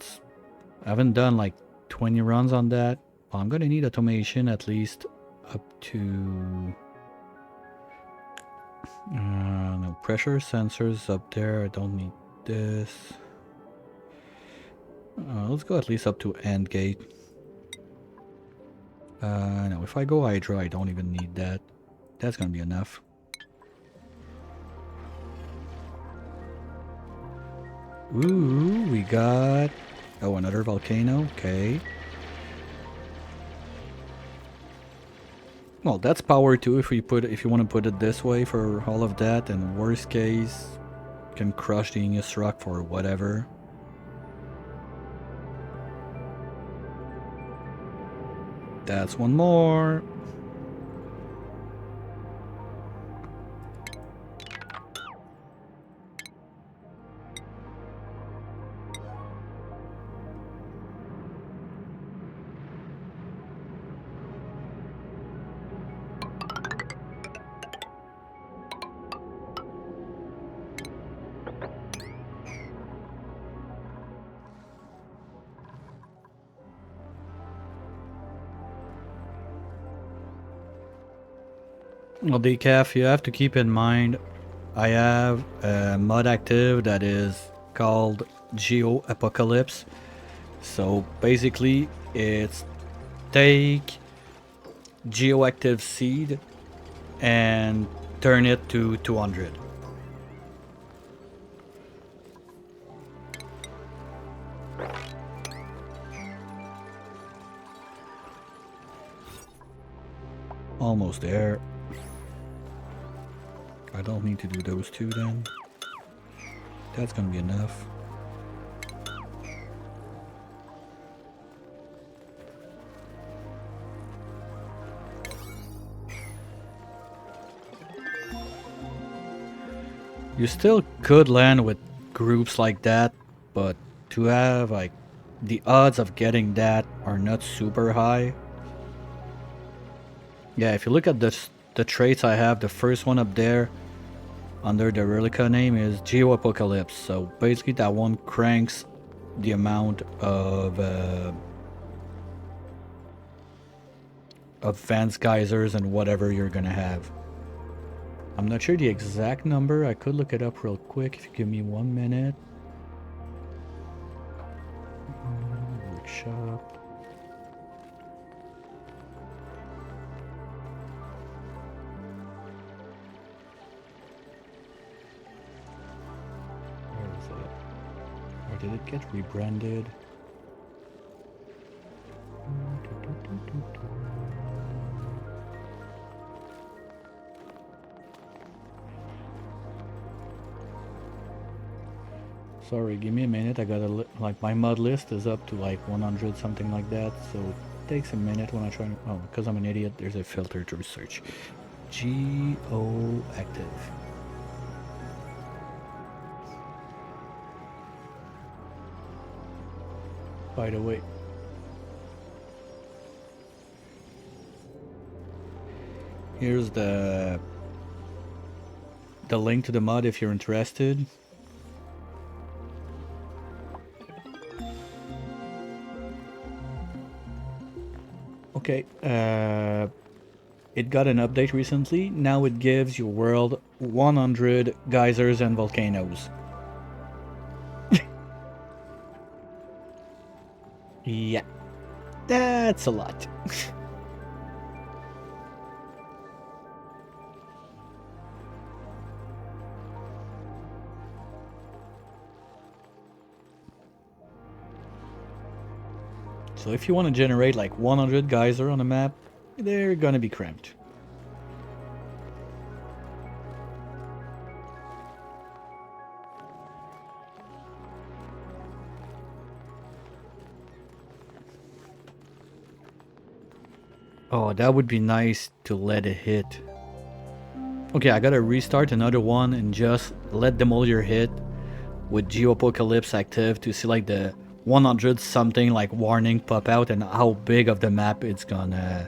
I haven't done like 20 runs on that. Well, I'm gonna need automation at least up to no pressure sensors up there. I don't need this. Let's go at least up to end gate. No, if I go Hydra, I don't even need that. That's gonna be enough. Ooh, we got another volcano. Okay. Well, that's power too. If you want to put it this way for all of that, and worst case, can crush the Igneous Rock for whatever. That's one more. Well, decaf, you have to keep in mind I have a mod active that is called Geo Apocalypse. So basically, it's take geoactive seed and turn it to 200. Almost there. I don't need to do those two then. That's gonna be enough. You still could land with groups like that, but to have like the odds of getting that are not super high. Yeah, if you look at the traits I have, the first one up there under the Relica name is Geo Apocalypse. So basically that one cranks the amount of advanced geysers and whatever you're gonna have. I'm not sure the exact number. I could look it up real quick if you give me 1 minute. Workshop. Where is it? Or did it get rebranded? Sorry, give me a minute. I gotta like my mod list is up to like 100 something like that, so it takes a minute when I try to. Oh, because I'm an idiot. There's a filter to research. Geo active. By the way, here's the link to the mod if you're interested. Okay, it got an update recently. Now it gives your world 100 geysers and volcanoes. Yeah, that's a lot. So if you want to generate like 100 geyser on a map, they're gonna be cramped. Oh, that would be nice to let it hit. Okay, I gotta restart another one and just let demolior hit with Geopocalypse active to see like the 100 something like warning pop out and how big of the map it's gonna.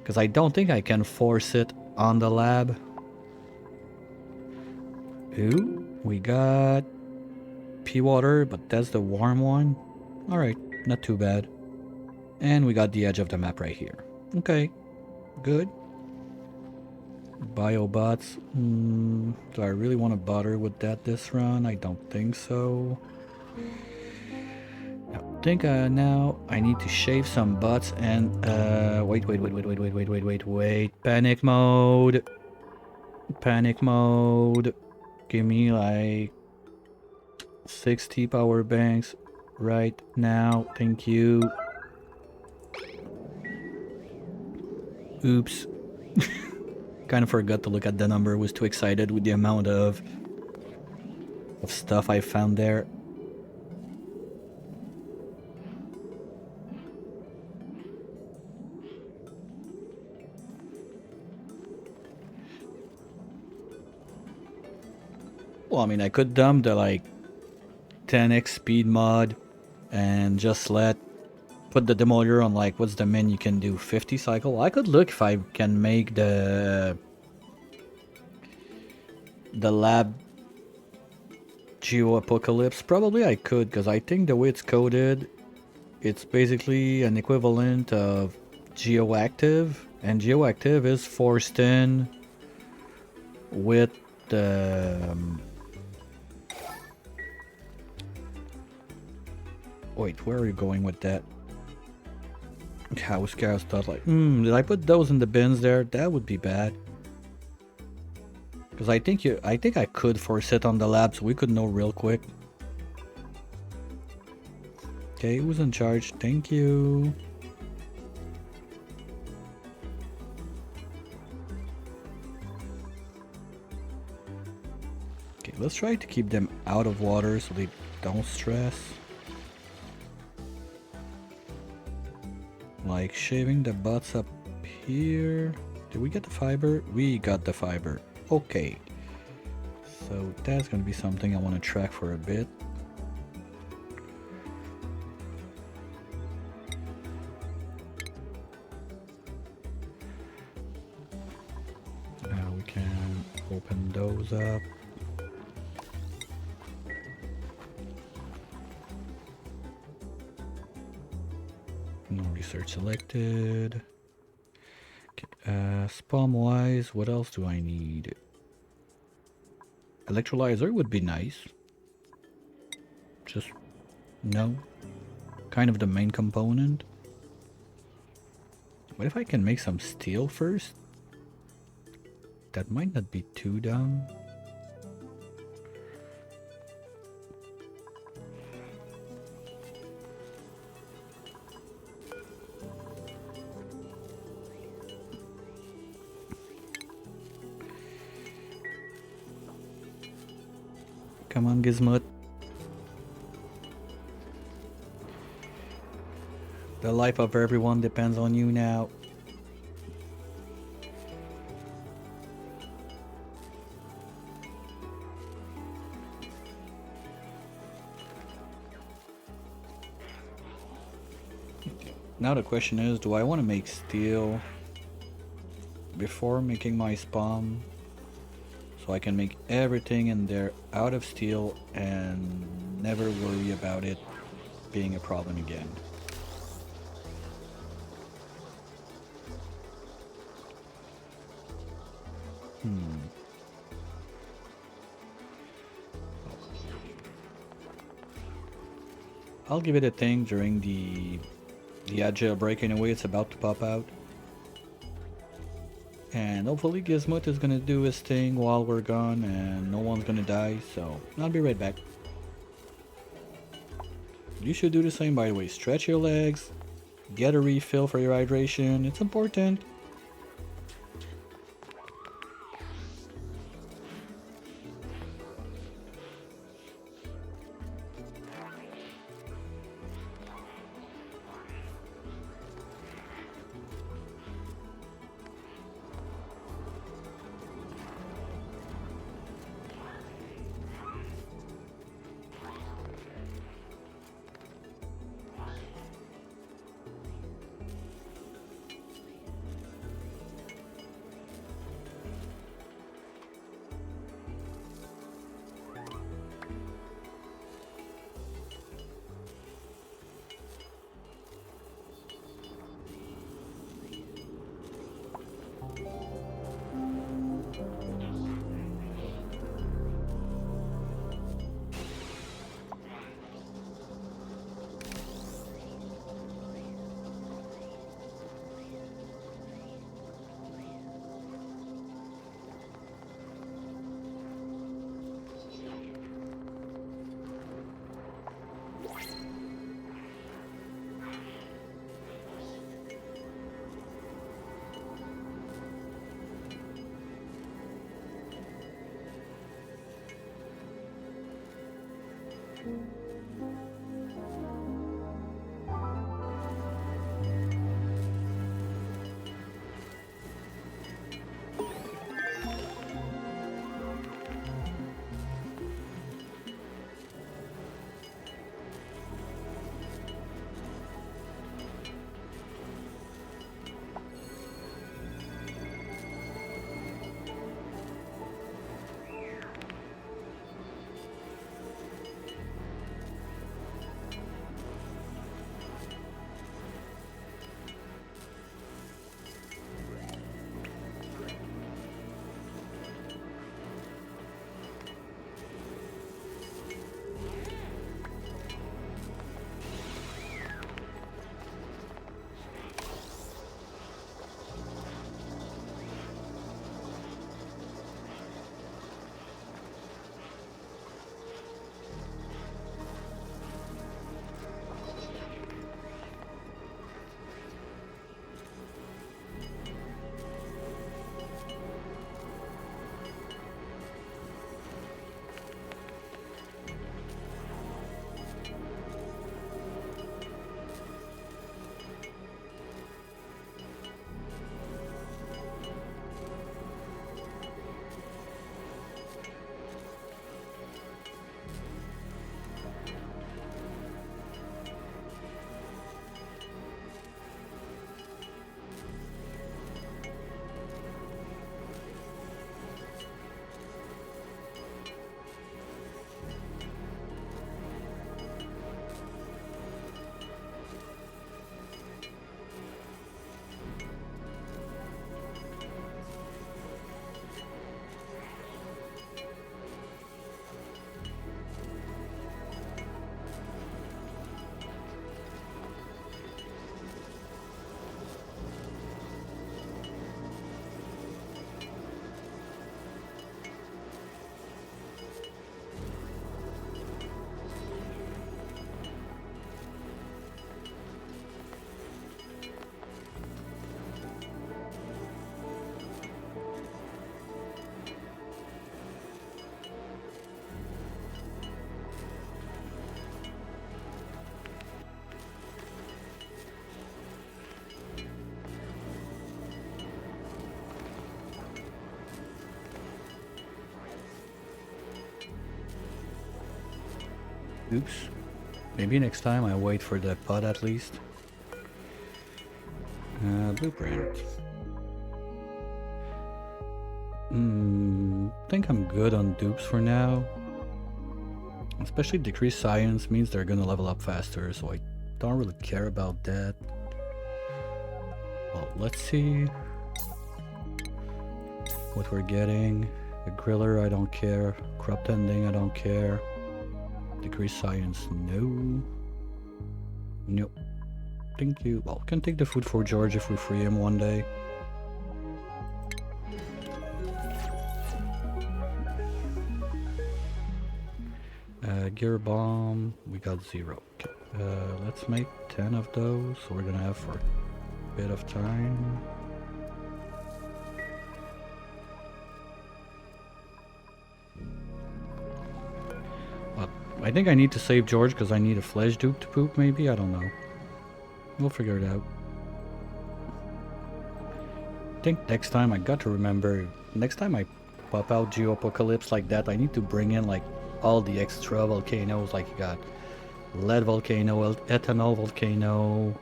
Because I don't think I can force it on the lab. Ooh, we got pea water, but that's the warm one. Alright, not too bad. And we got the edge of the map right here. Okay, good. Biobots. Do I really want to bother with that this run? I don't think so. I think now I need to shave some bots and wait. Panic mode. Panic mode. Give me like 60 power banks right now. Thank you. Oops. Kind of forgot to look at the number. Was too excited with the amount of stuff I found there. Well, I mean, I could dump the like 10x speed mod and just put the demolior on like, what's the min you can do, 50 cycle. I could look if I can make the lab Geo Apocalypse. Probably I could, because I think the way it's coded, it's basically an equivalent of Geoactive, and Geoactive is forced in with the... wait, where are you going with that? I was scared. I thought like, did I put those in the bins there? That would be bad. Because I think I could force it on the lab so we could know real quick. Okay, who's in charge? Thank you. Okay, let's try to keep them out of water so they don't stress. Like shaving the butts up here. Did we get the fiber? We got the fiber. Okay. So that's gonna be something I want to track for a bit. Now we can open those up. No research selected. Okay, spawn wise, what else do I need? Electrolyzer would be nice. Just no. Kind of the main component. What if I can make some steel first? That might not be too dumb. Come on, Gizmot. The life of everyone depends on you now. Now the question is, do I want to make steel before making my spawn? So I can make everything in there out of steel and never worry about it being a problem again. I'll give it a thing during the agile break anyway, it's about to pop out. And hopefully Gizmut is gonna do his thing while we're gone and no one's gonna die, so I'll be right back. You should do the same, by the way. Stretch your legs, get a refill for your hydration, it's important. Oops. Maybe next time I wait for the pod at least. Blueprint. Think I'm good on dupes for now. Especially decreased science means they're gonna level up faster, so I don't really care about that. Well, let's see what we're getting. The griller, I don't care. Crop tending, I don't care. Decreased science, no. Nope. Thank you. Well, can take the food for George if we free him one day. Gear bomb, we got 0. Okay. Let's make 10 of those, so we're gonna have for a bit of time. I think I need to save George because I need a flesh dupe to poop, maybe? I don't know. We'll figure it out. I think next time I got to remember, next time I pop out Geopocalypse like that, I need to bring in like all the extra volcanoes, like you got lead volcano, ethanol volcano,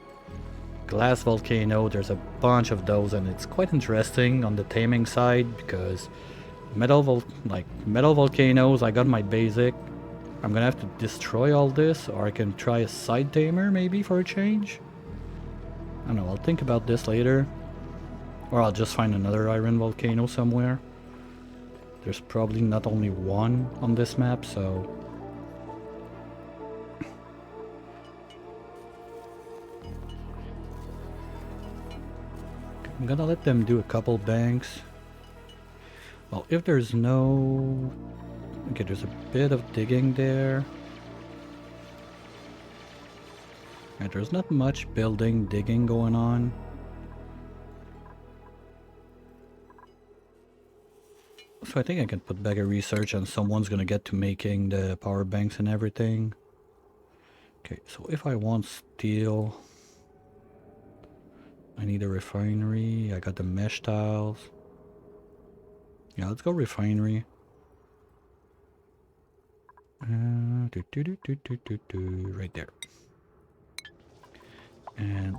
glass volcano. There's a bunch of those, and it's quite interesting on the taming side because metal volcanoes, I got my basic. I'm gonna have to destroy all this, or I can try a side tamer maybe for a change. I don't know, I'll think about this later. Or I'll just find another iron volcano somewhere. There's probably not only one on this map, so... I'm gonna let them do a couple banks. Well, if there's no... Okay, there's a bit of digging there. Yeah, there's not much building, digging going on. So I think I can put back a research and someone's gonna get to making the power banks and everything. Okay, so if I want steel, I need a refinery. I got the mesh tiles. Yeah, let's go refinery. Right there. And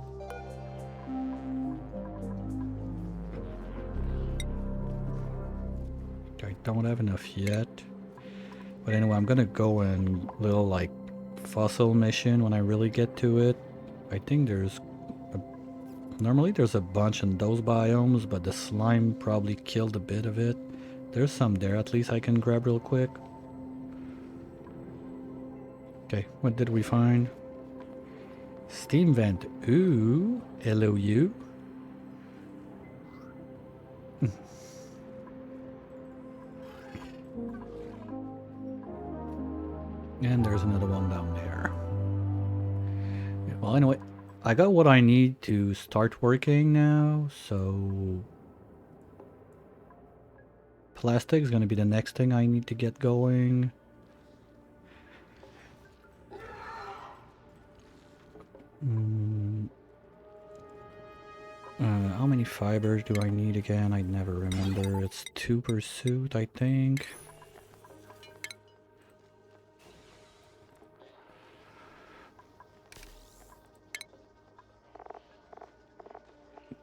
I don't have enough yet. But anyway, I'm gonna go and little like fossil mission when I really get to it. I think there's normally there's a bunch in those biomes, but the slime probably killed a bit of it. There's some there, at least I can grab real quick. Okay, what did we find? Steam vent. Ooh, LOU. And there's another one down there. Yeah, well, anyway, I got what I need to start working now, so... Plastic is going to be the next thing I need to get going. How many fibers do I need again? I never remember. It's 2 per suit, I think.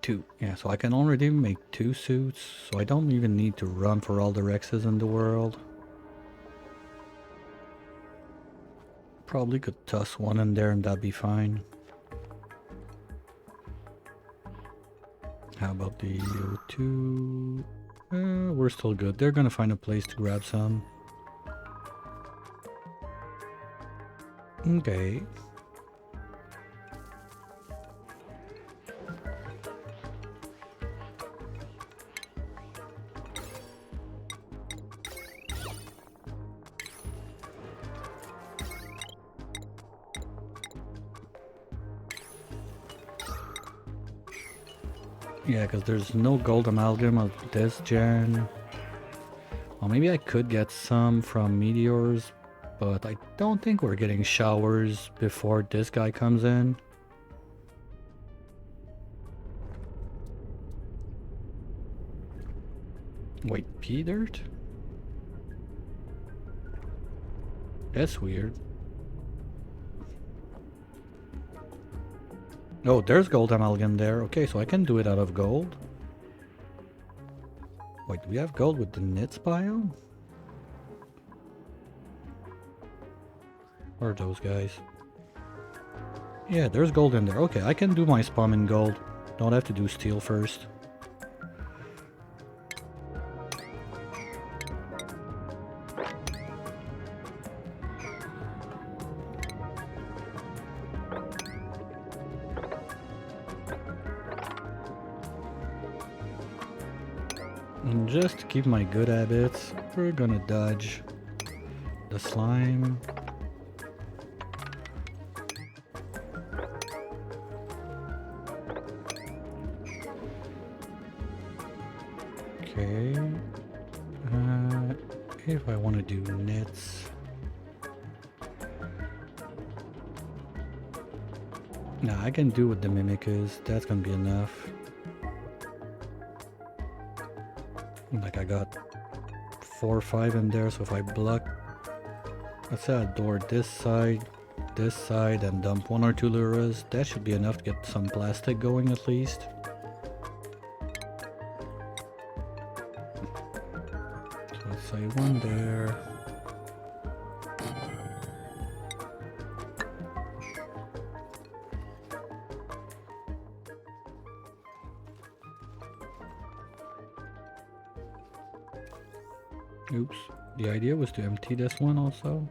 Two. Yeah, so I can already make 2 suits, so I don't even need to run for all the Rexes in the world. Probably could toss one in there and that'd be fine. How about the O2? We're still good. They're gonna find a place to grab some. Okay. Yeah, because there's no gold amalgam of this gen. Well, maybe I could get some from meteors, but I don't think we're getting showers before this guy comes in. Wait, P-dirt? That's weird. Oh, there's gold amalgam there. Okay, so I can do it out of gold. Wait, do we have gold with the nits biome? Or are those guys? Yeah, there's gold in there. Okay, I can do my spam in gold. Don't have to do steel first. And just to keep my good habits, we're gonna dodge the slime. Okay. If I want to do nets. Nah, I can do with the mimicas. That's gonna be enough. Like I got 4 or 5 in there, so if I block, let's say I door this side, and dump 1 or 2 luras, that should be enough to get some plastic going at least. So let's say 1 there. Oops, the idea was to empty this one also.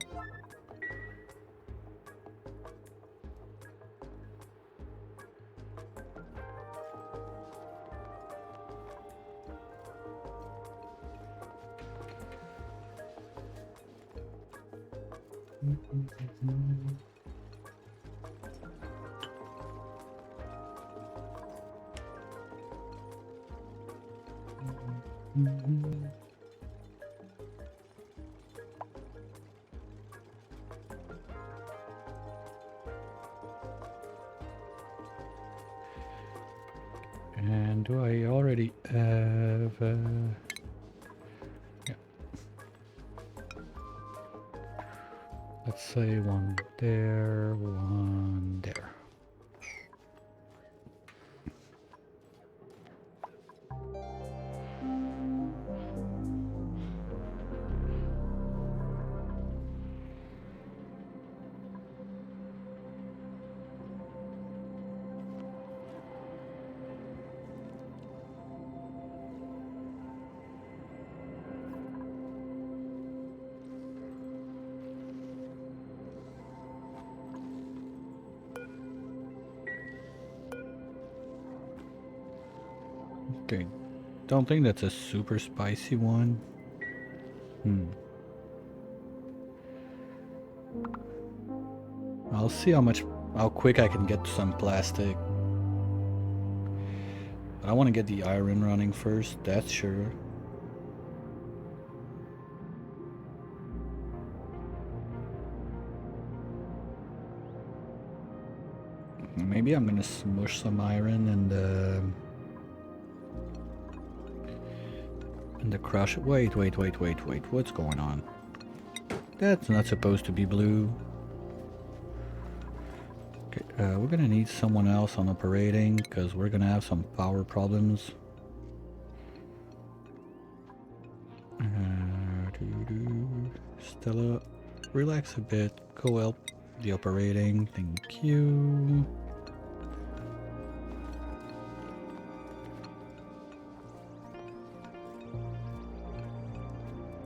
And do I already have... yeah. Let's say 1 there, 1 there. Okay, don't think that's a super spicy one. I'll see how quick I can get some plastic. But I want to get the iron running first, that's sure. Maybe I'm gonna smush some iron and the crush. Wait, what's going on? That's not supposed to be blue. Okay, we're gonna need someone else on operating because we're gonna have some power problems. Stella, relax a bit. Go help the operating. Thank you.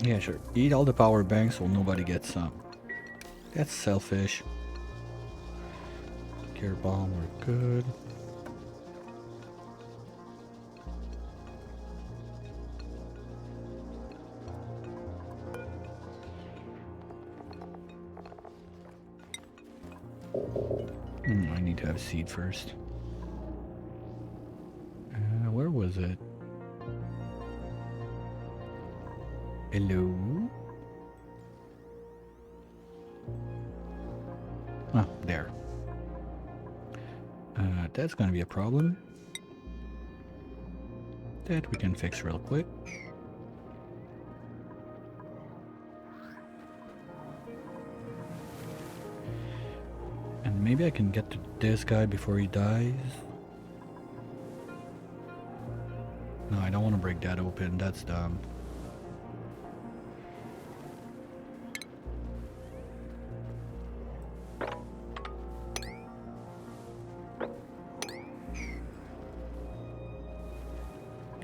Yeah, sure. Eat all the power banks so nobody gets some. That's selfish. Gear bomb, we're good. I need to have seed first. Where was it? Hello? Ah, there. That's gonna be a problem. That we can fix real quick. maybe I can get to this guy before he dies. No, I don't want to break that open. That's dumb.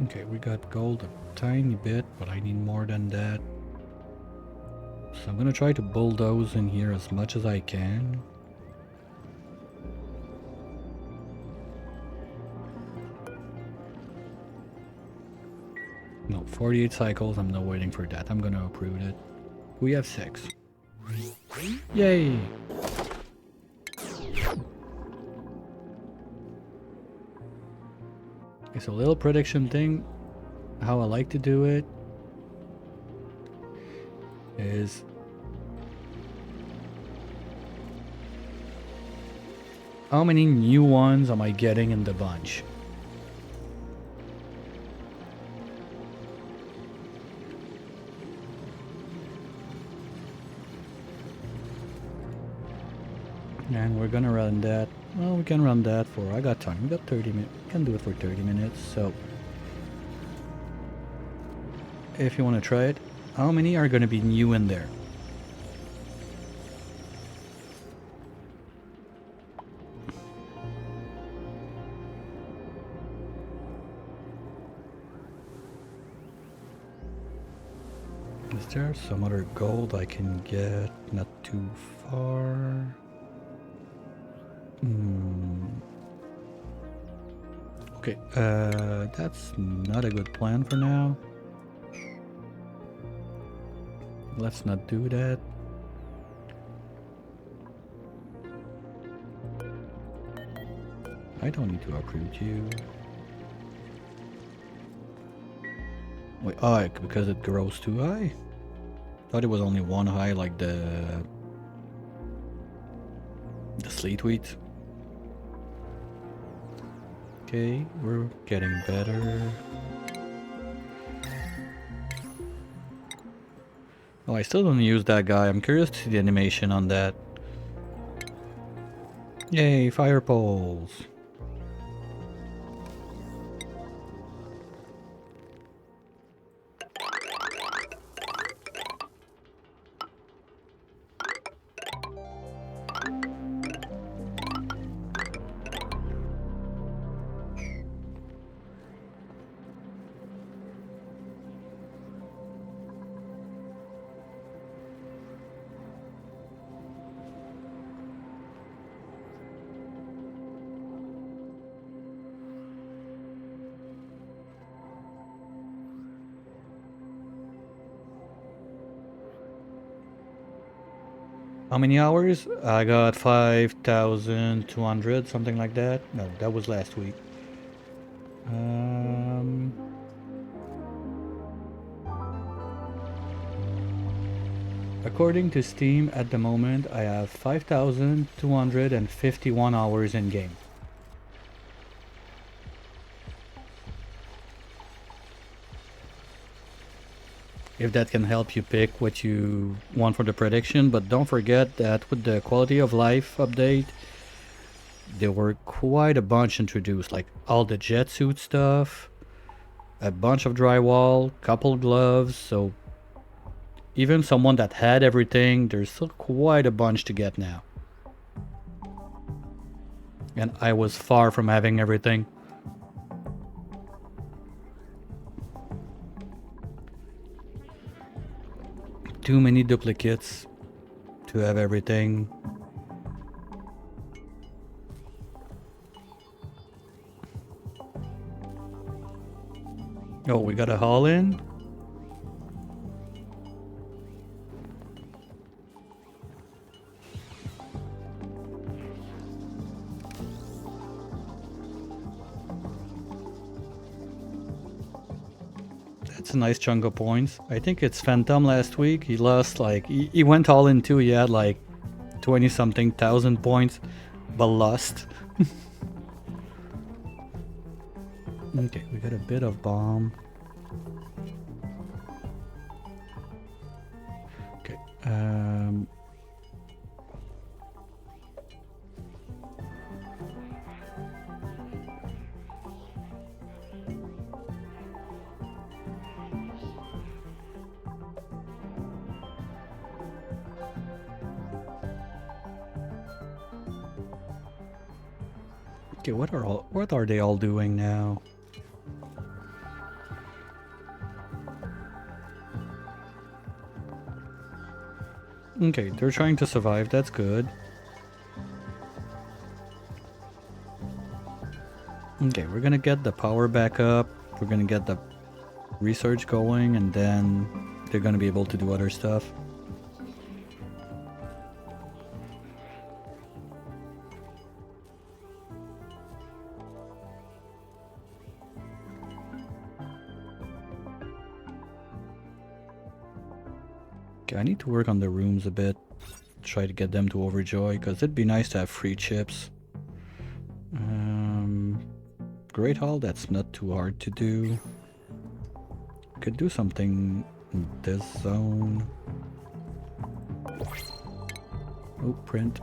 Okay, we got gold a tiny bit, but I need more than that. So I'm gonna try to bulldoze in here as much as I can. No, 48 cycles, I'm not waiting for that. I'm gonna approve it. We have 6. Yay! It's a little prediction thing. How I like to do it is how many new ones am I getting in the bunch? And we're gonna run that. Well, we can run that for, I got time. We got 30 minutes. We can do it for 30 minutes. So if you want to try it, how many are gonna be new in there? Is there some other gold I can get? Not too far. Okay, that's not a good plan for now. Let's not do that. I don't need to uproot you. Wait, oh, because it grows too high? Thought it was only one high, like the sleet wheat. Okay, we're getting better. Oh, I still don't use that guy. I'm curious to see the animation on that. Yay, fire poles. How many hours? I got 5,200, something like that. No, that was last week. According to Steam, at the moment, I have 5,251 hours in game. If that can help you pick what you want for the prediction, but don't forget that with the quality of life update, there were quite a bunch introduced, like all the jet suit stuff, a bunch of drywall, couple gloves, so even someone that had everything, there's still quite a bunch to get now. And I was far from having everything. Too many duplicates to have everything. Oh, we got a haul in? That's a nice chunk of points. I think it's Phantom last week. He lost like, he went all in too. He had like 20 something thousand points, but lost. Okay, we got a bit of bomb. Okay, Okay, what are they all doing now? Okay, they're trying to survive, that's good. Okay, we're gonna get the power back up, we're gonna get the research going, and then they're gonna be able to do other stuff. Okay, I need to work on the rooms a bit. Try to get them to overjoy, because it'd be nice to have free chips. Great Hall, that's not too hard to do. Could do something in this zone. Oh, print.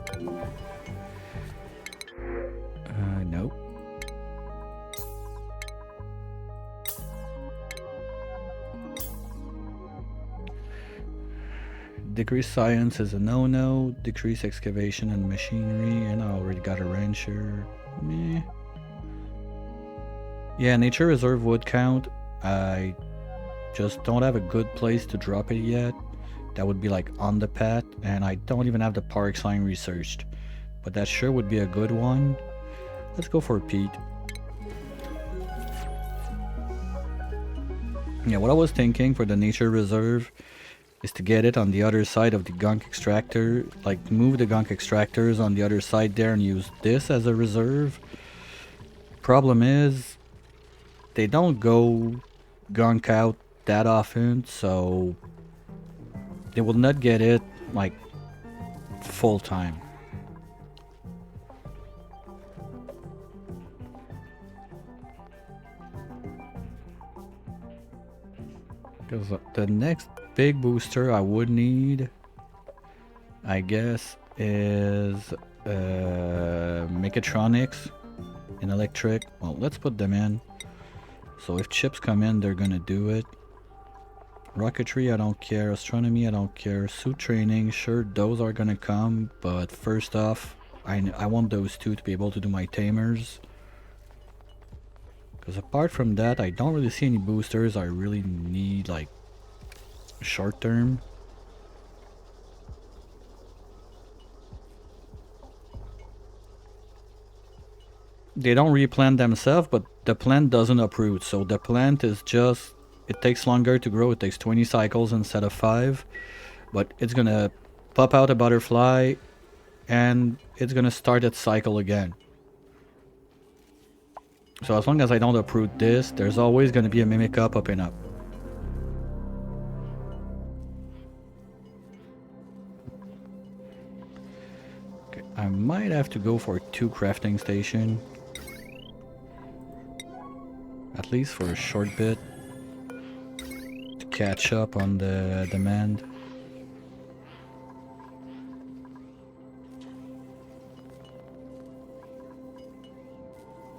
Nope. Decrease science is a no-no. Decrease excavation and machinery, and I already got a rancher. Meh. Yeah, nature reserve would count. I just don't have a good place to drop it yet. That would be like on the path, and I don't even have the park sign researched. But that sure would be a good one. Let's go for Pete. Yeah, what I was thinking for the nature reserve is to get it on the other side of the gunk extractor. Like, move the gunk extractors on the other side there and use this as a reserve. Problem is, they don't go gunk out that often, so they will not get it like full time. Because the next big booster I would need, I guess, is mechatronics and electric. Well, let's put them in. So if chips come in, they're gonna do it. Rocketry, I don't care. Astronomy, I don't care. Suit training, sure, those are gonna come. But first off, I want those two to be able to do my tamers. Because apart from that, I don't really see any boosters I really need, like, short term. They don't replant themselves, but the plant doesn't uproot. So the plant is just, it takes longer to grow. It takes 20 cycles instead of 5. But it's gonna pop out a butterfly, and it's gonna start its cycle again. So as long as I don't uproot this, there's always gonna be a mimica popping up. Okay, I might have to go for 2 crafting station. At least for a short bit. To catch up on the demand.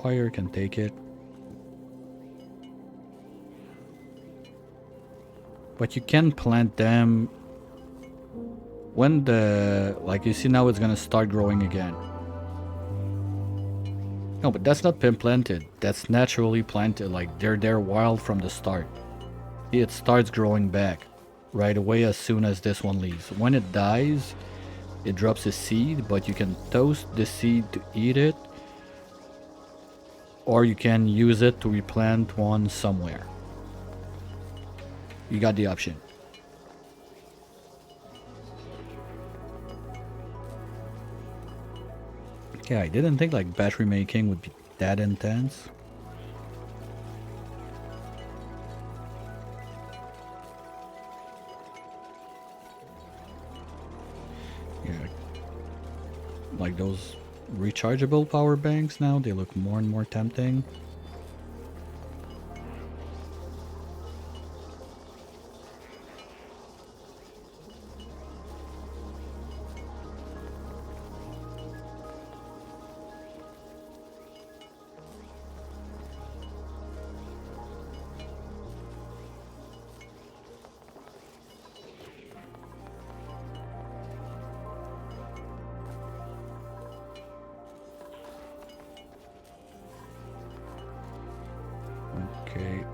Wire can take it. But you can plant them when the, like you see now, it's gonna start growing again. No, but that's not been planted. That's naturally planted. Like, they're there wild from the start. It starts growing back right away as soon as this one leaves. When it dies, it drops a seed, but you can toast the seed to eat it, or you can use it to replant one somewhere. You got the option. Yeah, I didn't think like battery making would be that intense. Yeah, like those rechargeable power banks now, they look more and more tempting.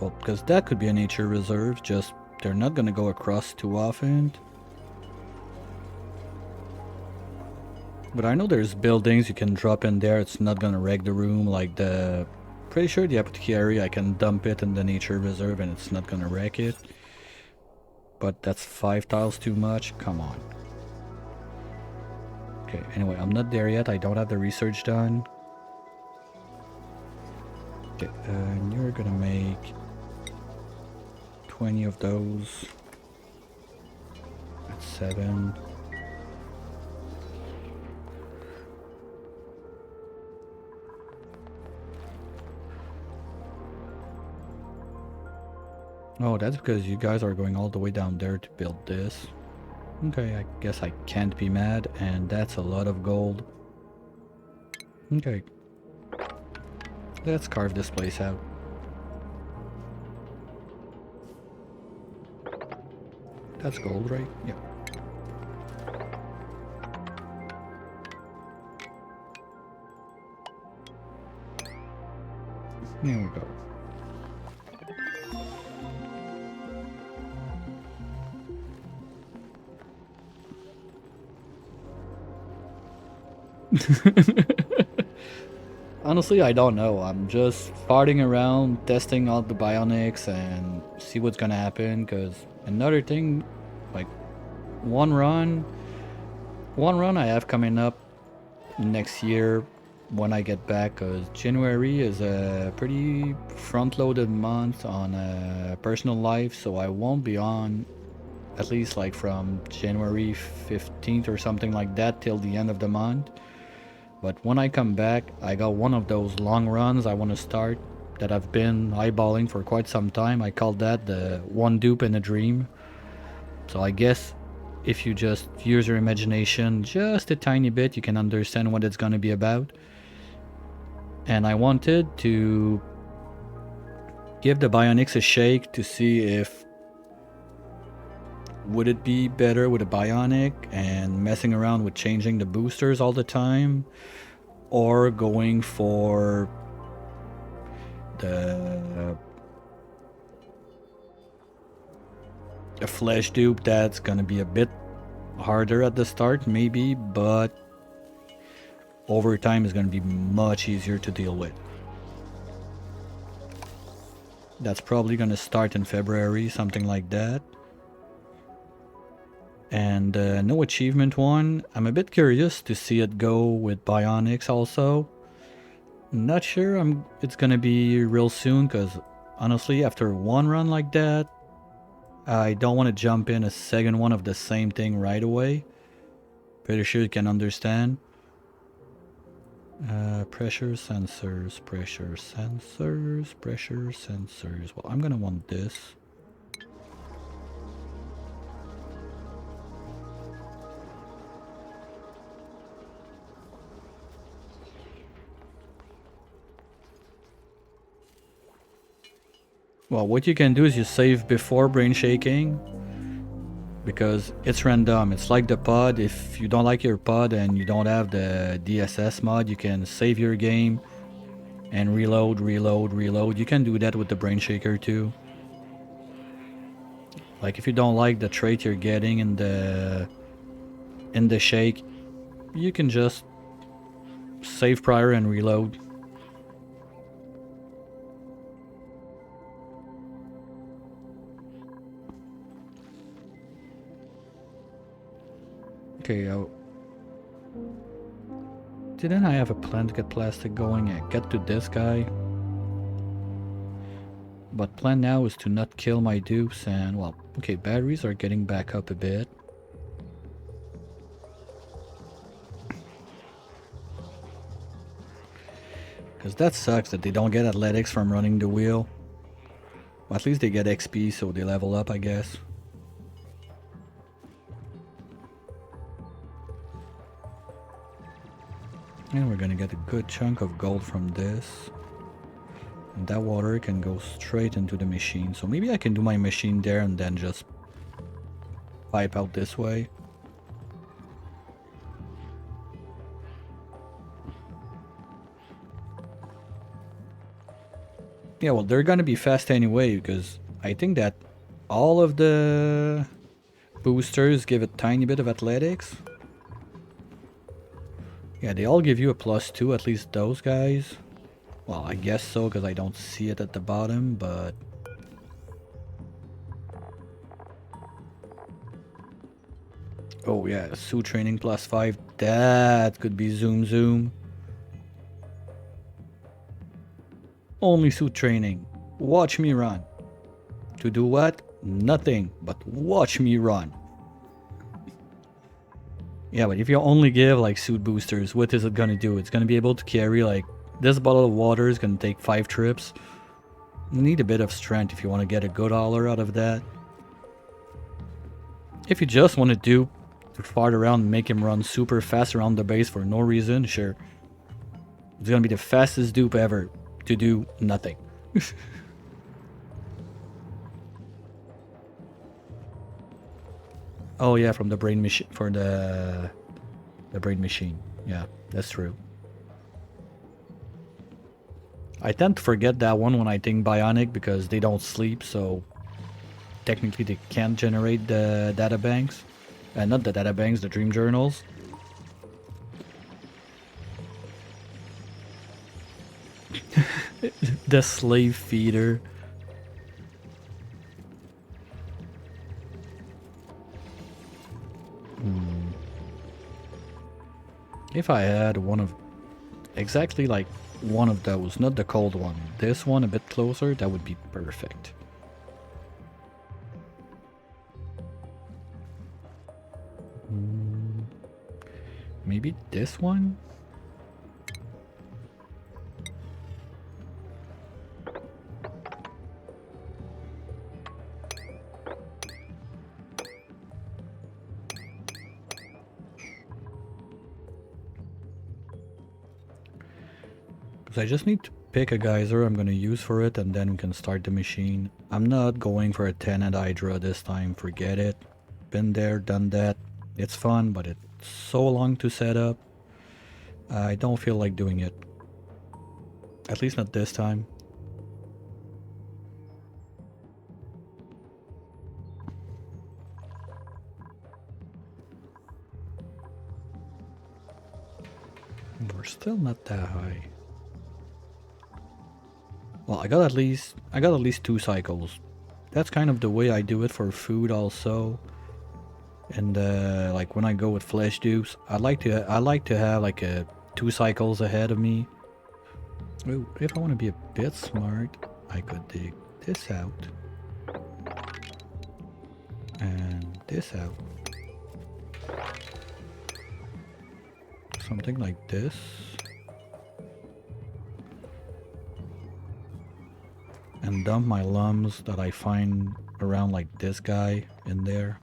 Well, because that could be a nature reserve, just they're not gonna go across too often. But I know there's buildings you can drop in there, it's not gonna wreck the room, like the... Pretty sure the apothecary, I can dump it in the nature reserve and it's not gonna wreck it. But that's 5 tiles too much, come on. Okay, anyway, I'm not there yet, I don't have the research done. Okay, and you're gonna make 20 of those. That's 7. Oh, that's because you guys are going all the way down there to build this. Okay, I guess I can't be mad, and that's a lot of gold. Okay. Let's carve this place out. That's gold, right? Yeah. There we go. Honestly, I don't know. I'm just farting around, testing out the bionics and see what's gonna happen. Because another thing, like one run I have coming up next year when I get back. Because January is a pretty front-loaded month on personal life, so I won't be on at least like from January 15th or something like that till the end of the month. But when I come back, I got one of those long runs I want to start that I've been eyeballing for quite some time. I call that the one dupe in a dream. So I guess if you just use your imagination just a tiny bit, you can understand what it's going to be about. And I wanted to give the bionics a shake to see if would it be better with a bionic and messing around with changing the boosters all the time, or going for a flesh dupe that's gonna be a bit harder at the start maybe, but over time is gonna be much easier to deal with. That's probably gonna start in February, something like that. And no achievement one. I'm a bit curious to see it go with bionics also. Not sure it's gonna be real soon, because honestly after one run like that, I don't want to jump in a second one of the same thing right away. Pretty sure you can understand. Pressure sensors. Well, I'm gonna want this. Well, what you can do is you save before brain shaking, because it's random. It's like the pod. If you don't like your pod and you don't have the DSS mod, you can save your game and reload. You can do that with the brain shaker too. Like if you don't like the trait you're getting in the shake, you can just save prior and reload. Okay, didn't I have a plan to get plastic going? Yeah, get to this guy. But plan now is to not kill my dupes and, well, okay, batteries are getting back up a bit. Because that sucks that they don't get athletics from running the wheel. Well, at least they get XP, so they level up, I guess. And we're gonna get a good chunk of gold from this. And that water can go straight into the machine. So maybe I can do my machine there and then just pipe out this way. Yeah, well, they're gonna be fast anyway because I think that all of the boosters give a tiny bit of athletics. Yeah, they all give you a +2, at least those guys. Well, I guess so because I don't see it at the bottom, but... Oh yeah, suit training +5. That could be zoom zoom. Only suit training. Watch me run. To do what? Nothing, but watch me run. Yeah, but if you only give like suit boosters, what is it gonna do? It's gonna be able to carry like this bottle of water is gonna take 5 trips. You need a bit of strength if you want to get a good dollar out of that. If you just want to do to fart around and make him run super fast around the base for no reason, sure. It's gonna be the fastest dupe ever to do nothing. Oh yeah, from the brain machine for the brain machine. Yeah, that's true. I tend to forget that one when I think bionic because they don't sleep, so technically they can't generate the data banks. Not the data banks, the dream journals. The slave feeder. If I had one of... Exactly like one of those, not the cold one. This one a bit closer, that would be perfect. Maybe this one? Because I just need to pick a geyser I'm going to use for it and then we can start the machine. I'm not going for a 10 Hydra this time, forget it. Been there, done that. It's fun, but it's so long to set up. I don't feel like doing it. At least not this time. We're still not that high. Well, I got at least 2 cycles. That's kind of the way I do it for food also. And like when I go with flesh dupes, I like to have like a 2 cycles ahead of me. Ooh, if I want to be a bit smart, I could dig this out. And this out. Something like this. And dump my lums that I find around like this guy in there.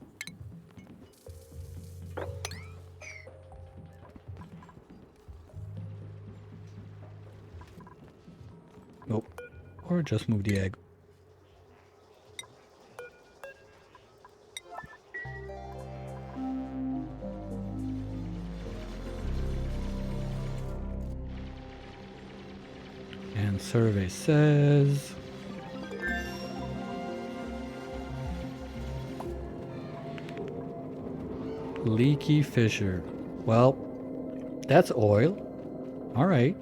Nope. Or just move the egg. And survey says... leaky fissure. Well, that's oil. Alright.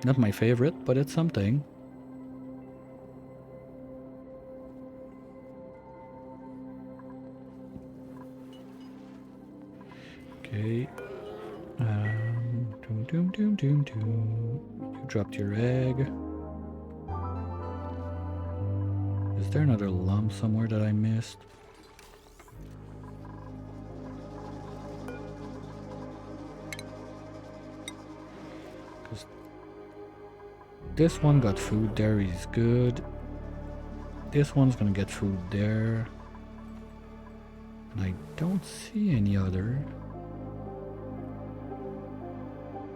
Not my favorite, but it's something. Okay. You dropped your egg. Is there another lump somewhere that I missed? This one got food there, he's good. This one's gonna get food there. And I don't see any other.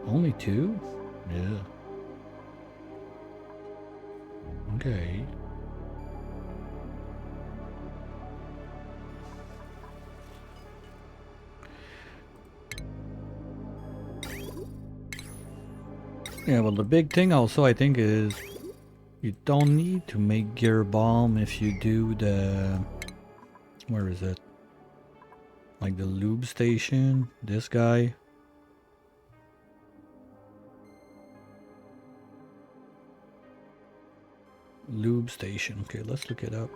Only 2? Yeah. Okay. Yeah, well the big thing also I think is You don't need to make gear bomb if you do the... Where is it? Like the lube station, this guy. Lube station, okay, let's look it up.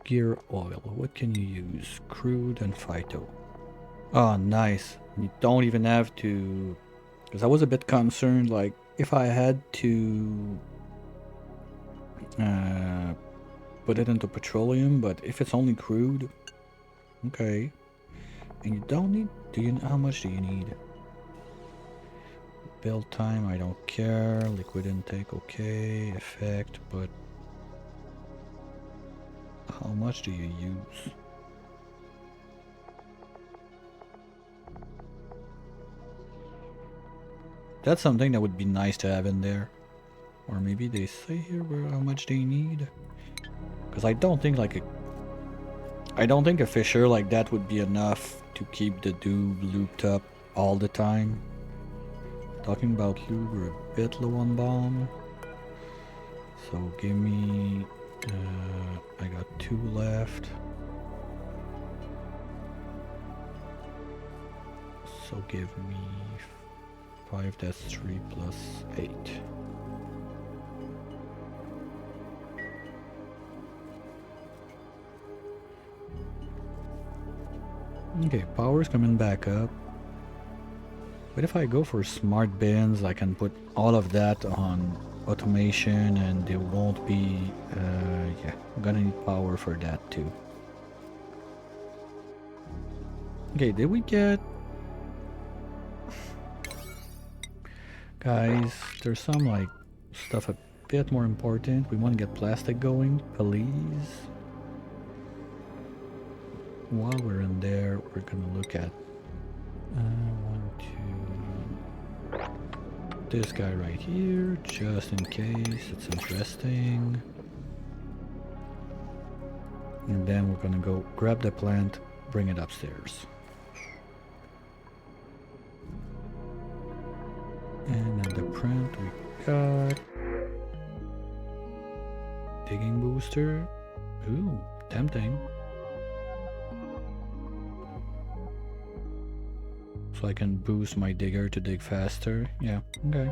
Gear oil, what can you use? Crude and phyto. Oh, nice. You don't even have to... Because I was a bit concerned, like, if I had to put it into petroleum, but if it's only crude, okay. And you don't need... how much do you need? Build time, I don't care. Liquid intake, okay. Effect, but... How much do you use? That's something that would be nice to have in there. Or maybe they say here how much they need. Because I don't think like I don't think a fisher like that would be enough to keep the dude looped up all the time. Talking about lube, we're a bit low on bomb. So give me... I got 2 left. So give me 5, that's 3 plus 8. Okay, power's coming back up. But if I go for smart bins, I can put all of that on automation and there won't be... yeah, I'm gonna need power for that too. Okay, did we get... Guys, there's some like stuff a bit more important. We want to get plastic going, please. While we're in there, we're gonna look at 1, 2, this guy right here, just in case it's interesting. And then we're gonna go grab the plant, bring it upstairs. And at the print we got digging booster. Ooh, tempting. So I can boost my digger to dig faster. Yeah, okay.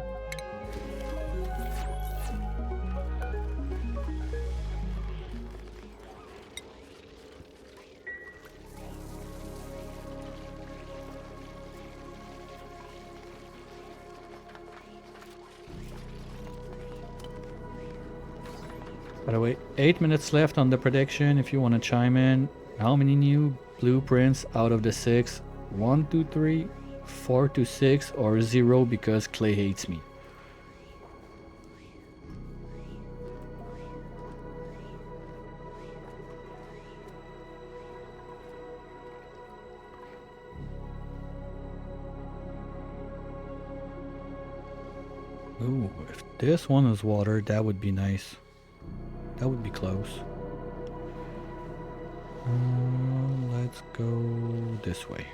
By the way, 8 minutes left on the prediction if you want to chime in. How many new blueprints out of the 6? 1, 2, 3, 4 to 6, or 0 because Clay hates me? Ooh, if this one is water, that would be nice. That would be close. Let's go this way.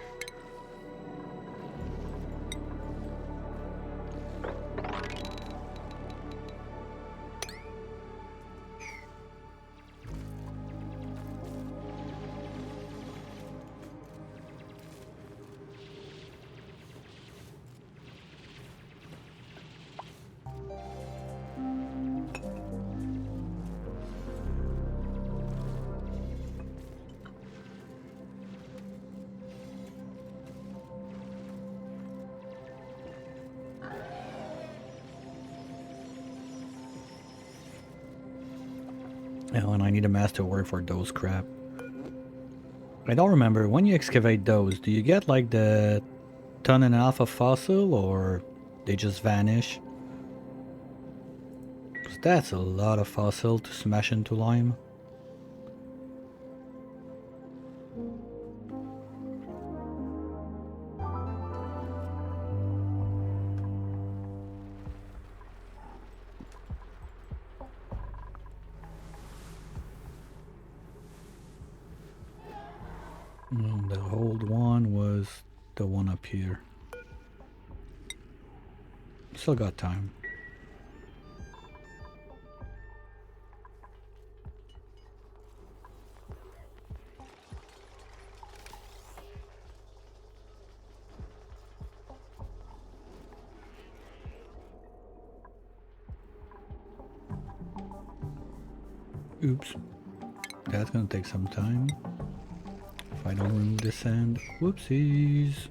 Oh, and I need a master work for those crap. I don't remember, when you excavate those, do you get like the 1.5 tons of fossil or they just vanish? 'Cause that's a lot of fossil to smash into lime. The old one was the one up here. Still got time. Oops. That's gonna take some time. If I don't remove the sand. Whoopsies.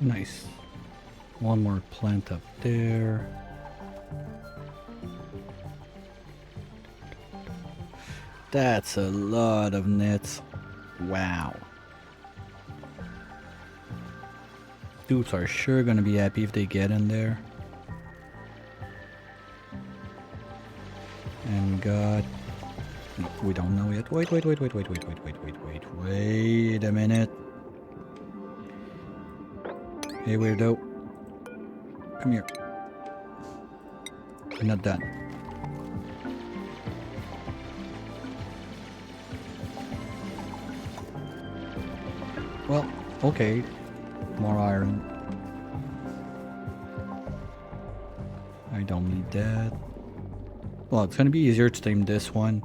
Nice. One more plant up there. That's a lot of nets. Wow. Dudes are sure gonna be happy if they get in there. And we got... No, we don't know yet. Wait a minute. Hey, weirdo. Come here. I'm not done. Well, okay. More iron. I don't need that. Well, it's gonna be easier to tame this one.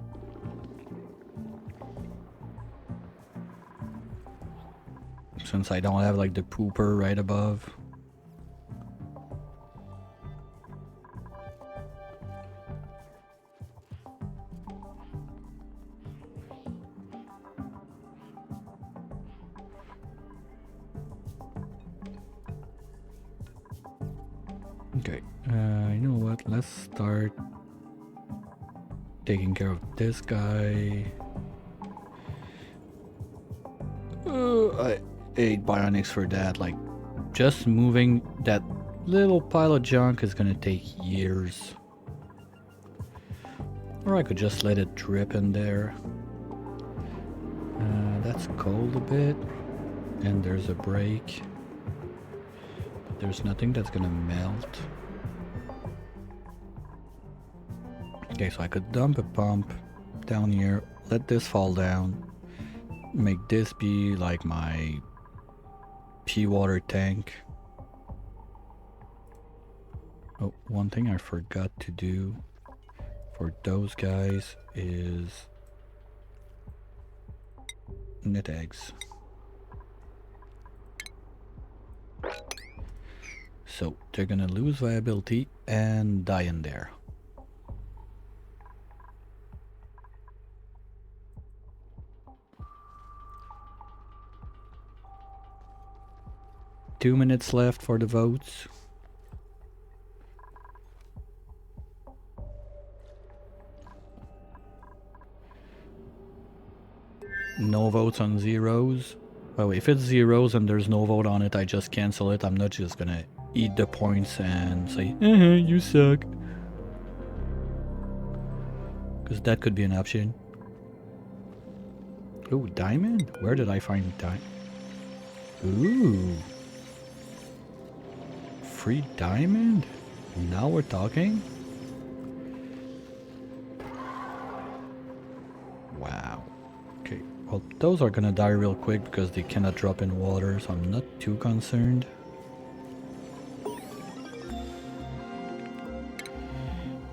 Since I don't have like the pooper right above. Okay, you know what? Let's start taking care of this guy. I ate bionics for that. Like, just moving that little pile of junk is gonna take years. Or I could just let it drip in there. That's cold a bit. And there's a break. But there's nothing that's gonna melt. Okay, so I could dump a pump down here, let this fall down, make this be like my pea water tank. Oh, one thing I forgot to do for those guys is net eggs. So they're gonna lose viability and die in there. Two minutes left for the votes. No votes on zeros. Well, if it's zeros and there's no vote on it, I just cancel it. I'm not just gonna eat the points and say, you suck. Because that could be an option. Ooh, diamond? Where did I find diamond? Ooh. Free diamond? Now we're talking? Wow. Okay, well, those are gonna die real quick because they cannot drop in water, so I'm not too concerned.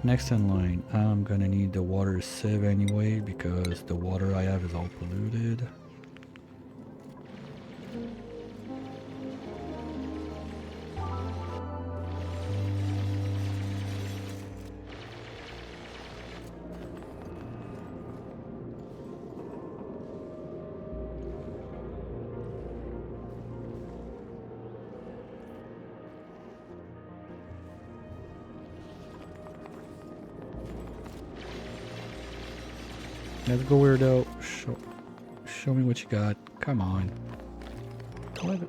Next in line, I'm gonna need the water sieve anyway because the water I have is all polluted. Let's go, weirdo. Show me what you got. Come on. What?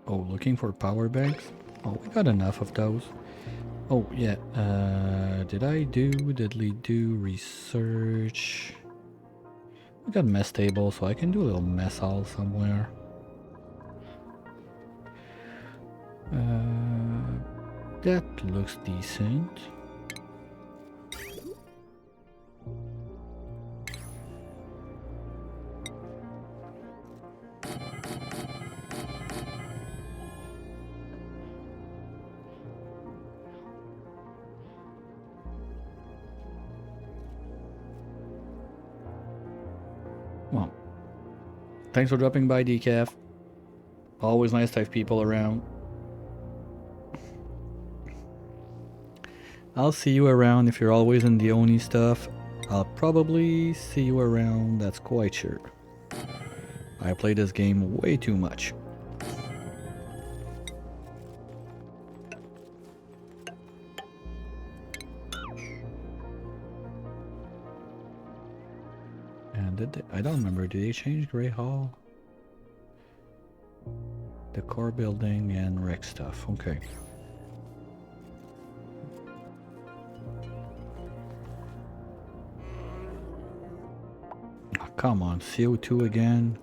Oh, looking for power banks? Oh, we got enough of those. Oh, yeah. Diddly do research? We got mess table, so I can do a little mess hall somewhere. That looks decent. Well, thanks for dropping by, Decaf. Always nice to have people around. I'll see you around if you're always in the Oni stuff. I'll probably see you around, that's quite sure. I play this game way too much. And I don't remember, did they change Grey Hall? The core building and rec stuff, okay. Oh, come on, CO2 again.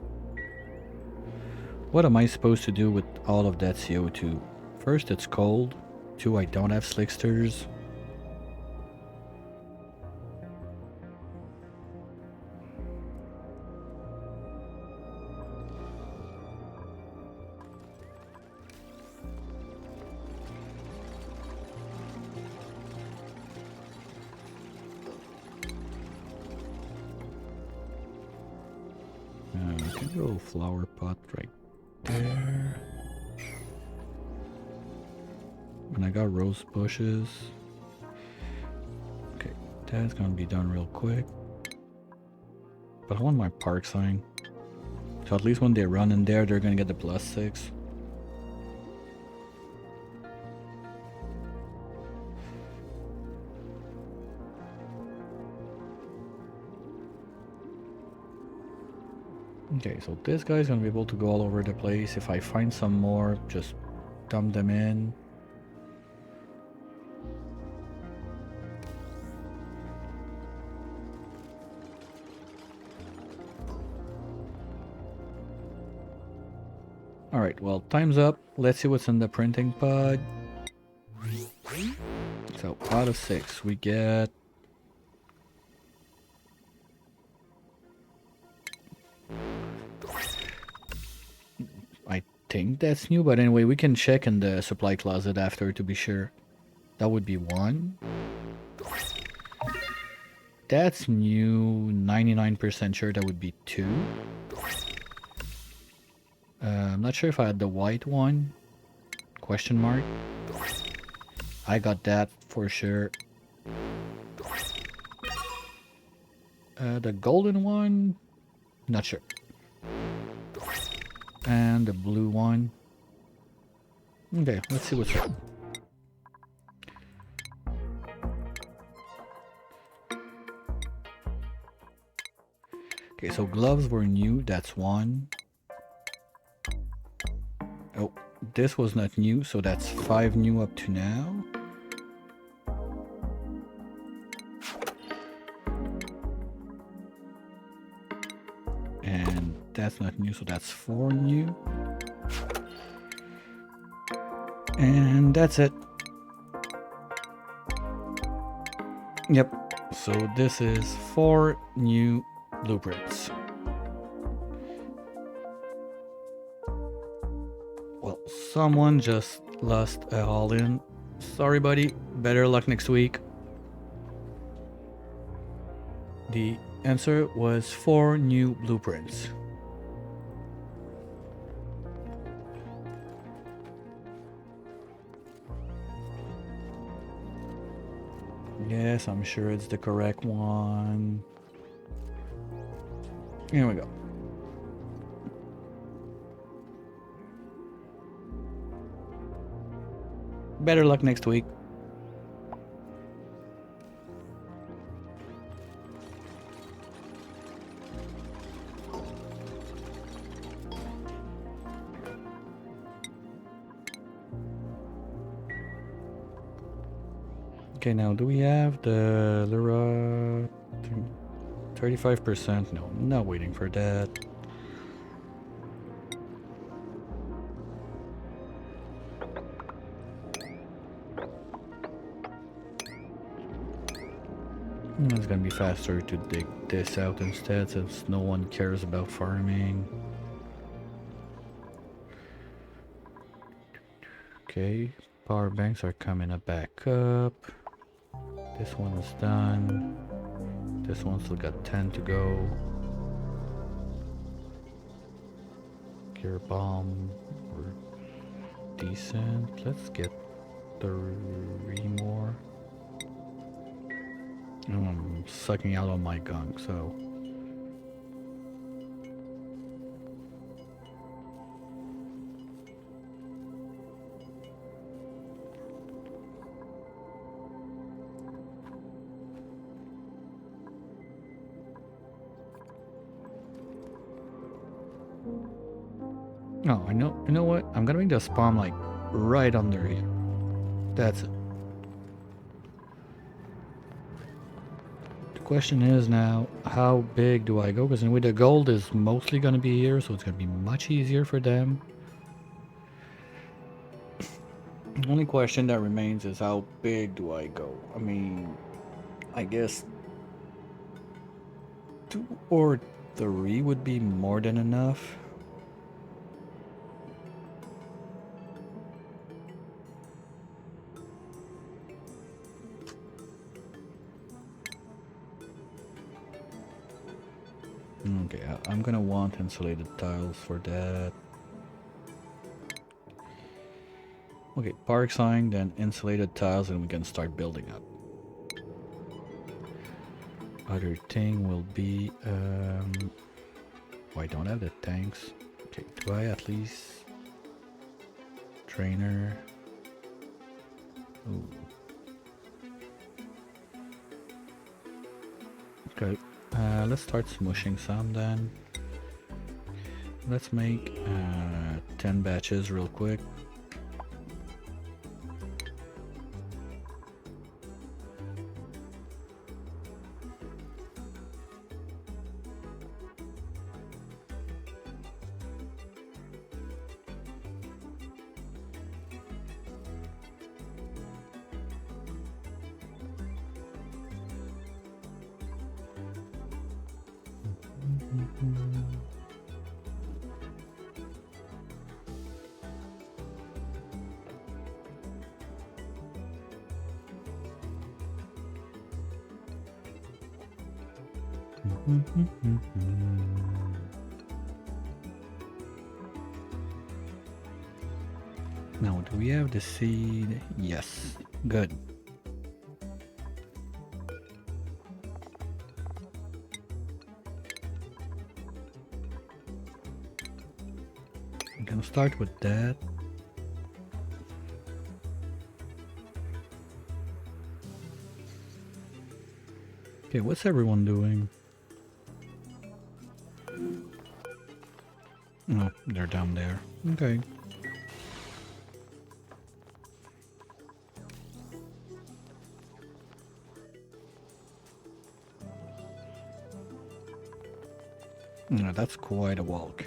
What am I supposed to do with all of that CO2? First, it's cold. Two, I don't have slicksters. I can go flower pot right there. And I got rose bushes. Okay, that's gonna be done real quick. But I want my park sign. So at least when they run in there, they're gonna get the +6. Okay, so this guy's gonna be able to go all over the place. If I find some more, just dump them in. Alright, well, time's up. Let's see what's in the printing pod. So, out of 6, we get... I think that's new, but anyway, we can check in the supply closet after to be sure. That would be 1. That's new, 99% sure that would be 2. I'm not sure if I had the white one. Question mark. I got that for sure. The golden one, not sure. And the blue one. Okay, let's see what's up. Okay, so gloves were new, that's 1. Oh, this was not new, so that's 5 new up to now. And that's not new, so that's 4 new. And that's it. Yep, so this is 4 new blueprints. Well, someone just lost a haul-in. Sorry, buddy. Better luck next week. The answer was 4 new blueprints. Yes, I'm sure it's the correct one. Here we go. Better luck next week. Okay, now do we have the Lura 35%? No, I'm not waiting for that. It's gonna be faster to dig this out instead, since no one cares about farming. Okay, power banks are coming back up. This one is done. This one still got 10 to go. Gear bomb, we're decent. Let's get 3 more. I'm sucking out on my gunk, so. Oh, I know. You know what? I'm gonna make the spawn like right under here. That's it. The question is now, how big do I go? Because anyway, the gold is mostly gonna be here, so it's gonna be much easier for them. The only question that remains is how big do I go? I mean, I guess 2 or 3 would be more than enough. Okay, I'm gonna want insulated tiles for that. Okay, park sign, then insulated tiles, and we can start building up. Other thing will be, oh, I don't have the tanks. Okay, do I at least trainer? Ooh. Okay, let's start smushing some then. Let's make 10 batches real quick. Now, do we have the seed? Yes. Good. I'm gonna start with that. Okay, what's everyone doing? Oh, they're down there. Okay. Yeah, that's quite a walk.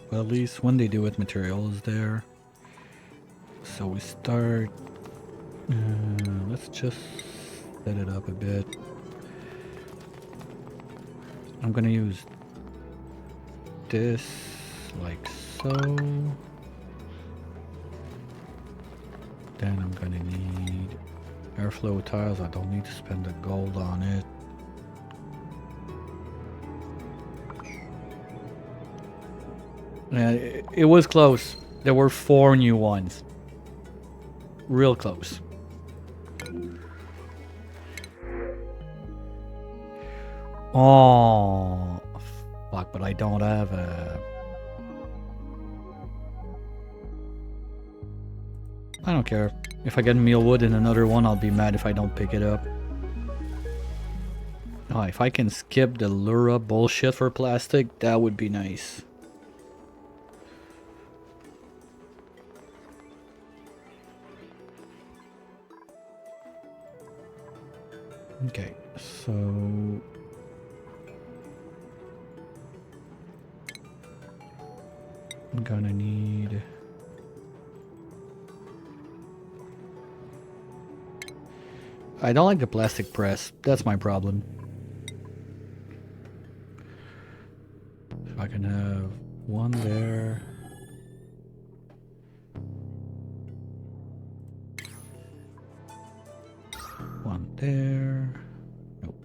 Well, at least when they do it, material is there. So we start... let's just set it up a bit. I'm gonna use this like so. Then I'm gonna need airflow tiles. I don't need to spend the gold on it. Yeah, it was close. There were 4 new ones. Real close. Oh, fuck, but I don't have a... I don't care. If I get mealwood in another one, I'll be mad if I don't pick it up. Oh, if I can skip the Lura bullshit for plastic, that would be nice. Okay, so I'm gonna need I don't like the plastic press. That's my problem. So I can have one there. One there. Nope.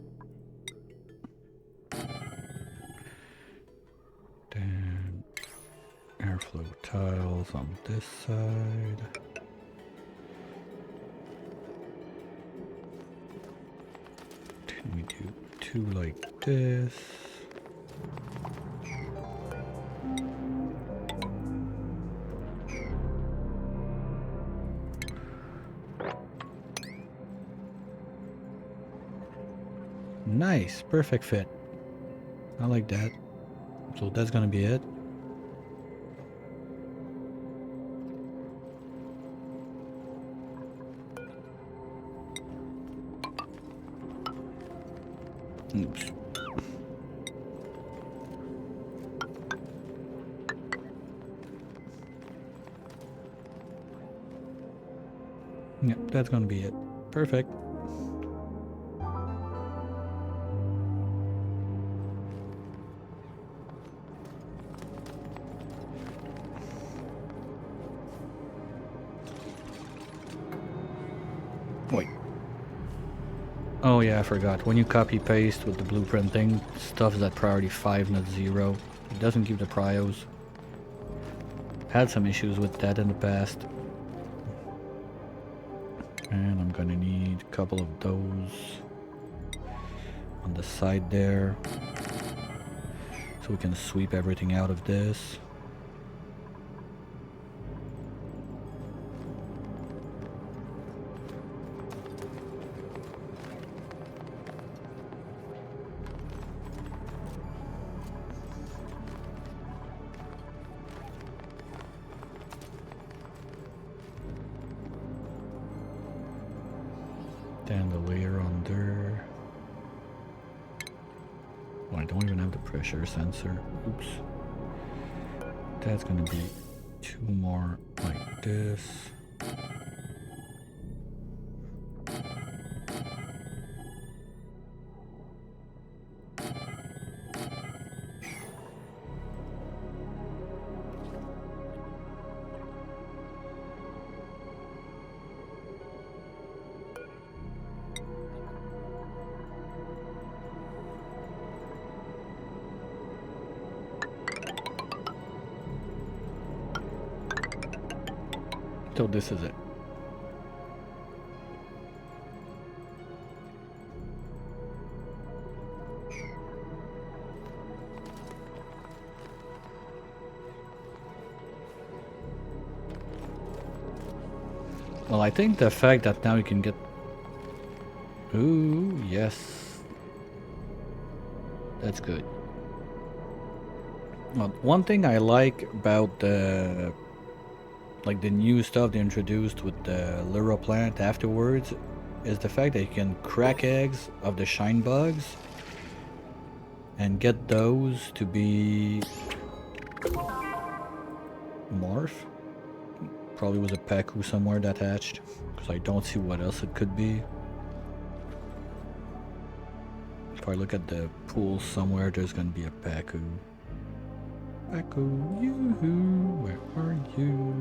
Then airflow tiles on this side. Can we do two like this? Nice, perfect fit. I like that. So that's gonna be it. Oops. Yep, that's gonna be it. Perfect. Wait. Oh yeah, I forgot. When you copy paste with the blueprint thing, stuff is at priority 5, not 0. It doesn't keep the prios. Had some issues with that in the past. And I'm gonna need a couple of those on the side there. So we can sweep everything out of this. Then the layer under. Oh, I don't even have the pressure sensor. Oops. That's gonna be 2 more like this. So this is it. Well, I think the fact that now you can get... Ooh, yes. That's good. Well, one thing I like about the... like the new stuff they introduced with the Luro plant afterwards is the fact that you can crack eggs of the shine bugs and get those to be morph. Probably was a Paku somewhere that hatched, because I don't see what else it could be. If I look at the pool somewhere, there's gonna be a Paku. Paku, yoo-hoo, where are you?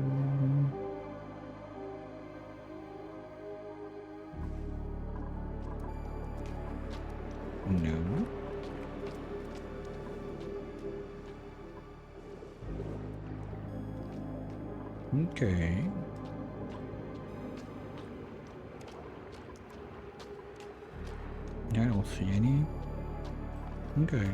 No. Okay. I don't see any. Okay.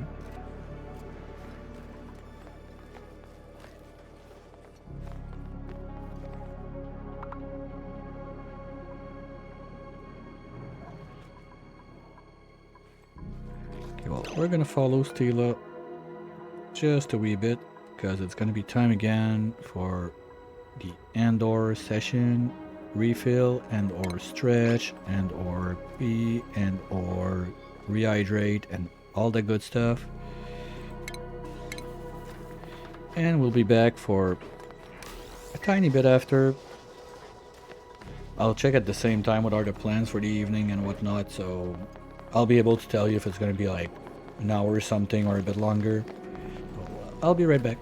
Okay, well, we're gonna follow Stila just a wee bit, because it's gonna be time again for the and/or session refill and/or stretch and/or B and/or rehydrate, and all the good stuff. And we'll be back for a tiny bit after. I'll check at the same time what are the plans for the evening and whatnot, so I'll be able to tell you if it's going to be like an hour or something or a bit longer. I'll be right back.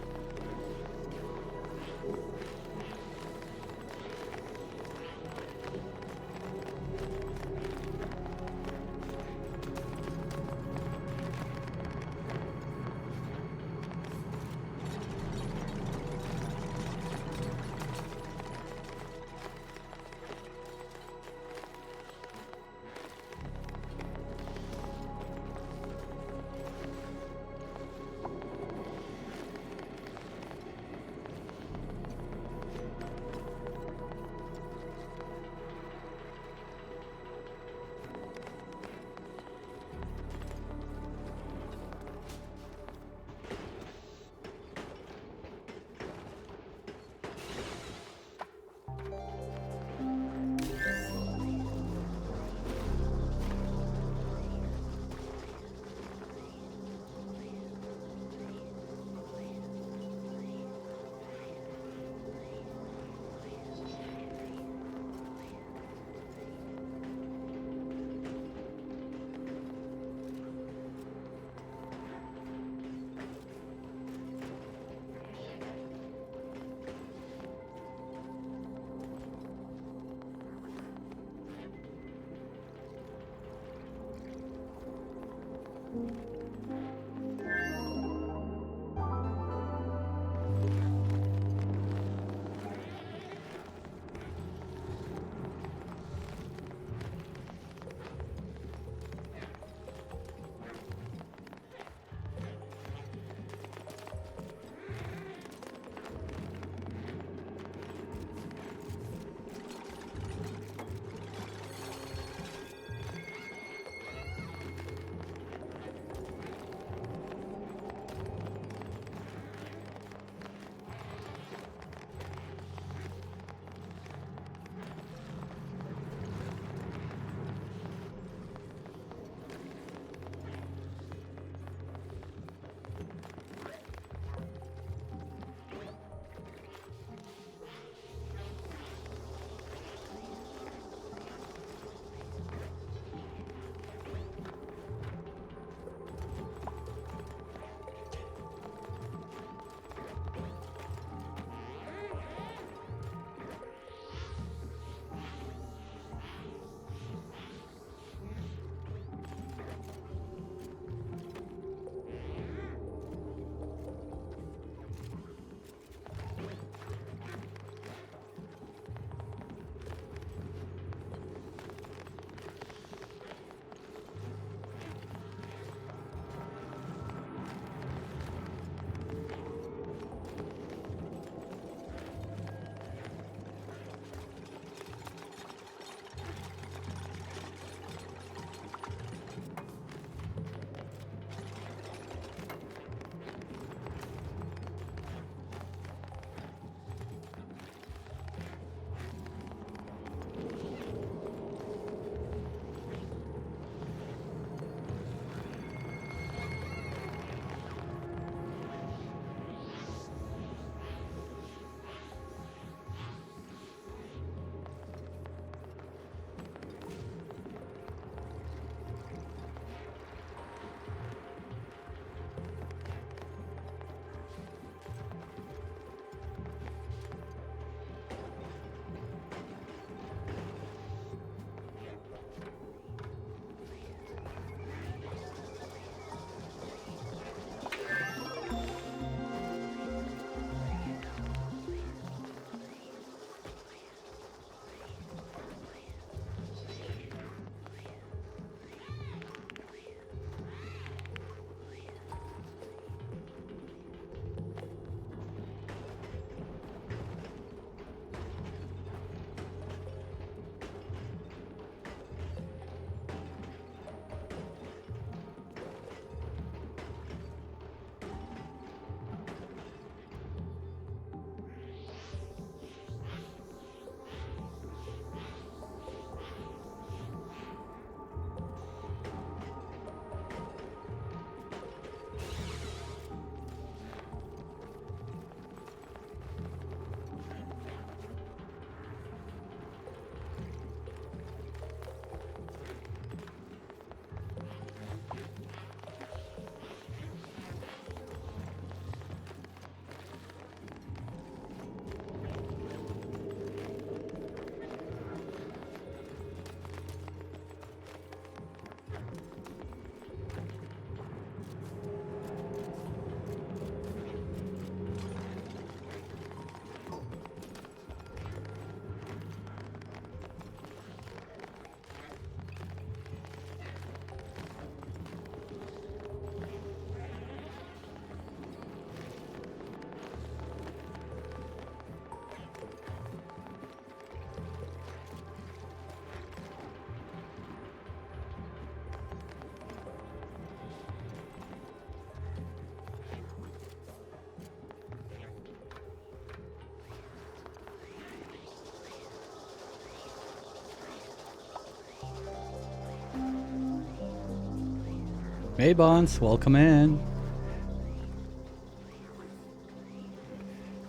Hey Bonds, welcome in.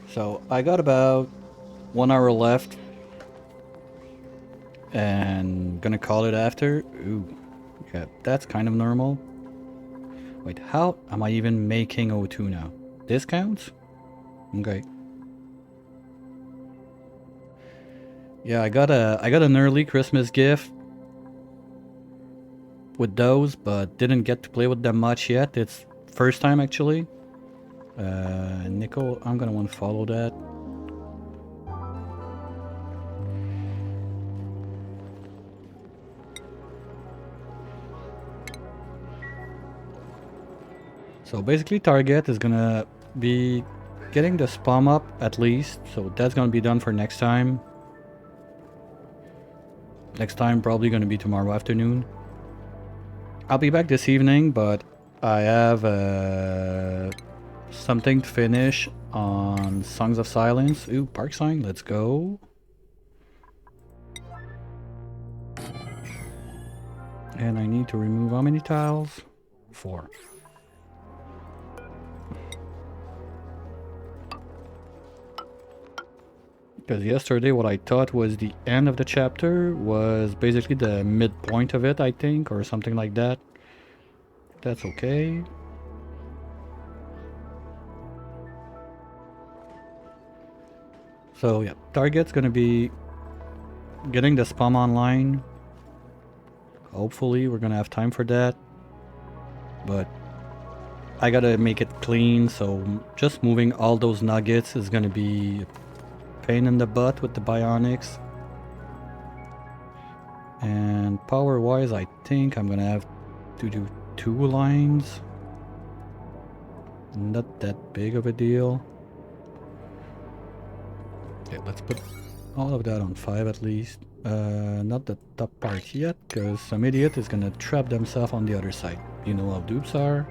So I got about 1 hour left and gonna call it after. Ooh, yeah, that's kind of normal. Wait, how am I even making O2 now? This counts? Okay. Yeah, I got an early Christmas gift with those, but didn't get to play with them much yet. It's first time actually. Nickel, I'm gonna want to follow that. So basically target is gonna be getting the spam up at least, so that's gonna be done for next time. Next time probably gonna be tomorrow afternoon. I'll be back this evening, but I have something to finish on Songs of Silence. Ooh, park sign, let's go. And I need to remove how many tiles? 4. Because yesterday what I thought was the end of the chapter was basically the midpoint of it, I think, or something like that. That's okay. So yeah, target's gonna be getting the spam online. Hopefully we're gonna have time for that. But I gotta make it clean, so just moving all those nuggets is gonna be a pain in the butt with the bionics. And power wise, I think I'm gonna have to do 2 lines. Not that big of a deal. Okay, let's put all of that on 5 at least. Not the top part yet, because some idiot is gonna trap themselves on the other side. You know how dupes are.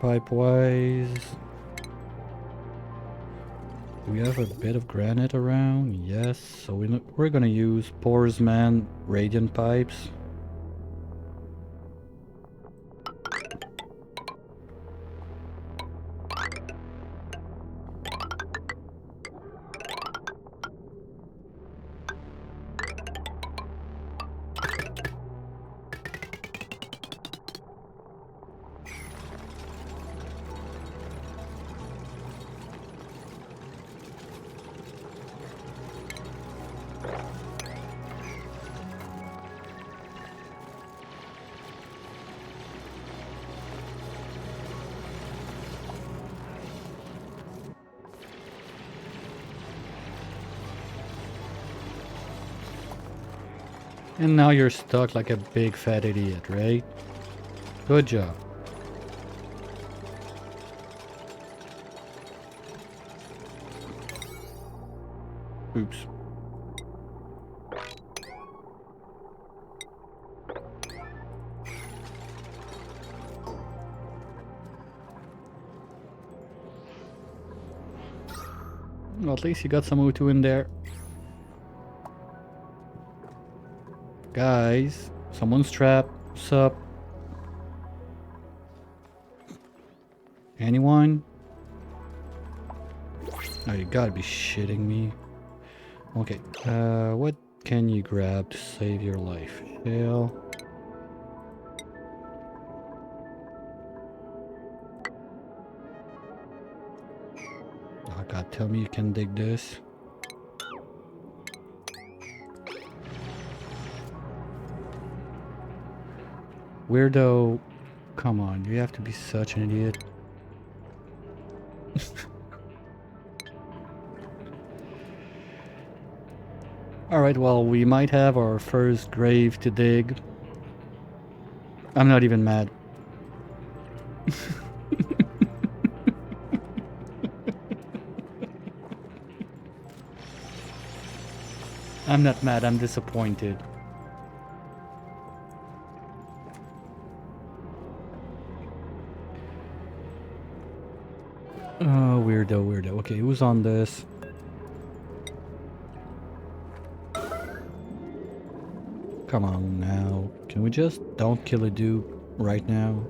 Pipe-wise, we have a bit of granite around, yes. So we're gonna use Porsman radiant pipes. And now you're stuck like a big fat idiot, right? Good job. Oops. Well, at least you got some O2 in there. Guys, someone's trapped. What's up? Anyone? Oh, you gotta be shitting me. Okay, what can you grab to save your life? Shell. Oh god, tell me you can dig this. Weirdo, come on, you have to be such an idiot. Alright, well, we might have our first grave to dig. I'm not even mad. I'm not mad, I'm disappointed. Oh, weirdo. Okay, who's on this? Come on now. Can we just don't kill a dude right now?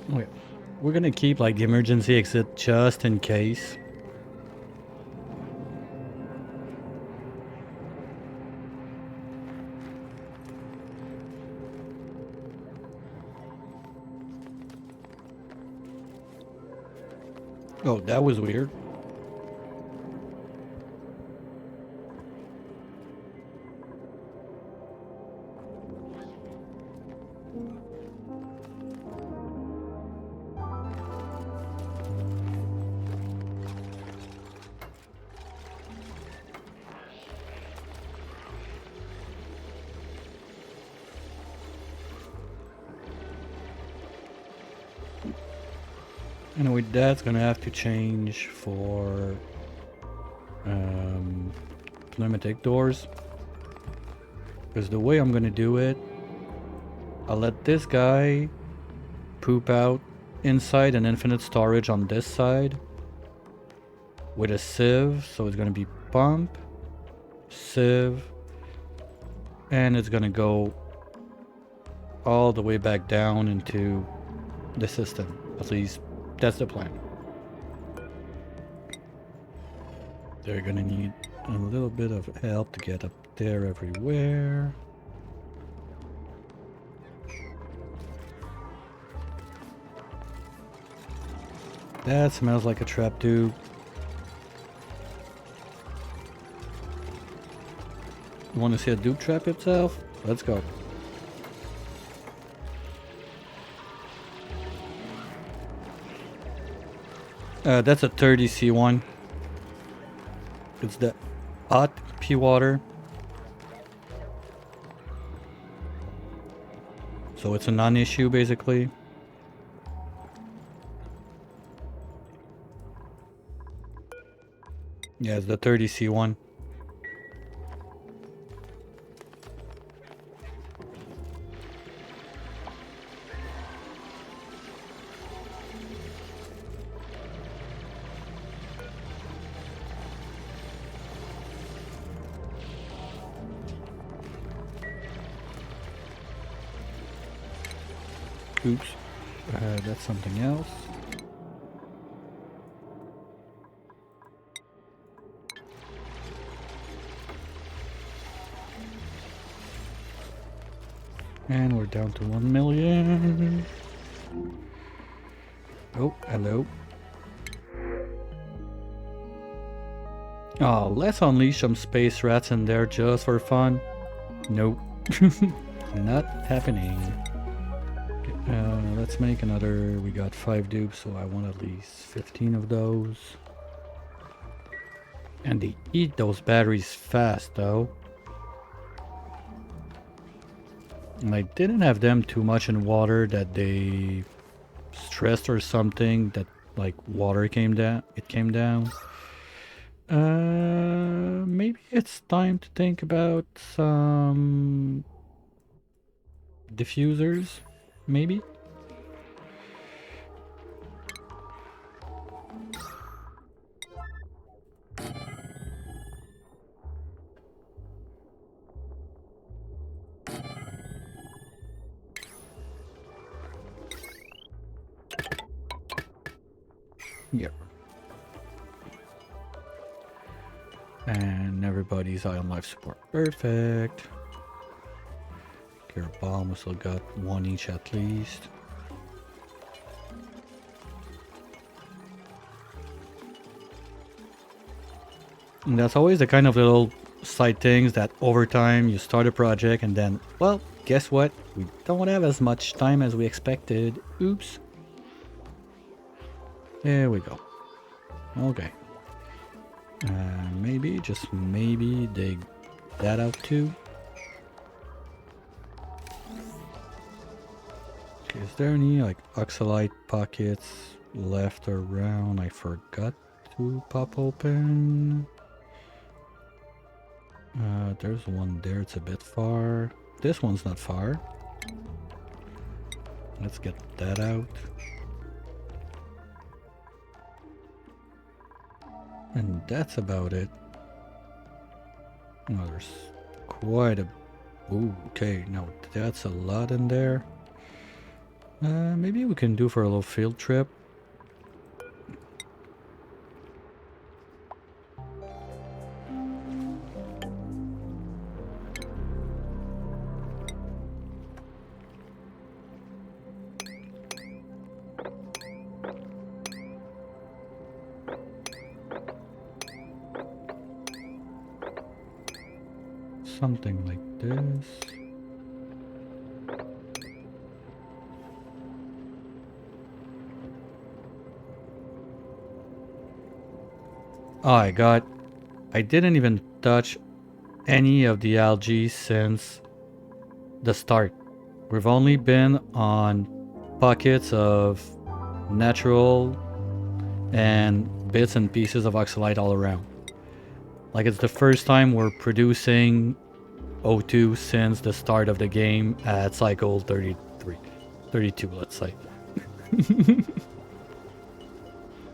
Wait, we're gonna keep like the emergency exit just in case. Oh, that was weird. Anyway, that's gonna have to change for pneumatic doors. Because the way I'm gonna do it, I'll let this guy poop out inside an infinite storage on this side with a sieve. So it's gonna be pump, sieve, and it's gonna go all the way back down into the system. At least that's the plan. They're gonna need a little bit of help to get up there everywhere. That smells like a trap tube. You want to see a dupe trap itself? Let's go. That's a 30C1. It's the hot pea water. So it's a non-issue basically. Yeah, it's the 30C1. Oops, that's something else. And we're down to 1 million. Oh, hello. Oh, let's unleash some space rats in there just for fun. Nope. Not happening. Let's make another. We got 5 dupes, so I want at least 15 of those. And they eat those batteries fast though. And I didn't have them too much in water that they stressed or something that like water came down. It came down. Maybe it's time to think about some diffusers, maybe. Yep. And everybody's ion life support. Perfect. Your bomb still got 1 each at least. And that's always the kind of little side things that over time you start a project and then, well, guess what? We don't have as much time as we expected. Oops. There we go. Okay. Maybe, just maybe, dig that out too. Okay, is there any like oxalite pockets? left around I forgot to pop open. There's one there, it's a bit far. This one's not far. Let's get that out. And that's about it. Oh, there's quite a... Ooh, okay, no, that's a lot in there. Maybe we can do for a little field trip. Something like this. Oh, I didn't even touch any of the algae since the start. We've only been on pockets of natural and bits and pieces of oxalite all around. Like, it's the first time we're producing O2 since the start of the game at cycle 32, let's say.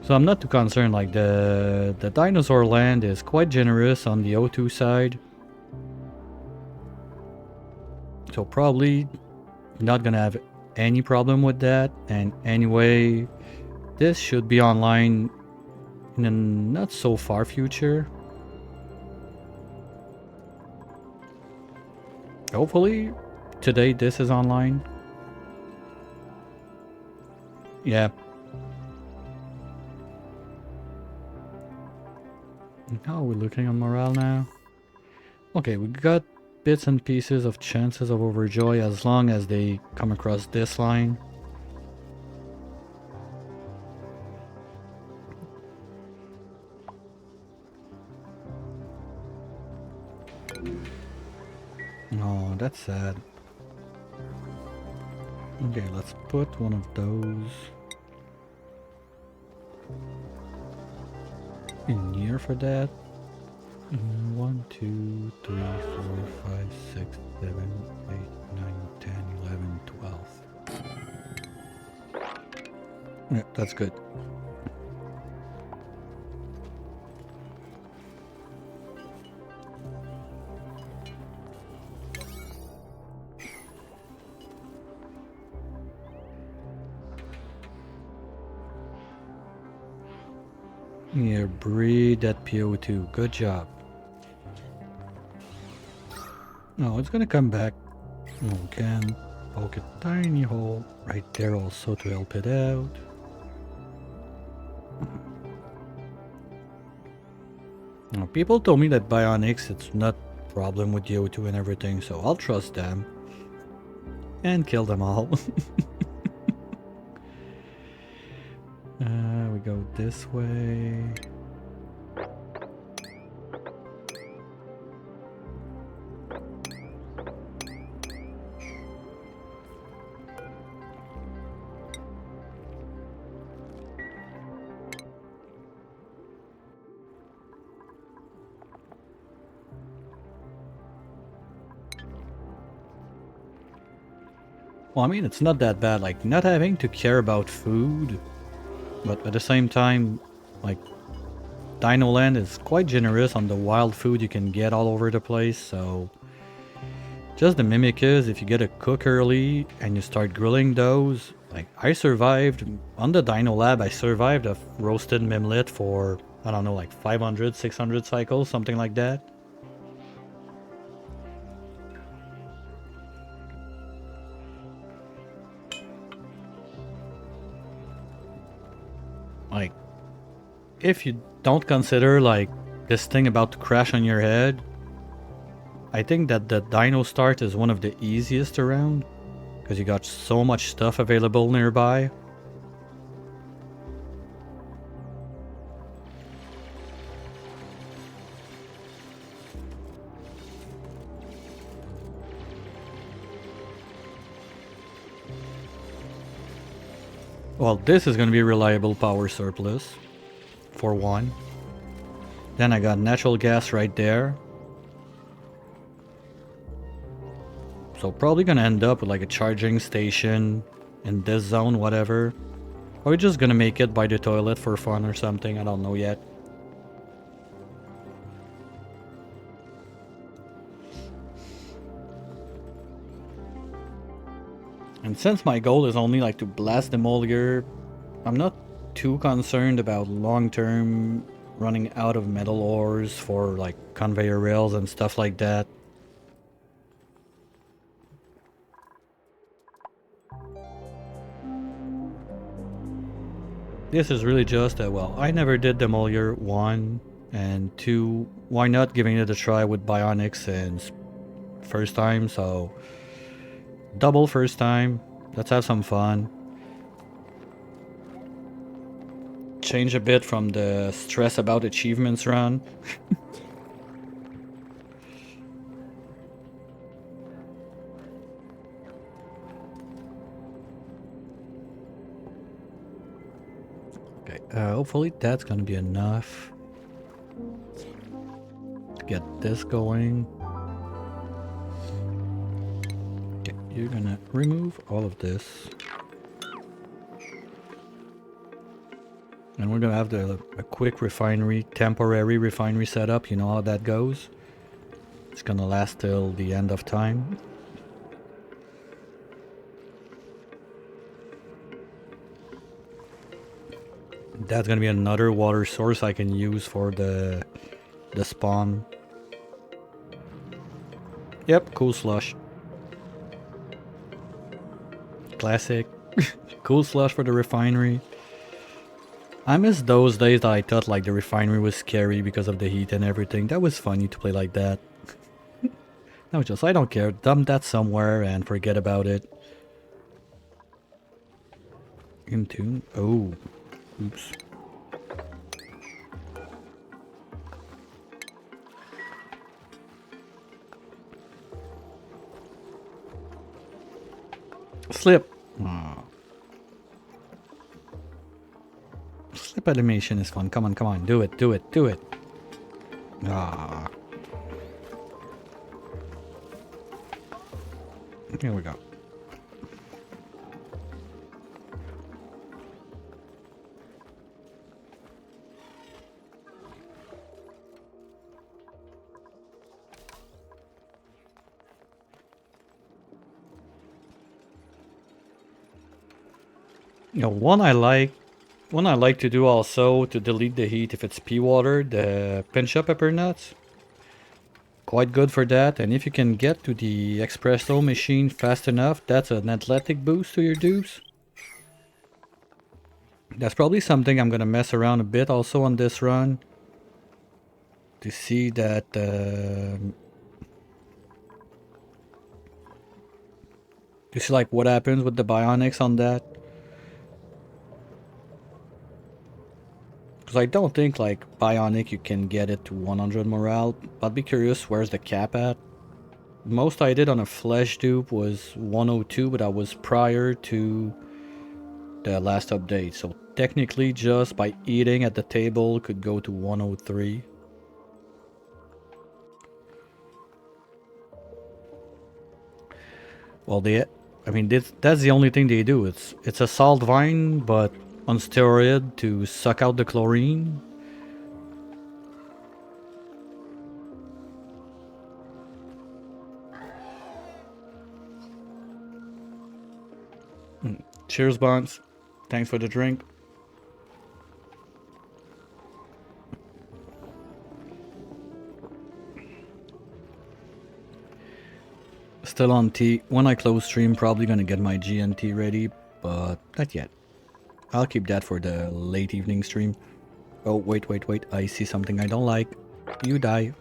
So I'm not too concerned. Like, the dinosaur land is quite generous on the O2 side. So probably not gonna have any problem with that. And anyway, this should be online in a not so far future. Hopefully today this is online. Yeah. How are we looking on morale now? Okay, we got bits and pieces of chances of overjoy as long as they come across this line. Oh, that's sad. Okay, let's put one of those in here for that. 1, 2, 3, 4, 5, 6, 7, 8, 9, 10, 11, 12. Yeah, that's good. Yeah, breed that PO2. Good job. No, it's gonna come back. Again, poke a tiny hole right there also to help it out. Now, people told me that bionics, it's not a problem with the O2 and everything, so I'll trust them. And kill them all. We go this way. Well, I mean, it's not that bad, like, not having to care about food, but at the same time, like, Dino Land is quite generous on the wild food you can get all over the place, so... Just the mimickers, if you get a cook early and you start grilling those, like, I survived, on the Dino Lab, I survived a roasted mimlet for, I don't know, like 500, 600 cycles, something like that. Like, if you don't consider, like, this thing about to crash on your head, I think that the Dino Start is one of the easiest around, because you got so much stuff available nearby. Well, this is gonna be reliable power surplus, for one. Then I got natural gas right there. So probably gonna end up with like a charging station in this zone, whatever. Or we're just gonna make it by the toilet for fun or something, I don't know yet. And since my goal is only like to blast the demolior, I'm not too concerned about long-term running out of metal ores for like conveyor rails and stuff like that. This is really just a, well, I never did demolior 1, and 2, why not giving it a try with bionics and first time, so double first time, let's have some fun. Change a bit from the stress about achievements run. Okay, hopefully that's gonna be enough to get this going. Okay, you're gonna remove all of this. And we're gonna have a quick refinery, temporary refinery setup, you know how that goes. It's gonna last till the end of time. That's gonna be another water source I can use for the spawn. Yep, cool slush. Classic. Cool slush for the refinery. I miss those days that I thought like the refinery was scary because of the heat and everything. That was funny to play like that. No, just I don't care. Dump that somewhere and forget about it. Into oh, oops. Slip. Aww. Slip animation is fun. Come on, come on. Do it, do it, do it. Ah. Here we go. You know, one I like to do also to delete the heat if it's pea water, the pinch up pepper nuts. Quite good for that, and if you can get to the espresso machine fast enough, that's an athletic boost to your dupes. That's probably something I'm gonna mess around a bit also on this run. To see that to see like what happens with the bionics on that. Because I don't think like bionic you can get it to 100 morale. I'd be curious where's the cap at. Most I did on a flesh dupe was 102, but that was prior to the last update. So technically just by eating at the table could go to 103. Well, I mean, that's the only thing they do. It's a salt vine, but on steroid to suck out the chlorine. Cheers, Bonds. Thanks for the drink. Still on tea. When I close stream, probably gonna get my GNT ready, but not yet. I'll keep that for the late evening stream. Oh, wait, wait, wait. I see something I don't like. You die.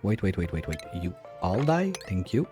Wait, wait, wait, wait, wait. You all die? Thank you.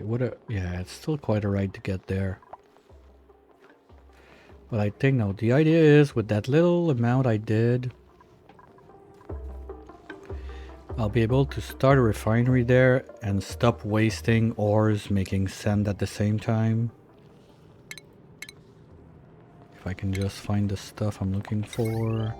It would, yeah, it's still quite a ride to get there. But I think, no, the idea is with that little amount I did, I'll be able to start a refinery there and stop wasting ores making sand at the same time. If I can just find the stuff I'm looking for.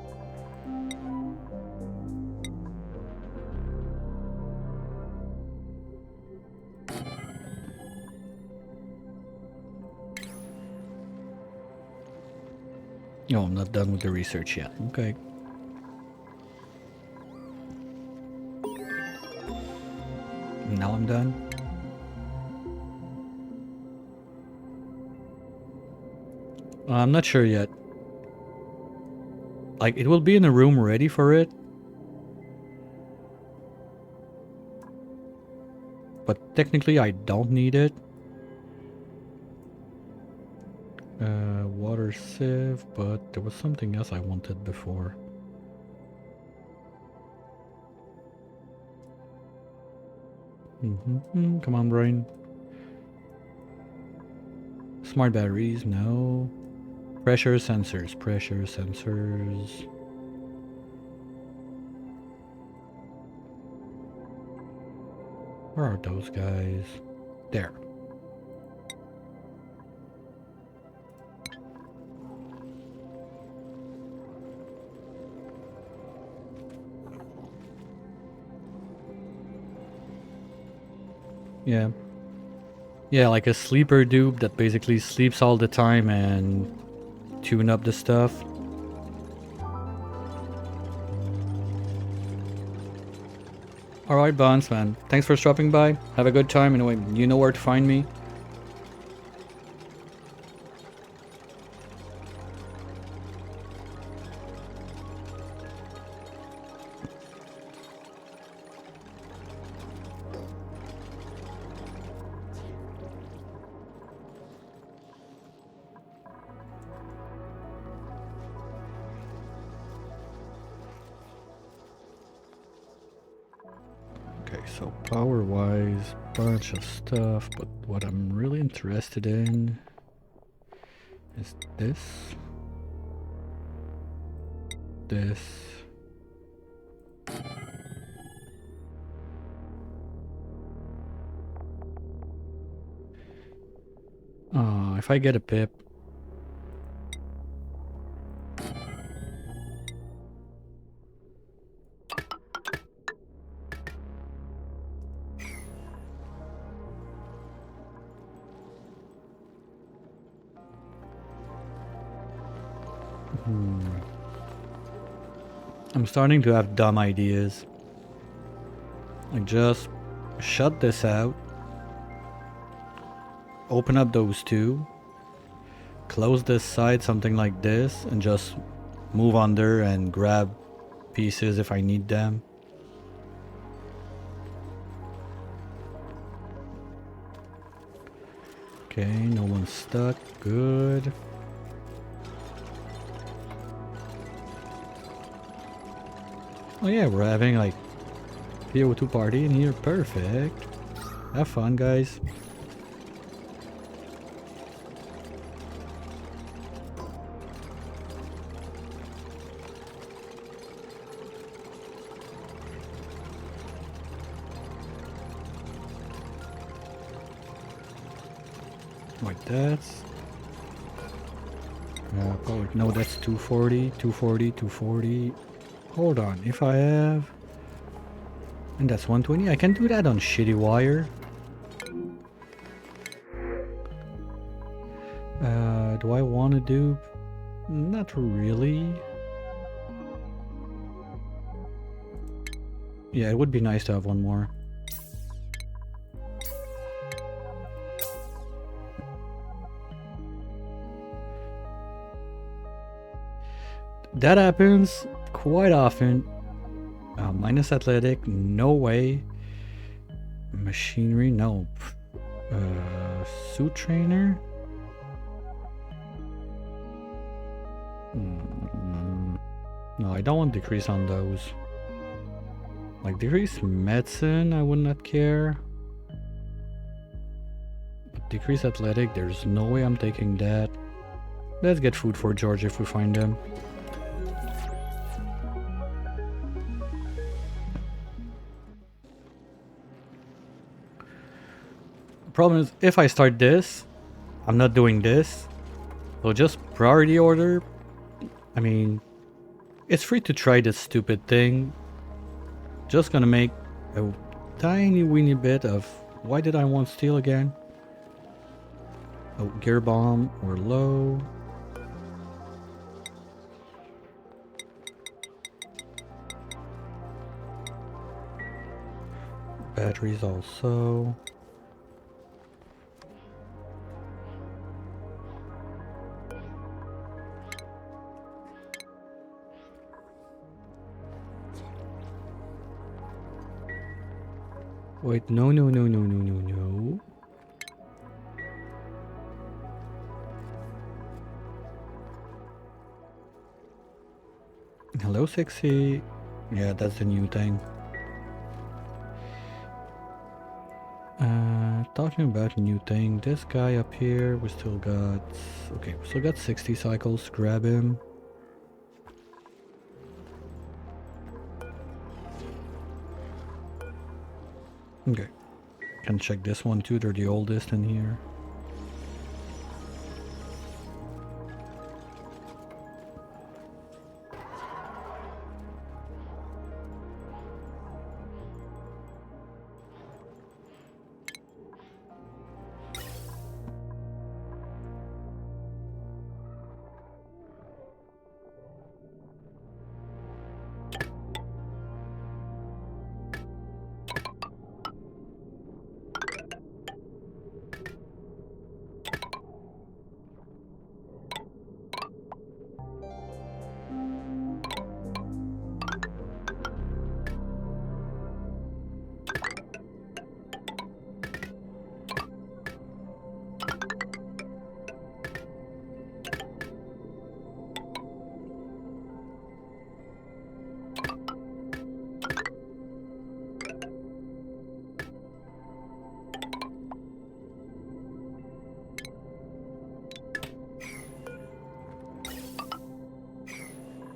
No, I'm not done with the research yet. Okay. Now I'm done. I'm not sure yet. Like, it will be in a room ready for it. But technically I don't need it. Water sieve, but there was something else I wanted before. Come on, brain. Smart batteries, no. Pressure sensors, pressure sensors. Where are those guys? There. Yeah. Yeah, like a sleeper dupe that basically sleeps all the time and tune up the stuff. Alright, Bonds, man. Thanks for stopping by. Have a good time. Anyway, you know where to find me. Okay, so power-wise, bunch of stuff, but what I'm really interested in is this. This. If I get a pip. I'm starting to have dumb ideas. Like, just shut this out. Open up those two. Close this side, something like this, and just move under and grab pieces if I need them. Okay, no one's stuck. Good. Oh yeah, we're having like PO2 party in here. Perfect. Have fun, guys. Like that's... oh, no, that's 240, 240, 240. Hold on, if I have... And that's 120. I can do that on shitty wire. Do I want to do... Not really. Yeah, it would be nice to have one more. That happens quite often. Minus athletic, no way. Machinery, no. Suit trainer? No, I don't want decrease on those. Like decrease medicine, I would not care. Decrease athletic, there's no way I'm taking that. Let's get food for George if we find him. Problem is, if I start this, I'm not doing this. So just priority order. I mean, it's free to try this stupid thing. Just gonna make a tiny weeny bit of... Why did I want steel again? Oh, gear bomb, we're low. Batteries also. Wait, no. Hello, sexy. Yeah, that's the new thing. Talking about a new thing, this guy up here, we still got... Okay, we still got 60 cycles, grab him. Okay, can check this one too, they're the oldest in here.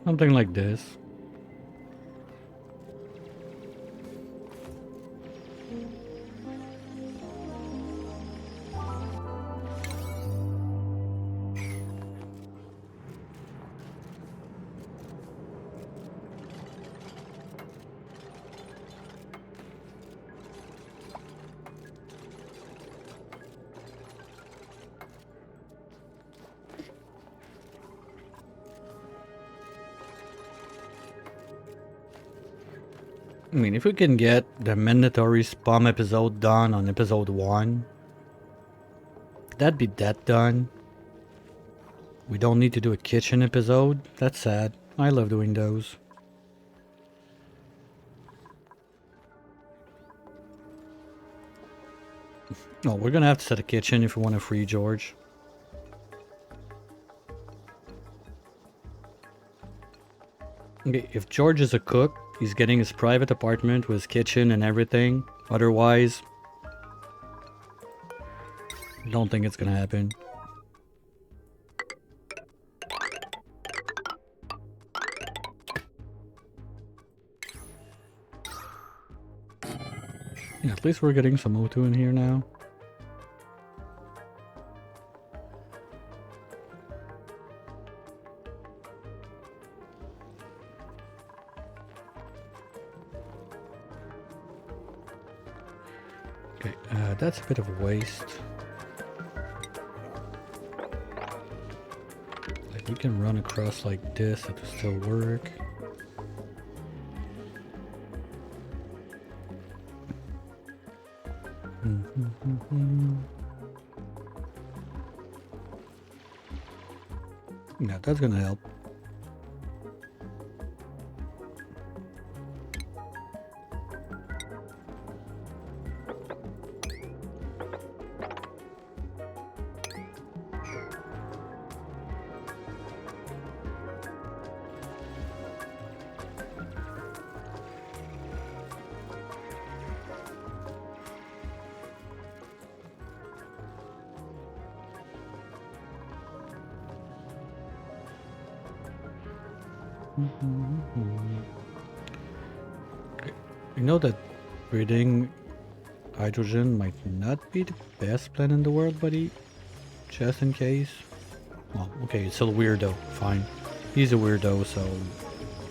Something like this. I mean, if we can get the mandatory spam episode done on episode 1, that'd be that done. We don't need to do a kitchen episode. That's sad. I love doing those. Oh, we're gonna have to set a kitchen if we want to free George. Okay, if George is a cook, he's getting his private apartment with his kitchen and everything. Otherwise, I don't think it's gonna happen. Yeah, at least we're getting some O2 in here now. Okay, that's a bit of a waste. Like, we can run across like this, it will still work. Yeah, that's gonna help. You know that breathing hydrogen might not be the best plan in the world, buddy. Just in case. Well, okay, it's still a weirdo. Fine. He's a weirdo, so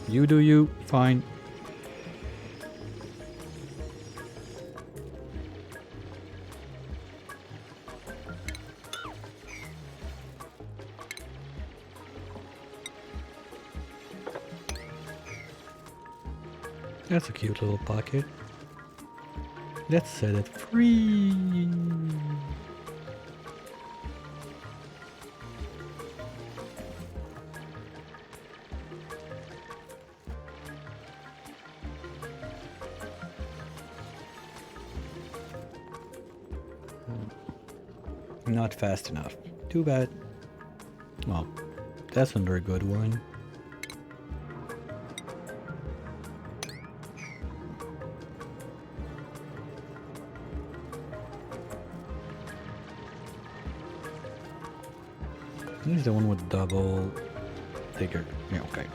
you do you. Fine. That's a cute little pocket. Let's set it free. Not fast enough. Too bad. Well, that's another good one. This is the one with double digger. Yeah, okay.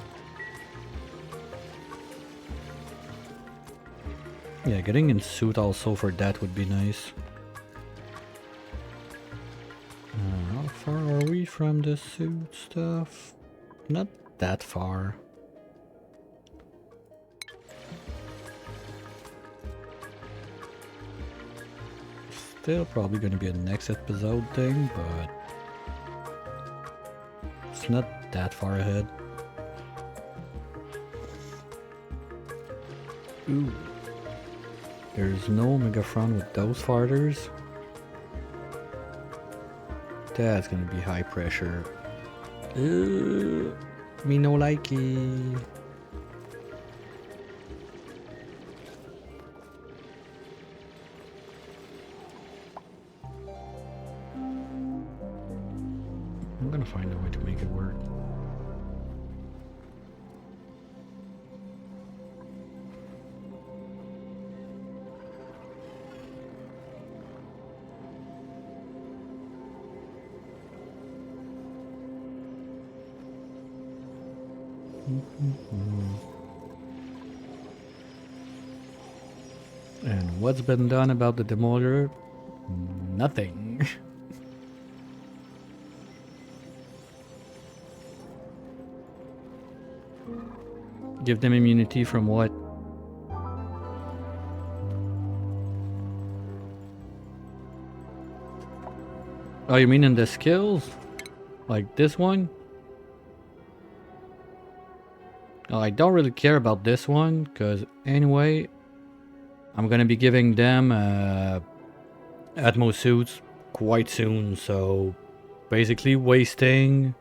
Yeah, getting in suit also for that would be nice. How far are we from the suit stuff? Not that far. Still probably gonna be a next episode thing, but it's not that far ahead. Ooh. There's no Megaphron with those farters. That's gonna be high pressure. Me no likey. I'm gonna find a way to make it work. And what's been done about the demolior? Nothing. Give them immunity from what? Oh, you mean in the skills? Like this one? Oh, I don't really care about this one, because anyway, I'm gonna be giving them Atmo suits quite soon, so basically wasting,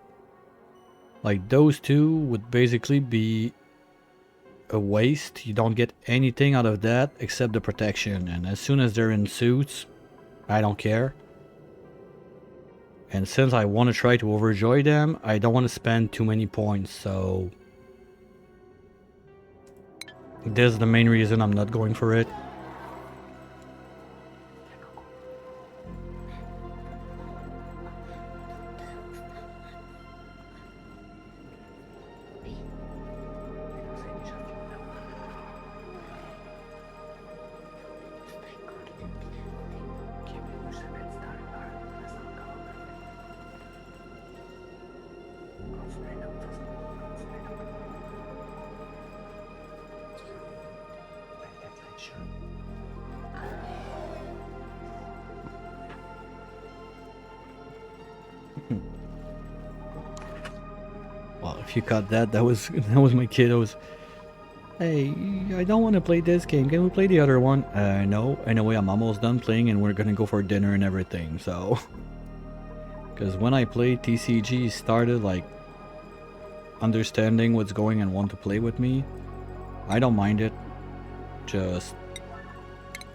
like those two would basically be a waste. You don't get anything out of that except the protection, and as soon as they're in suits, I don't care. And since I want to try to overjoy them, I don't want to spend too many points, so this is the main reason I'm not going for it. Well, if you caught that, that was my kid. Hey, I don't want to play this game. Can we play the other one? No. Anyway, I'm almost done playing and we're gonna go for dinner and everything, so. Because when I played TCG, he started like understanding what's going and want to play with me. I don't mind it. Just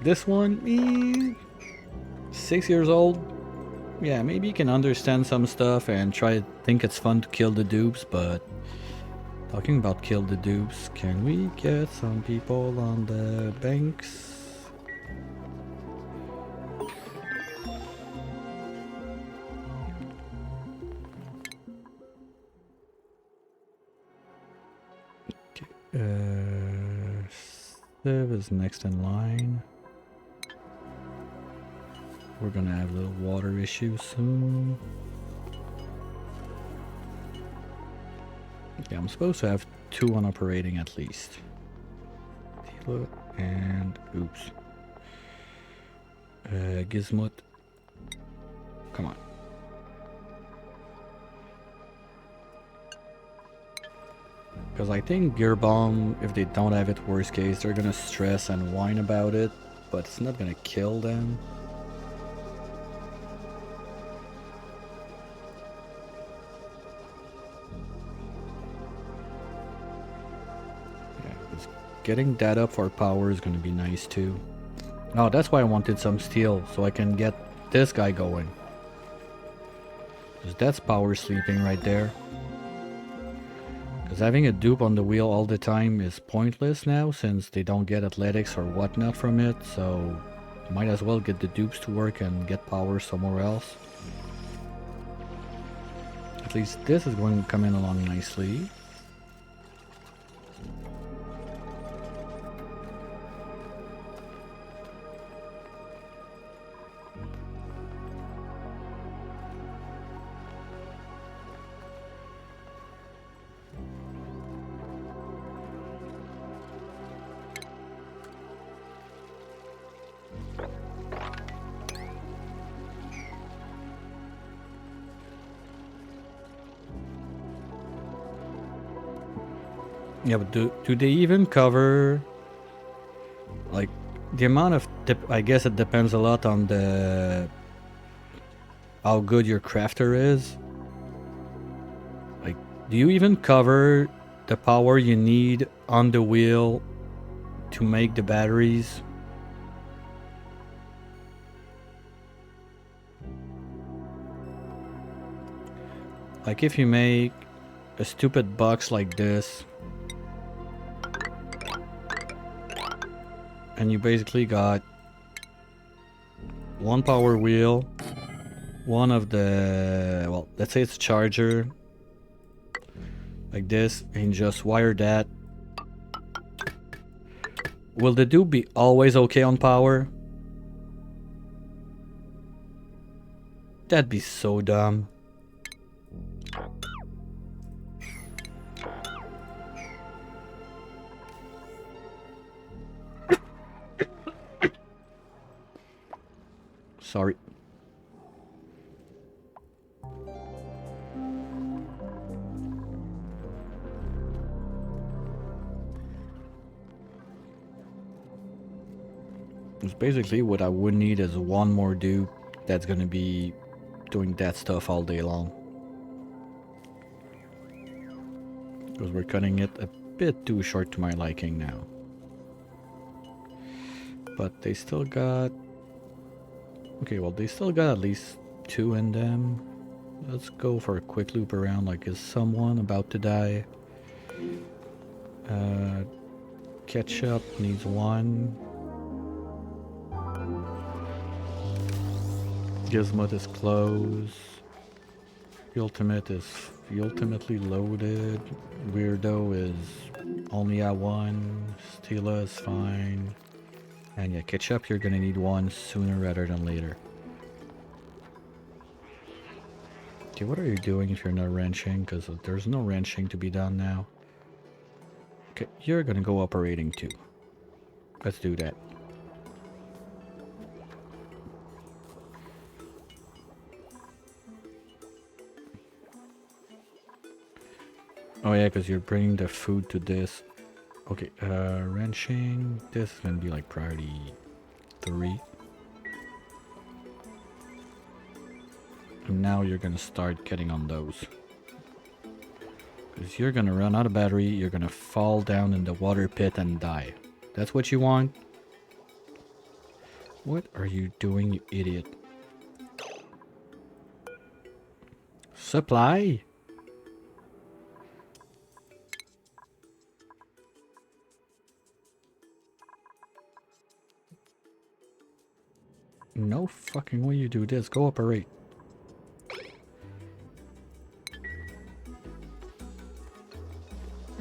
this one, 6 years old. Yeah, maybe you can understand some stuff and try to think it's fun to kill the dupes, but talking about kill the dupes, can we get some people on the banks? Civ is next in line. We're gonna have a little water issue soon. Yeah, I'm supposed to have 2 on operating at least. And oops. Gizmot. Come on. Because I think Gear Bomb, if they don't have it, worst case, they're gonna stress and whine about it, but it's not gonna kill them. Yeah, getting that up for power is gonna be nice too. Oh, that's why I wanted some steel, so I can get this guy going. Because that's power sleeping right there. Because having a dupe on the wheel all the time is pointless now, since they don't get athletics or whatnot from it, so might as well get the dupes to work and get power somewhere else. At least this is going to come in along nicely. Yeah, but do they even cover, like, the amount of I guess it depends a lot on the how good your crafter is. Like, do you even cover the power you need on the wheel to make the batteries? Like, if you make a stupid box like this, and you basically got 1 power wheel, 1 of the, well, let's say it's a charger, like this, and just wire that. Will the dupe be always okay on power? That'd be so dumb. Sorry. It's basically what I would need is 1 more dupe that's gonna be doing that stuff all day long. Because we're cutting it a bit too short to my liking now. But they still got... Okay, well, they still got at least 2 in them. Let's go for a quick loop around. Like, is someone about to die? Ketchup needs 1. Gizmot is close. Ultimate is ultimately loaded. Weirdo is only at 1. Stila is fine. And yeah, Ketchup, you're gonna need 1 sooner rather than later. Okay, what are you doing if you're not wrenching? Because there's no wrenching to be done now. Okay, you're gonna go operating too. Let's do that. Oh yeah, because you're bringing the food to this. Okay, wrenching. This is gonna be like priority 3. And now you're gonna start getting on those. Because you're gonna run out of battery, you're gonna fall down in the water pit and die. That's what you want? What are you doing, you idiot? Supply? No fucking way you do this. Go operate.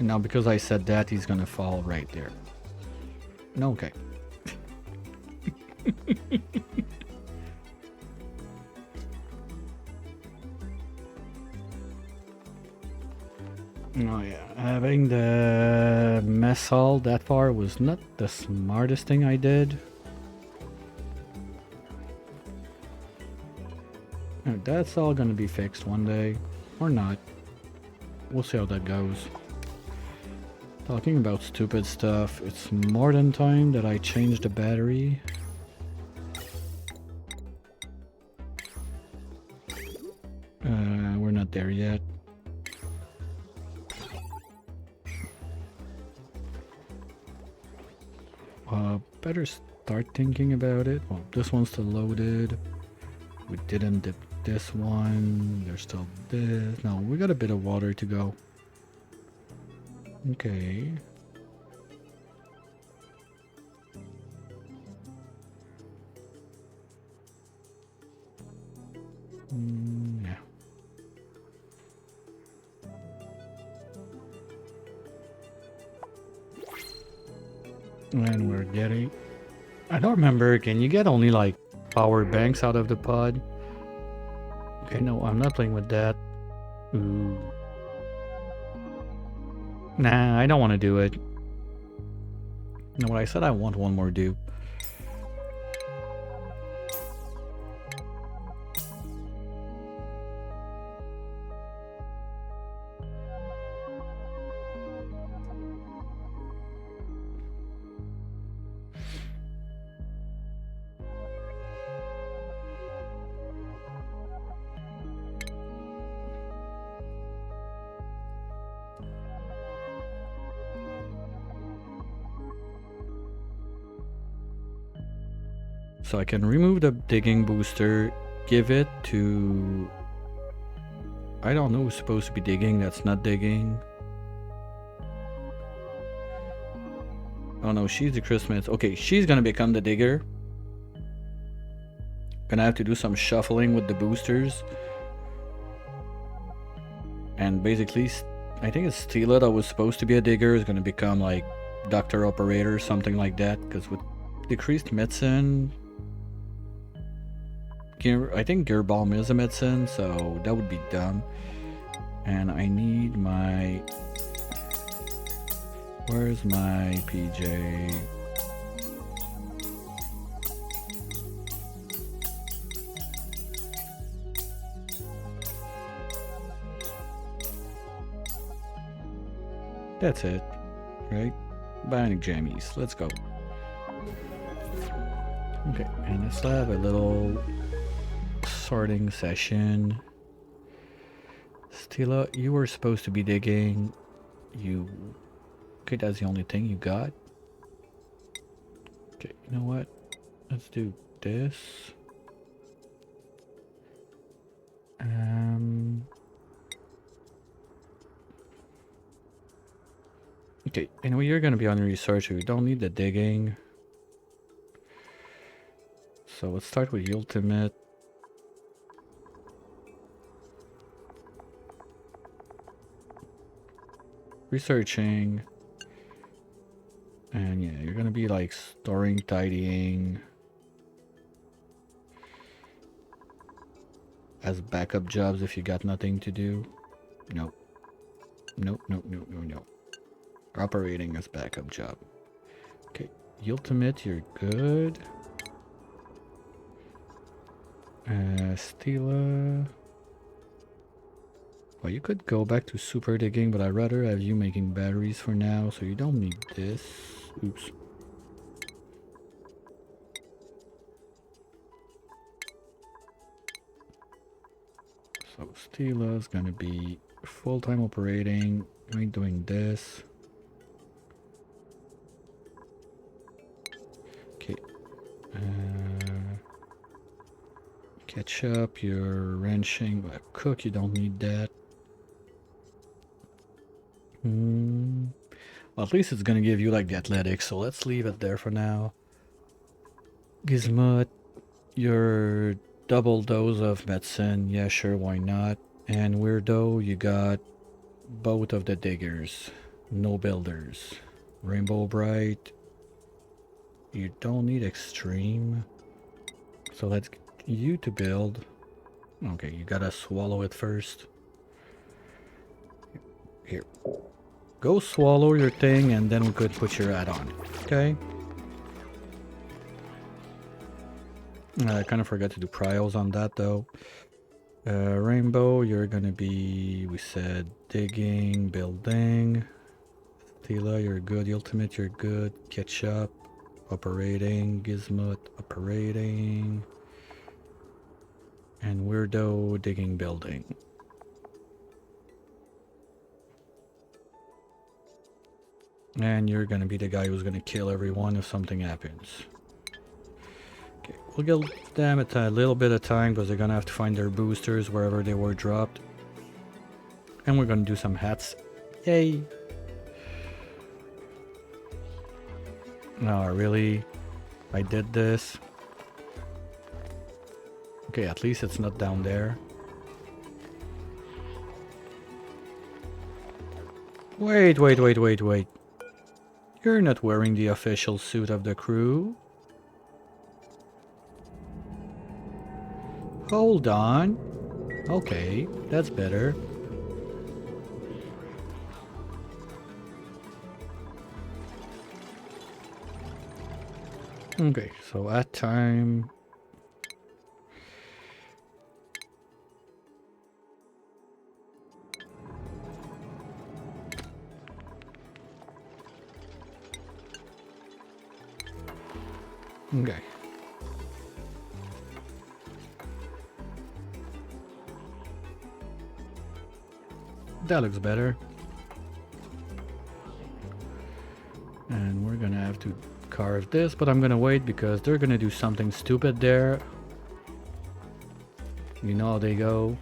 And now because I said that, he's gonna fall right there. No, okay. Oh yeah, having the mess hall that far was not the smartest thing I did. That's all gonna be fixed one day, or not. We'll see how that goes. Talking about stupid stuff, it's more than time that I change the battery. We're not there yet. Better start thinking about it. Well, this one's still loaded. We didn't dip this one. There's still this. No, we got a bit of water to go. Okay. Yeah. And we're getting... I don't remember. Can you get only like power banks out of the pod? Okay, no, I'm not playing with that. Ooh. Nah, I don't want to do it. No, what I said, I want one more dupe. So I can remove the digging booster, give it to... I don't know who's supposed to be digging, that's not digging. Oh no, she's the Christmas. Okay, she's gonna become the digger. Gonna have to do some shuffling with the boosters. And basically, I think it's Stila that was supposed to be a digger is gonna become like Doctor Operator, something like that. Because with decreased medicine... I think Gear Bomb is a medicine, so that would be dumb. And I need my... Where's my PJ? That's it, right? Bionic Jammies, let's go. Okay, and let's have a little sorting session. Stila, you were supposed to be digging. Okay, that's the only thing you got. Okay, you know what? Let's do this. Okay, anyway, you're gonna be on research, so you don't need the digging. So let's start with the ultimate. Researching. And yeah, you're gonna be like storing, tidying as backup jobs if you got nothing to do. Nope. Nope, nope, nope, nope, nope. Operating as backup job. Okay, ultimate, you're good. Stila. Well, you could go back to super digging, but I'd rather have you making batteries for now, so you don't need this. Oops. So Stila's gonna be full-time operating. You ain't doing this. Okay. Catch up, you're wrenching. Cook, you don't need that. Well, at least it's gonna give you like the athletics, so let's leave it there for now. Gizmut, your double dose of medicine, yeah sure, why not. And Weirdo, you got both of the diggers. No builders. Rainbow Bright. You don't need extreme. So let's get you to build. Okay, you gotta swallow it first. Here. Go swallow your thing and then we could put your add-on. Okay? I kind of forgot to do prios on that though. Rainbow, you're gonna be, we said, digging, building. Tila, you're good. Ultimate, you're good. Ketchup, operating. Gizmot, operating. And Weirdo, digging, building. And you're gonna be the guy who's gonna kill everyone if something happens. Okay, we'll give them a little bit of time because they're gonna have to find their boosters wherever they were dropped. And we're gonna do some hats. Yay! No, really? I did this? Okay, at least it's not down there. Wait. You're not wearing the official suit of the crew. Hold on. Okay, that's better. Okay, so at time... Okay. That looks better. And we're gonna have to carve this, but I'm gonna wait because they're gonna do something stupid there. You know how they go.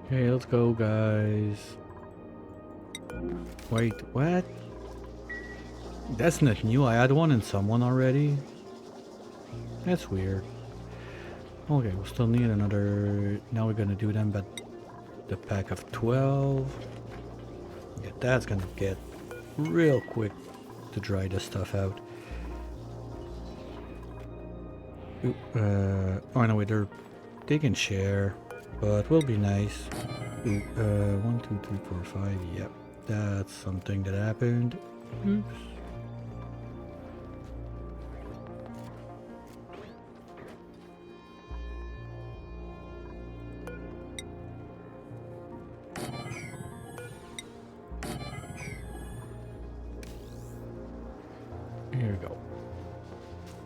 Okay, let's go, guys. Wait, what? That's not new. I had one in someone already. That's weird. Okay, we'll still need another... Now we're gonna do them, but the pack of 12. Yeah, that's gonna get real quick to dry this stuff out. Ooh, oh no, wait, they can share, but will be nice. Ooh, 1, 2, 3, 4, 5. Yep, that's something that happened. Oops. Here we go.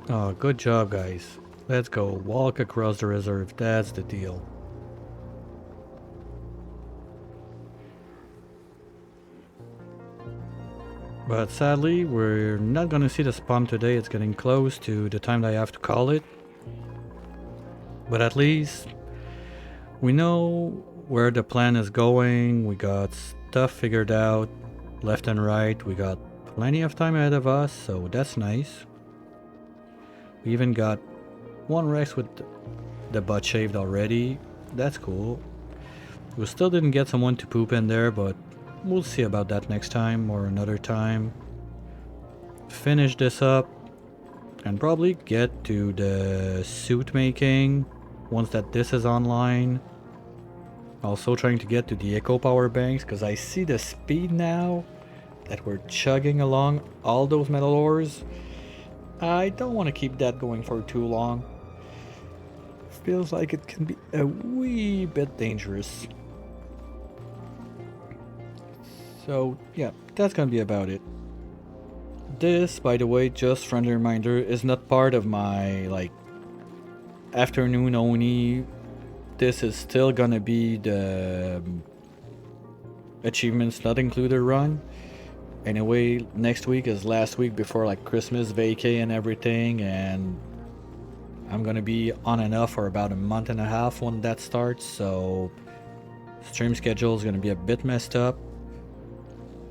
Oh, good job, guys. Let's go. Walk across the reserve. That's the deal. But sadly, we're not gonna see the spawn today. It's getting close to the time that I have to call it. But at least we know where the plan is going. We got stuff figured out left and right. We got plenty of time ahead of us, so that's nice. We even got one Rex with the butt shaved already. That's cool. We still didn't get someone to poop in there, but we'll see about that next time or another time. Finish this up and probably get to the suit making once that this is online. Also trying to get to the eco power banks because I see the speed now that we're chugging along all those metal ores. I don't want to keep that going for too long. Feels like it can be a wee bit dangerous. So yeah, that's gonna be about it. This, by the way, just friendly reminder, is not part of my like afternoon only. This is still gonna be the achievements not included run. Anyway, next week is last week before like Christmas vacay and everything, and I'm gonna be on and off for about a month and a half when that starts, so stream schedule is gonna be a bit messed up.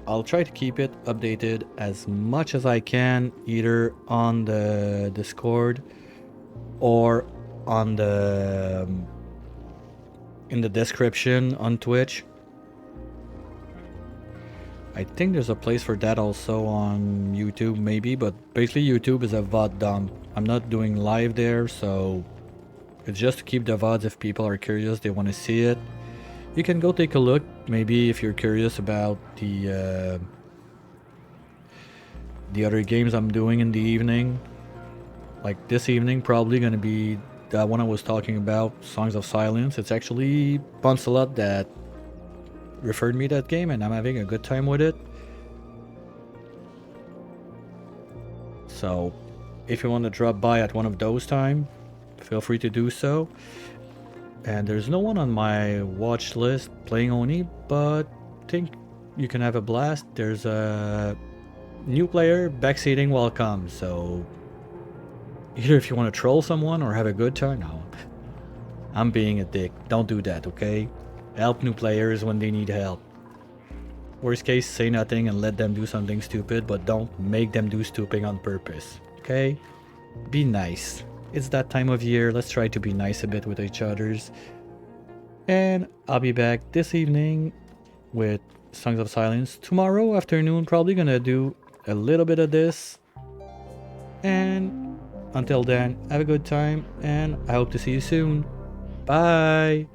I'll try to keep it updated as much as I can, either on the Discord or on the in the description on Twitch. I think there's a place for that also on YouTube maybe, but basically YouTube is a VOD dump. I'm not doing live there, so it's just to keep the VODs if people are curious, they want to see it. You can go take a look, maybe if you're curious about the other games I'm doing in the evening. Like this evening, probably gonna be that one I was talking about, Songs of Silence. It's actually Poncelot that referred me that game, and I'm having a good time with it. So, if you want to drop by at one of those times, feel free to do so. And there's no one on my watch list playing Oni, but I think you can have a blast. There's a new player, backseating welcome, so either if you want to troll someone or have a good time, no. I'm being a dick. Don't do that, okay? Help new players when they need help. Worst case, say nothing and let them do something stupid, but don't make them do stupid on purpose, okay? Be nice. It's that time of year, let's try to be nice a bit with each others. And I'll be back this evening with Songs of Silence. Tomorrow afternoon, probably gonna do a little bit of this. And until then, have a good time, and I hope to see you soon. Bye!